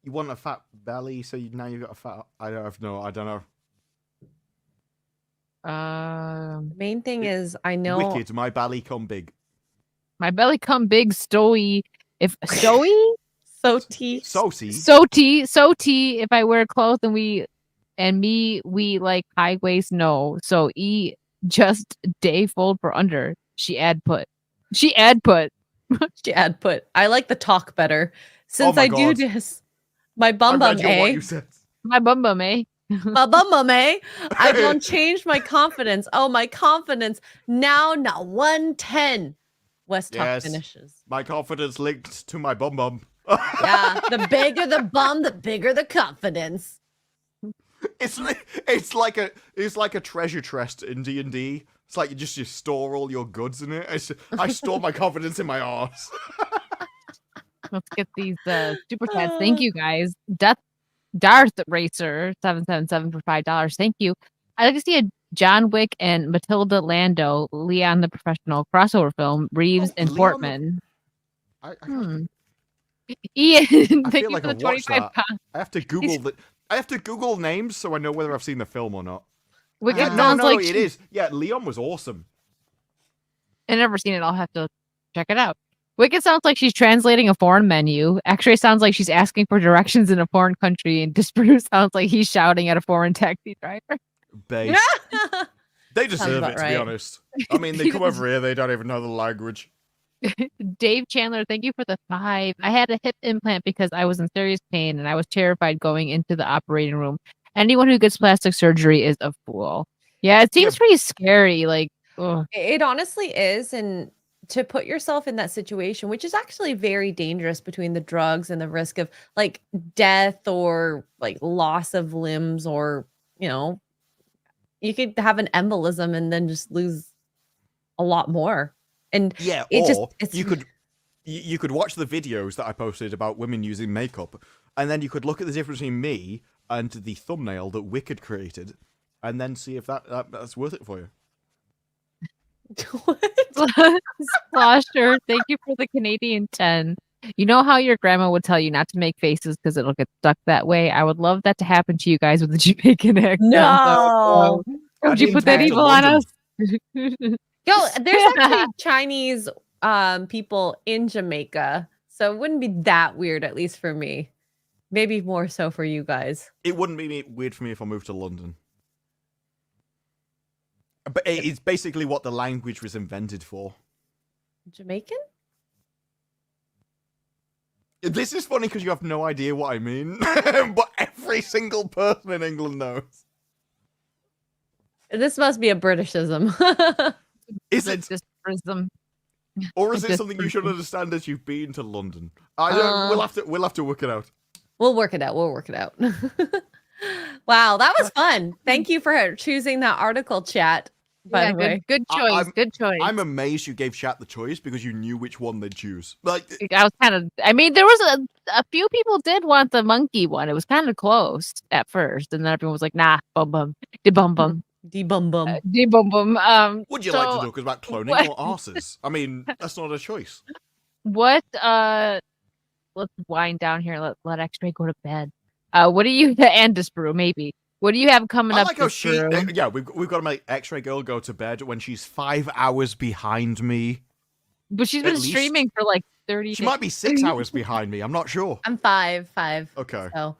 You want a fat belly, so now you've got a fat... I don't know. The main thing is, I know... Wicked, my belly come big. My belly come big, stowy. If stowy? Saucys. Soti. If I wear clothes and we like high waist, no. So just day fold for under. She add put. I like the talk better. Since I do this, my bum bum eh? My bum bum eh? My bum bum eh? I don't change my confidence. Oh, my confidence now 110. West talk finishes. My confidence linked to my bum bum. Yeah, the bigger the bum, the bigger the confidence. It's like a treasure chest in D&D. It's like you store all your goods in it. I store my confidence in my arse. Let's get these super chats. Thank you guys. Darth Racer 777 for $5. Thank you. I'd like to see a John Wick and Matilda Lando, Leon the Professional crossover film, Reeves and Portman. Ian, I thank feel you like for I've the watched 25 that. pounds. I have to Google I have to Google names so I know whether I've seen the film or not. Wicked No, sounds like it is. Yeah, Leon was awesome. I've never seen it. I'll have to check it out. Wicked sounds like she's translating a foreign menu. Xray sounds like she's asking for directions in a foreign country. And Disparu sounds like he's shouting at a foreign taxi driver. Base. They deserve it, to be honest. I mean, they come over here, they don't even know the language. Dave Chandler, thank you for the 5. I had a hip implant because I was in serious pain and I was terrified going into the operating room. Anyone who gets plastic surgery is a fool. Yeah, it seems pretty scary. Like, ugh. It honestly is. And to put yourself in that situation, which is actually very dangerous between the drugs and the risk of like death or like loss of limbs, or, you know, you could have an embolism and then just lose a lot more. And yeah, you could watch the videos that I posted about women using makeup, and then you could look at the difference between me and the thumbnail that Wicked created, and then see if that's worth it for you. Slosher, thank you for the Canadian 10. You know how your grandma would tell you not to make faces because it'll get stuck that way? I would love that to happen to you guys with the Jamaican accent. No! Would you put that evil on us? Yo, there's actually Chinese people in Jamaica, so it wouldn't be that weird, at least for me. Maybe more so for you guys. It wouldn't be weird for me if I moved to London. But it's basically what the language was invented for. Jamaican? This is funny because you have no idea what I mean, but every single person in England knows. This must be a Britishism. Is it? Just prism. Or is it Just something for you should me. understand as you've been to London? I don't. We'll have to work it out. We'll work it out. Wow, that was fun. Thank you for choosing that article, chat. By Yeah, the way, good choice. Good choice. I'm amazed you gave chat the choice because you knew which one they'd choose. Like, I was kind of. I mean, there was a few people did want the monkey one. It was kind of close at first, and then everyone was like, "Nah, bum bum, de bum bum, de-bum bum. de bum bum." would you like to talk about cloning what- or arses? I mean, that's not a choice. What? Let's wind down here. Let Xray go to bed. What do you and Disparu maybe? What do you have coming I up? like how she. Disparu? Yeah, we've got to make Xray girl go to bed when she's 5 hours behind me. But she's at been least. streaming for like 30 She days. might be 6 hours behind me. I'm not sure. I'm five. Okay. So,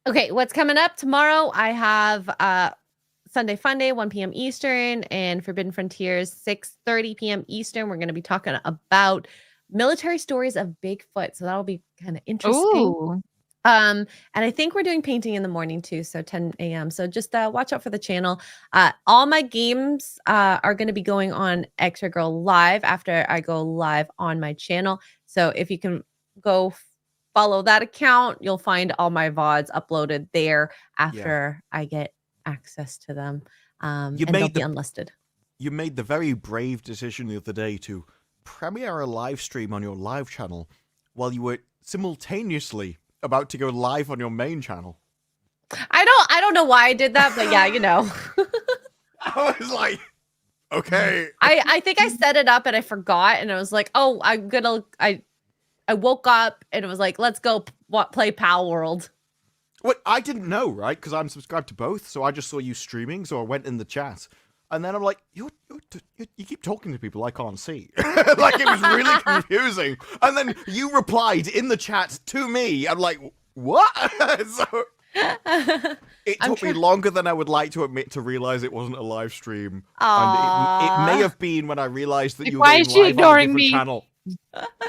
okay, what's coming up tomorrow? I have Sunday Funday, 1 p.m. Eastern, and Forbidden Frontiers, 6:30 p.m. Eastern. We're going to be talking about military stories of Bigfoot, so that'll be kind of interesting. Ooh. And I think we're doing painting in the morning too, so 10 a.m. So just watch out for the channel. All my games are going to be going on Xray Girl Live after I go live on my channel. So if you can go follow that account, you'll find all my VODs uploaded there after I get access to them. And they'll be unlisted. You made the very brave decision the other day to premiere a live stream on your live channel while you were simultaneously about to go live on your main channel. I don't know why I did that, but yeah, you know. I was like, okay. I think I set it up and I forgot, and I was like, oh, I woke up and it was like, let's go play Palworld. What I didn't know, right? Because I'm subscribed to both, so I just saw you streaming, so I went in the chat. And then I'm like, you keep talking to people I can't see. Like, it was really confusing. And then you replied in the chat to me. I'm like, what? So it took me longer than I would like to admit to realize it wasn't a live stream. And it may have been when I realized that you were going live on a different channel.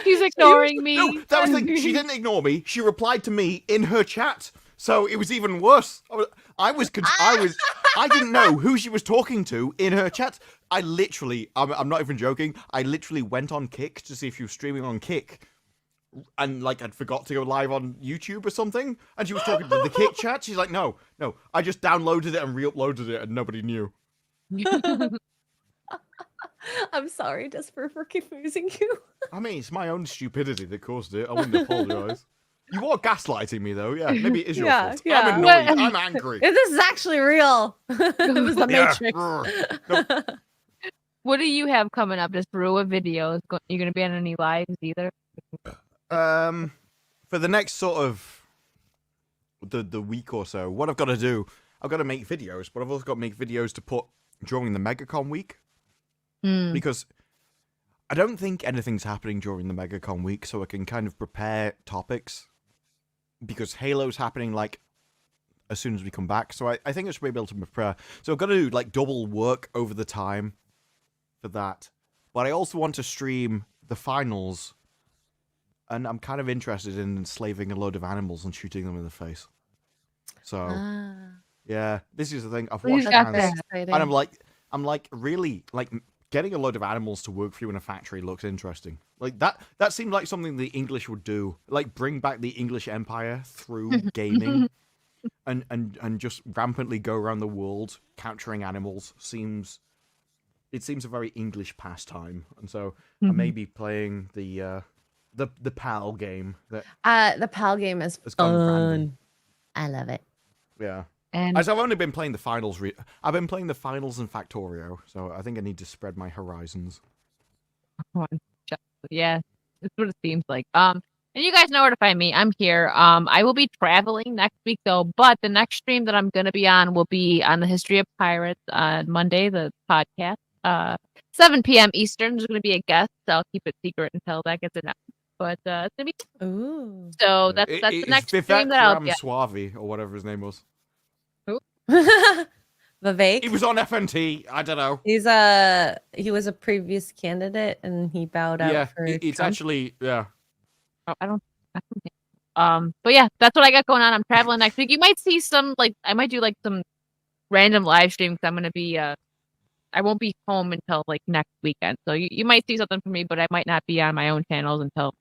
She's ignoring me. No, that was the thing. She didn't ignore me. She replied to me in her chat. So it was even worse. I didn't know who she was talking to in her chat. I'm not even joking. I literally went on Kick to see if she was streaming on Kick. And like, I'd forgot to go live on YouTube or something. And she was talking to the Kick chat. She's like, no, I just downloaded it and re-uploaded it and nobody knew. I'm sorry, Disparu, for confusing you. I mean, it's my own stupidity that caused it. I wouldn't apologize. You are gaslighting me, though. Yeah, maybe it is your fault. Yeah. I'm annoyed. I'm angry. This is actually real. It was the Matrix. Nope. What do you have coming up? Disparu? What videos? You going to be on any lives either? For the next sort of the week or so, what I've got to do, I've got to make videos, but I've also got to make videos to put during the MegaCon week. Because I don't think anything's happening during the MegaCon week, so I can kind of prepare topics. Because Halo's happening, like, as soon as we come back, so I think I should be able to prepare. So I've got to do, like, double work over the time for that. But I also want to stream the finals, and I'm kind of interested in enslaving a load of animals and shooting them in the face. So, yeah, this is the thing. I've watched Hans, and I'm like, really, like, getting a load of animals to work for you in a factory looks interesting. Like, that seemed like something the English would do. Like, bring back the English Empire through gaming and just rampantly go around the world capturing animals. It seems a very English pastime. And so I may be playing the PAL game. The PAL game is fun. I love it. Yeah. And As I've only been playing the finals. I've been playing the finals and Factorio, so I think I need to spread my horizons. yeah, that's what it seems like. And you guys know where to find me. I'm here. I will be traveling next week though, but the next stream that I'm gonna be on will be on the history of pirates on Monday, the podcast. 7 p.m. Eastern. There's gonna be a guest. So I'll keep it secret until that gets announced. But it's gonna be Ooh. so that's the next stream that I'll be. Suave or whatever his name was. Vivek. He was on FNT. I don't know. He was a previous candidate and he bowed out for it's Trump. actually Oh, I don't think. But yeah, that's what I got going on. I'm traveling next week. You might see some I might do like some random live stream because I'm gonna be I won't be home until like next weekend. So you might see something from me, but I might not be on my own channels until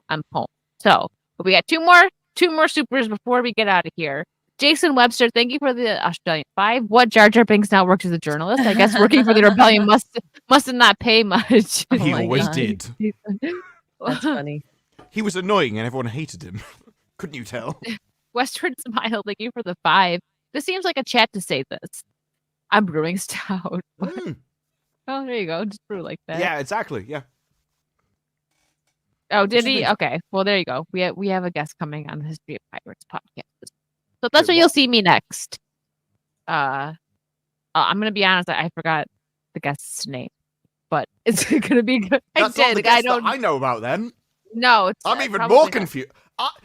I'm home. So but we got two more supers before we get out of here. Jason Webster, thank you for the Australian 5. What Jar Jar Binks now works as a journalist? I guess working for the rebellion must not pay much. Oh He my always God. did. That's funny. He was annoying and everyone hated him. Couldn't you tell? Westward Smile, thank you for the 5. This seems like a chat to say this. I'm brewing stout. Mm. Oh, there you go. Just brew like that. Yeah, exactly. Yeah. Oh, did Which he? means- Okay. Well, there you go. We have a guest coming on the History of Pirates podcast. So that's Wait, where you'll what? see me next. I'm gonna be honest. I forgot the guest's name, but it's gonna be good. That's not the I guess don't that I know about then. know. It's I'm even probably more not. confused.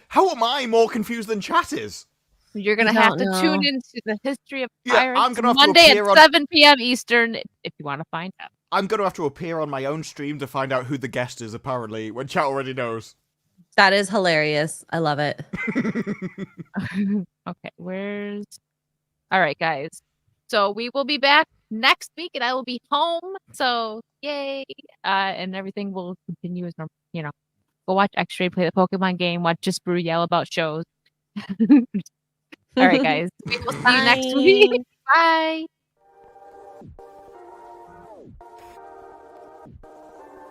How am I more confused than chat is? You're gonna You have don't to tune know. into the History of Yeah, Pirates I'm gonna have to Monday at appear on- 7 p.m. Eastern if you want to find out. I'm going to have to appear on my own stream to find out who the guest is, apparently, when chat already knows. That is hilarious. I love it. Okay, where's all right, guys. So we will be back next week and I will be home. So yay. And everything will continue as normal. Go watch Xray play the Pokemon game, watch Disparu yell about shows. All right, guys. We will see you next week. Bye.